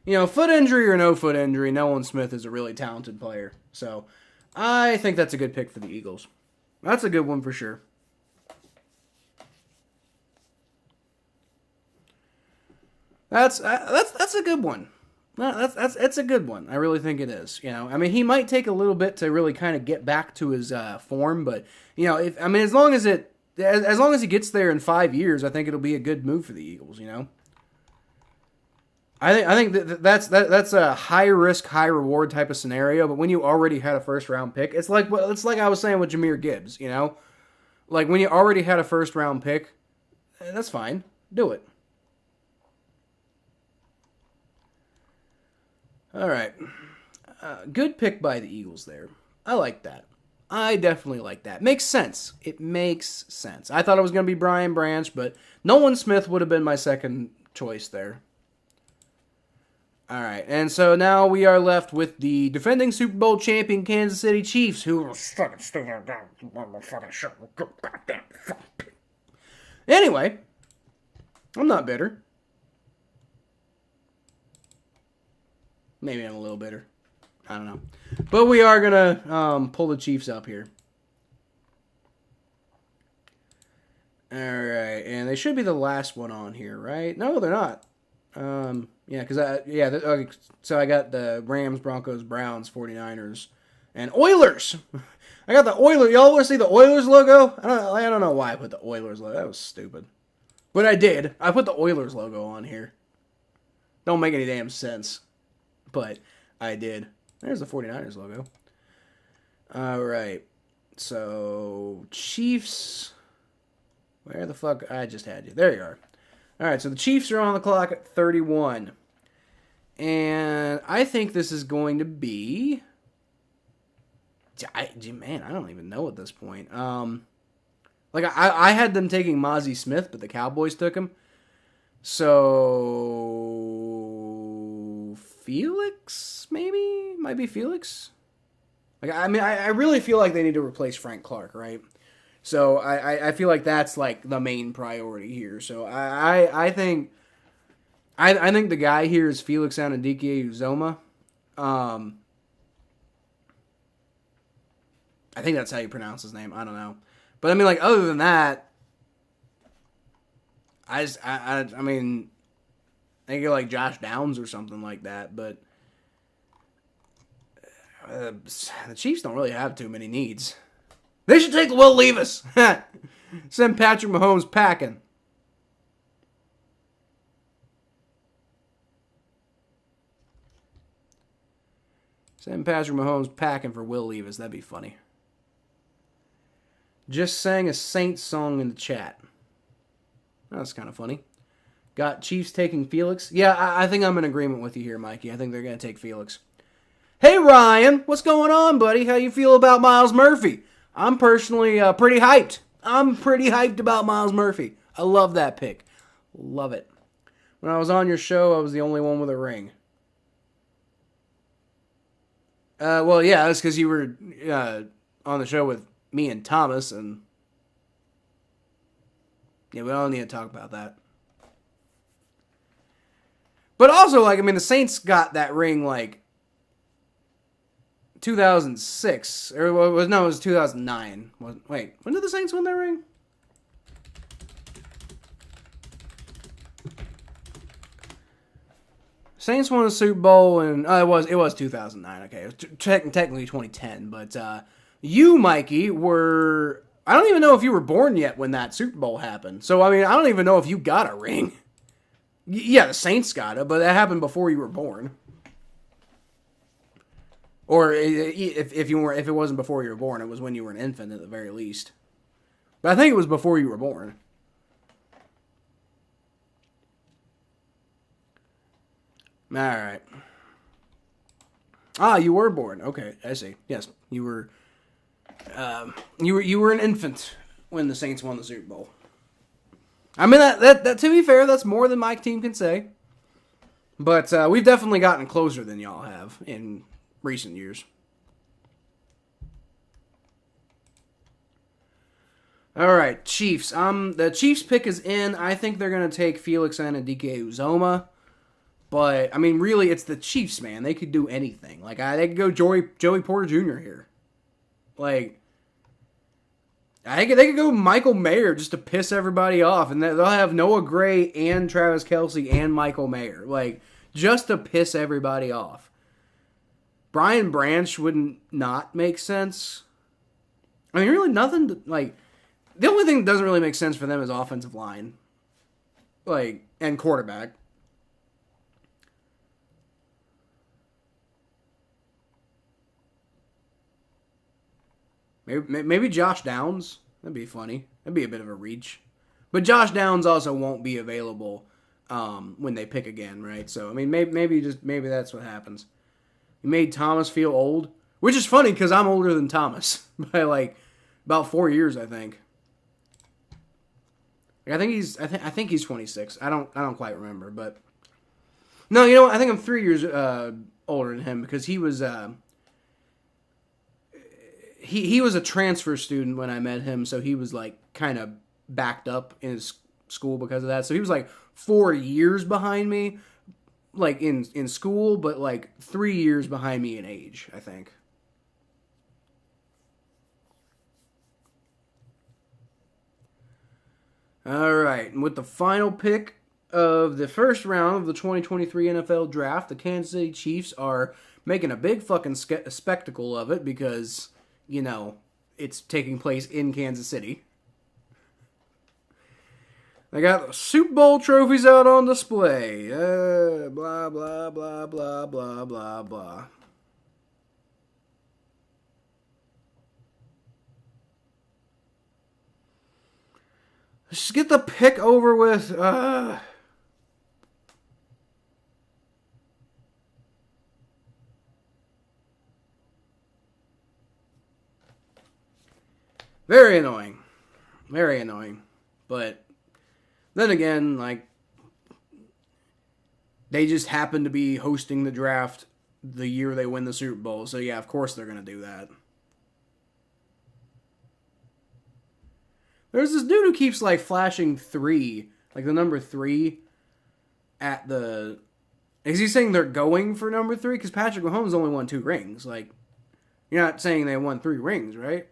You know, foot injury or no foot injury, Nolan Smith is a really talented player. So, I think that's a good pick for the Eagles. That's a good one for sure. That's a good one. That's a good one. I really think it is. You know, I mean, he might take a little bit to really kind of get back to his form, but you know, as long as he gets there in 5 years, I think it'll be a good move for the Eagles. You know. I think that's a high risk, high reward type of scenario. But when you already had a first round pick, it's like I was saying with Jahmyr Gibbs. You know, like when you already had a first round pick, that's fine. Do it. All right, good pick by the Eagles there. I like that. I definitely like that. Makes sense. It makes sense. I thought it was going to be Brian Branch, but Nolan Smith would have been my second choice there. All right, and so now we are left with the defending Super Bowl champion Kansas City Chiefs, who are fucking stupid. Anyway, I'm not bitter. Maybe I'm a little bitter. I don't know. But we are going to pull the Chiefs up here. All right, and they should be the last one on here, right? No, they're not. Yeah, because okay, so I got the Rams, Broncos, Browns, 49ers, and Oilers. I got the Oilers. Y'all want to see the Oilers logo? I don't know why I put the Oilers logo. That was stupid. But I did. I put the Oilers logo on here. Don't make any damn sense. But I did. There's the 49ers logo. All right. So, Chiefs. Where the fuck? I just had you. There you are. All right, so the Chiefs are on the clock at 31. And I think this is going to be... Man, I don't even know at this point. Like, I had them taking Mozzie Smith, but the Cowboys took him. So... Felix, maybe? Might be Felix? Like, I mean, I really feel like they need to replace Frank Clark, right? So I feel like that's like the main priority here. So I think the guy here is Felix Anudike-Uzomah. I think that's how you pronounce his name. I don't know, but I mean, like, other than that, I mean, I think you're like Josh Downs or something like that. But The Chiefs don't really have too many needs. They should take Will Levis. Send Patrick Mahomes packing. Send Patrick Mahomes packing for Will Levis. That'd be funny. Just sang a Saints song in the chat. That's kind of funny. Got Chiefs taking Felix. Yeah, I think I'm in agreement with you here, Mikey. I think they're going to take Felix. Hey, Ryan. What's going on, buddy? How you feel about Miles Murphy? I'm personally pretty hyped. I'm pretty hyped about Miles Murphy. I love that pick. Love it. When I was on your show, I was the only one with a ring. Well, yeah, that's because you were on the show with me and Thomas, and yeah, we don't need to talk about that. But also, like, I mean, the Saints got that ring, like, 2006. Or, no, it was 2009. Wait, when did the Saints win that ring? Saints won a Super Bowl, and it was 2009. Okay, it was technically 2010. But you, Mikey, were... I don't even know if you were born yet when that Super Bowl happened. So, I mean, I don't even know if you got a ring. Yeah, the Saints got it, but that happened before you were born. Or if it wasn't before you were born, it was when you were an infant at the very least. But I think it was before you were born. All right. Ah, you were born. Okay, I see. Yes, you were. You were an infant when the Saints won the Super Bowl. I mean, that to be fair, that's more than my team can say. But we've definitely gotten closer than y'all have in recent years. All right, Chiefs. The Chiefs pick is in. I think they're gonna take Felix and DK Uzoma. But I mean, really, it's the Chiefs, man. They could do anything. Like they could go Joey Porter Jr. here. Like. I think they could go Michael Mayer just to piss everybody off, and they'll have Noah Gray and Travis Kelce and Michael Mayer, like just to piss everybody off. Brian Branch wouldn't not make sense. I mean, really nothing to, like. The only thing that doesn't really make sense for them is offensive line, like, and quarterback. Maybe Josh Downs. That'd be funny. That'd be a bit of a reach. But Josh Downs also won't be available when they pick again, right? So, I mean, maybe that's what happens. You made Thomas feel old, which is funny because I'm older than Thomas by, like, about 4 years, I think. I think he's 26. I don't quite remember, but no, you know what? I think I'm 3 years older than him because he was he was a transfer student when I met him, so he was like kind of backed up in his school because of that. So he was like 4 years behind me, like in school, but like 3 years behind me in age, I think. All right, and with the final pick of the first round of the 2023 NFL Draft, the Kansas City Chiefs are making a big fucking spectacle of it because, you know, it's taking place in Kansas City. They got the Super Bowl trophies out on display. Blah, blah, blah, blah, blah, blah, blah. Let's just get the pick over with. Very annoying. Very annoying. But then again, like, they just happen to be hosting the draft the year they win the Super Bowl. So yeah, of course they're going to do that. There's this dude who keeps, like, flashing 3, like the number 3 at the... Is he saying they're going for number 3? Because Patrick Mahomes only won 2 rings. Like, you're not saying they won 3 rings, right?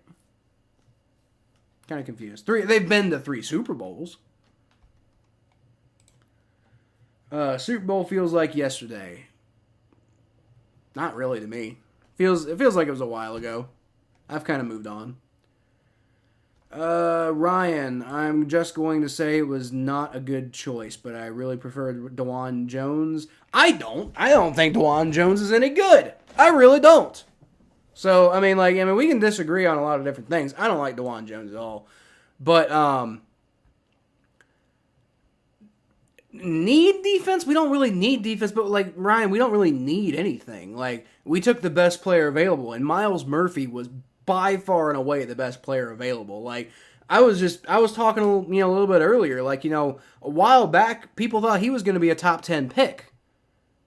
Kind of confused. They've been to 3 Super Bowls. Super Bowl feels like yesterday. Not really to me. It feels like it was a while ago. I've kind of moved on. Ryan, I'm just going to say it was not a good choice, but I really preferred DeJuan Jones. I don't think DeJuan Jones is any good. I really don't. So, I mean, we can disagree on a lot of different things. I don't like DeJuan Jones at all. But, need defense? We don't really need defense, but like, Ryan, we don't really need anything. Like, we took the best player available, and Miles Murphy was by far and away the best player available. Like, I was talking, a little bit earlier, like, a while back, people thought he was going to be a top 10 pick.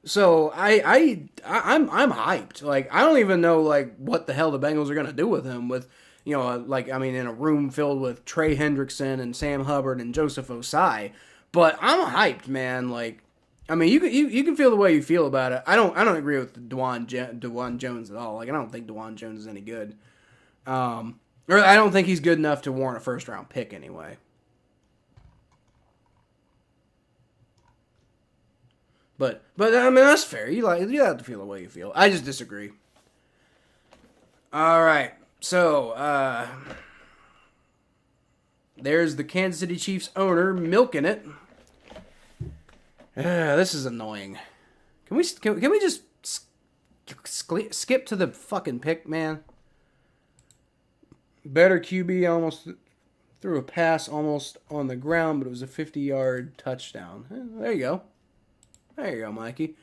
So I'm hyped. Like, I don't even know like what the hell the Bengals are going to do with him with, in a room filled with Trey Hendrickson and Sam Hubbard and Joseph Osai. But I'm hyped, man. Like, I mean, you can feel the way you feel about it. I don't agree with DeJuan Jones at all. Like, I don't think DeJuan Jones is any good. Or I don't think he's good enough to warrant a first round pick anyway. But I mean, that's fair. You have to feel the way you feel. I just disagree. All right. So, there's the Kansas City Chiefs owner milking it. This is annoying. Can we just skip to the fucking pick, man? Better QB almost threw a pass almost on the ground, but it was a 50-yard touchdown. There you go. There you go, Mikey.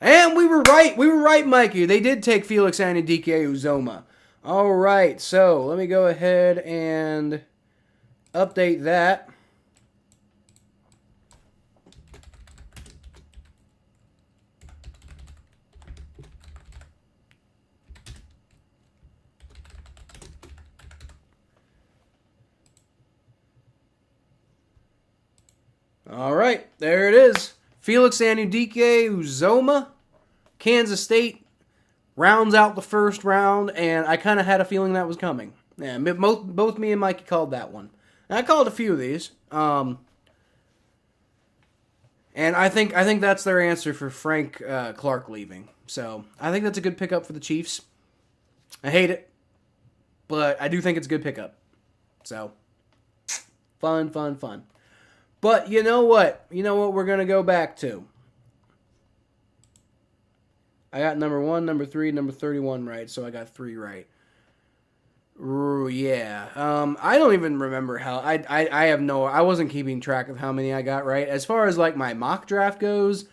And we were right. We were right, Mikey. They did take Felix Anudike-Uzomah. All right, so let me go ahead and update that. All right, there it is. Felix Anudike-Uzomah, Kansas State, rounds out the first round, and I kind of had a feeling that was coming. Yeah, both me and Mikey called that one. And I called a few of these. And I think that's their answer for Frank Clark leaving. So I think that's a good pickup for the Chiefs. I hate it, but I do think it's a good pickup. So fun. But you know what? We're going to go back to. I got number 1, number 3, number 31 right, so I got 3 right. Yeah. I don't even remember how. I wasn't keeping track of how many I got right. As far as like my mock draft goes,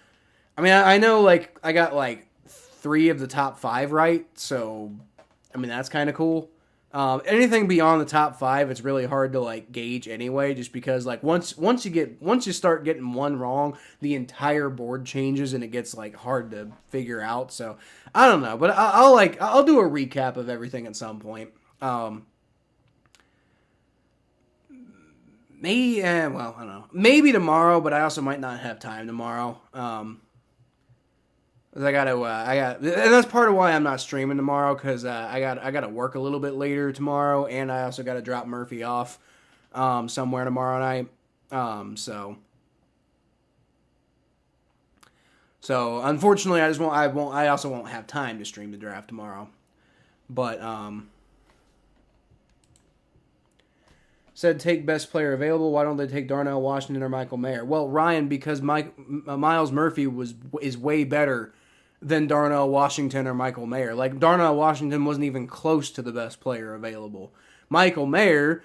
I mean, I know like I got like 3 of the top 5 right, so I mean that's kind of cool. Anything beyond the top 5, it's really hard to like gauge anyway, just because like once you start getting one wrong, the entire board changes and it gets like hard to figure out. So I don't know, but I'll do a recap of everything at some point. Maybe I don't know. Maybe tomorrow, but I also might not have time tomorrow. And that's part of why I'm not streaming tomorrow, because I got to work a little bit later tomorrow, and I also got to drop Murphy off somewhere tomorrow night. So unfortunately, I also won't have time to stream the draft tomorrow. But said take best player available. Why don't they take Darnell Washington or Michael Mayer? Well, Ryan, because Miles Murphy is way better than Darnell Washington or Michael Mayer. Like, Darnell Washington wasn't even close to the best player available. Michael Mayer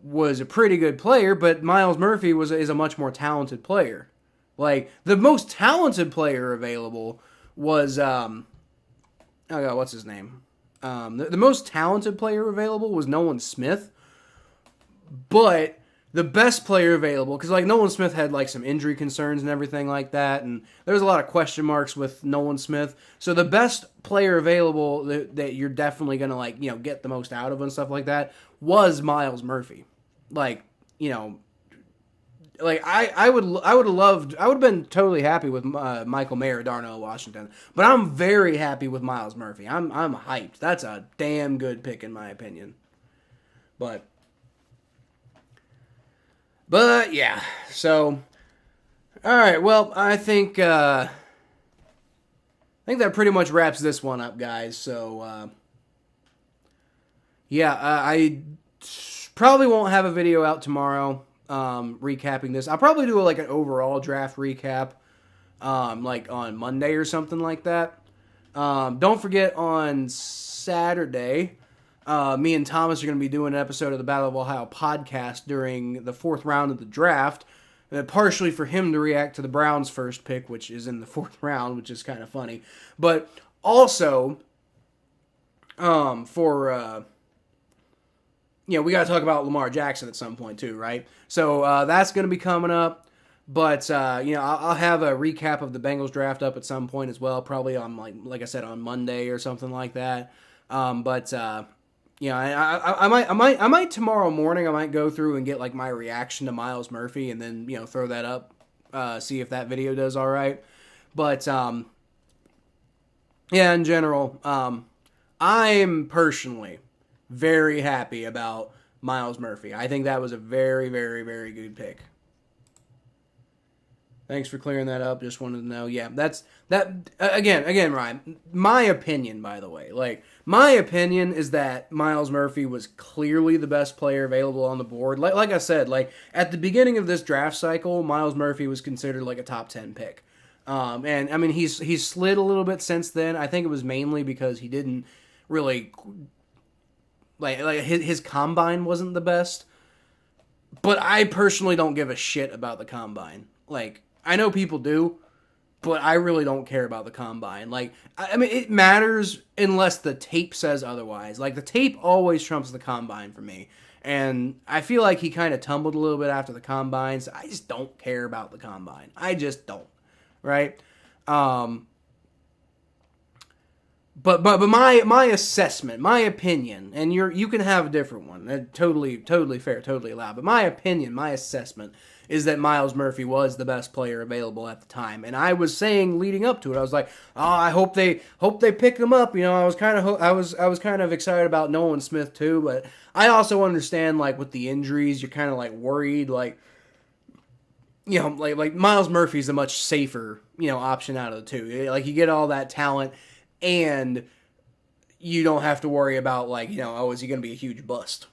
was a pretty good player, but Miles Murphy is a much more talented player. Like, the most talented player available was what's his name? The most talented player available was Nolan Smith, but the best player available, because like Nolan Smith had like some injury concerns and everything like that, and there's a lot of question marks with Nolan Smith. So the best player available that you're definitely gonna like get the most out of and stuff like that was Miles Murphy. Like I would have been totally happy with Michael Mayer or Darnell Washington, but I'm very happy with Miles Murphy. I'm hyped. That's a damn good pick in my opinion. But yeah, so all right. Well, I think think that pretty much wraps this one up, guys. So, I probably won't have a video out tomorrow recapping this. I'll probably do like an overall draft recap like on Monday or something like that. Don't forget on Saturday, me and Thomas are going to be doing an episode of the Battle of Ohio podcast during the 4th round of the draft. Partially for him to react to the Browns' first pick, which is in the 4th round, which is kind of funny. But also, we got to talk about Lamar Jackson at some point too, right? So that's going to be coming up. But I'll have a recap of the Bengals draft up at some point as well, probably on like I said on Monday or something like that. I might tomorrow morning. I might go through and get like my reaction to Myles Murphy, and then throw that up, see if that video does all right. But in general, I'm personally very happy about Myles Murphy. I think that was a very, very, very good pick. Thanks for clearing that up. Just wanted to know. Yeah, that's that. Again, Ryan. My opinion, by the way, my opinion is that Myles Murphy was clearly the best player available on the board. Like I said, at the beginning of this draft cycle, Myles Murphy was considered like a top 10 pick. And I mean he's slid a little bit since then. I think it was mainly because he didn't really like his combine wasn't the best. But I personally don't give a shit about the combine. I know people do, but I really don't care about the combine. I mean, it matters unless the tape says otherwise. The tape always trumps the combine for me. And I feel like he kind of tumbled a little bit after the combine, so I just don't care about the combine. I just don't, right? But my assessment, my opinion, and you can have a different one. Totally fair, totally allowed. But my opinion, my assessment is that Myles Murphy was the best player available at the time. And I was saying leading up to it, I was like, I hope they pick him up. I was kind of excited about Nolan Smith too, but I also understand with the injuries, you're kind of worried Myles Murphy's a much safer, option out of the two. You get all that talent and you don't have to worry about is he going to be a huge bust?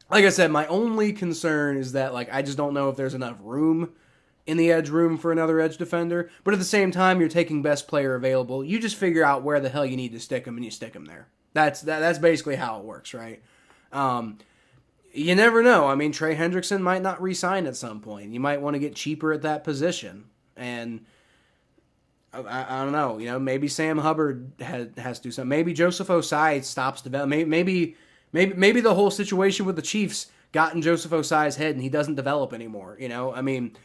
Like I said, my only concern is that I just don't know if there's enough room in the edge room for another edge defender. But at the same time, you're taking best player available. You just figure out where the hell you need to stick him, and you stick him there. That's basically how it works, right? You never know. I mean, Trey Hendrickson might not re-sign at some point. You might want to get cheaper at that position, and I don't know. Maybe Sam Hubbard has to do something. Maybe Joseph Osai stops developing. Maybe the whole situation with the Chiefs got in Joseph Osai's head and he doesn't develop anymore. I mean,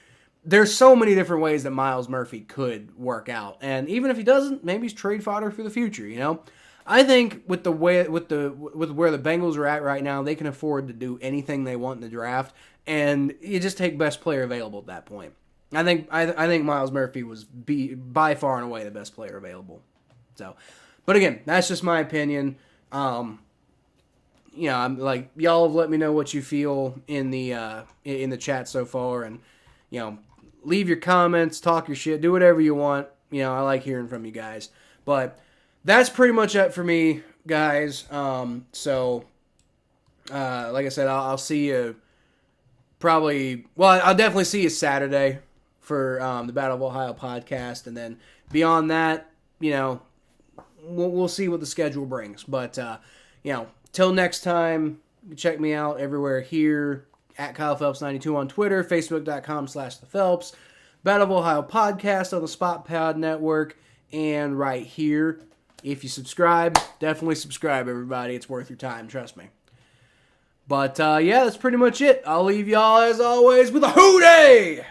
there's so many different ways that Myles Murphy could work out, and even if he doesn't, maybe he's trade fodder for the future. I think with where the Bengals are at right now, they can afford to do anything they want in the draft, and you just take best player available at that point. I think Myles Murphy was by far and away the best player available. So, but again, that's just my opinion. I'm y'all have let me know what you feel in the chat so far, and leave your comments, talk your shit, do whatever you want. I like hearing from you guys. But that's pretty much it for me, guys. Like I said, I'll see you probably. Well, I'll definitely see you Saturday for the Battle of Ohio podcast, and then beyond that, we'll see what the schedule brings. But till next time, check me out everywhere here at Kyle Phelps 92 on Twitter, Facebook.com/The Phelps, Battle of Ohio podcast on the Spot Pod Network, and right here. If you subscribe, definitely subscribe, everybody. It's worth your time, trust me. But that's pretty much it. I'll leave y'all as always with a hootie!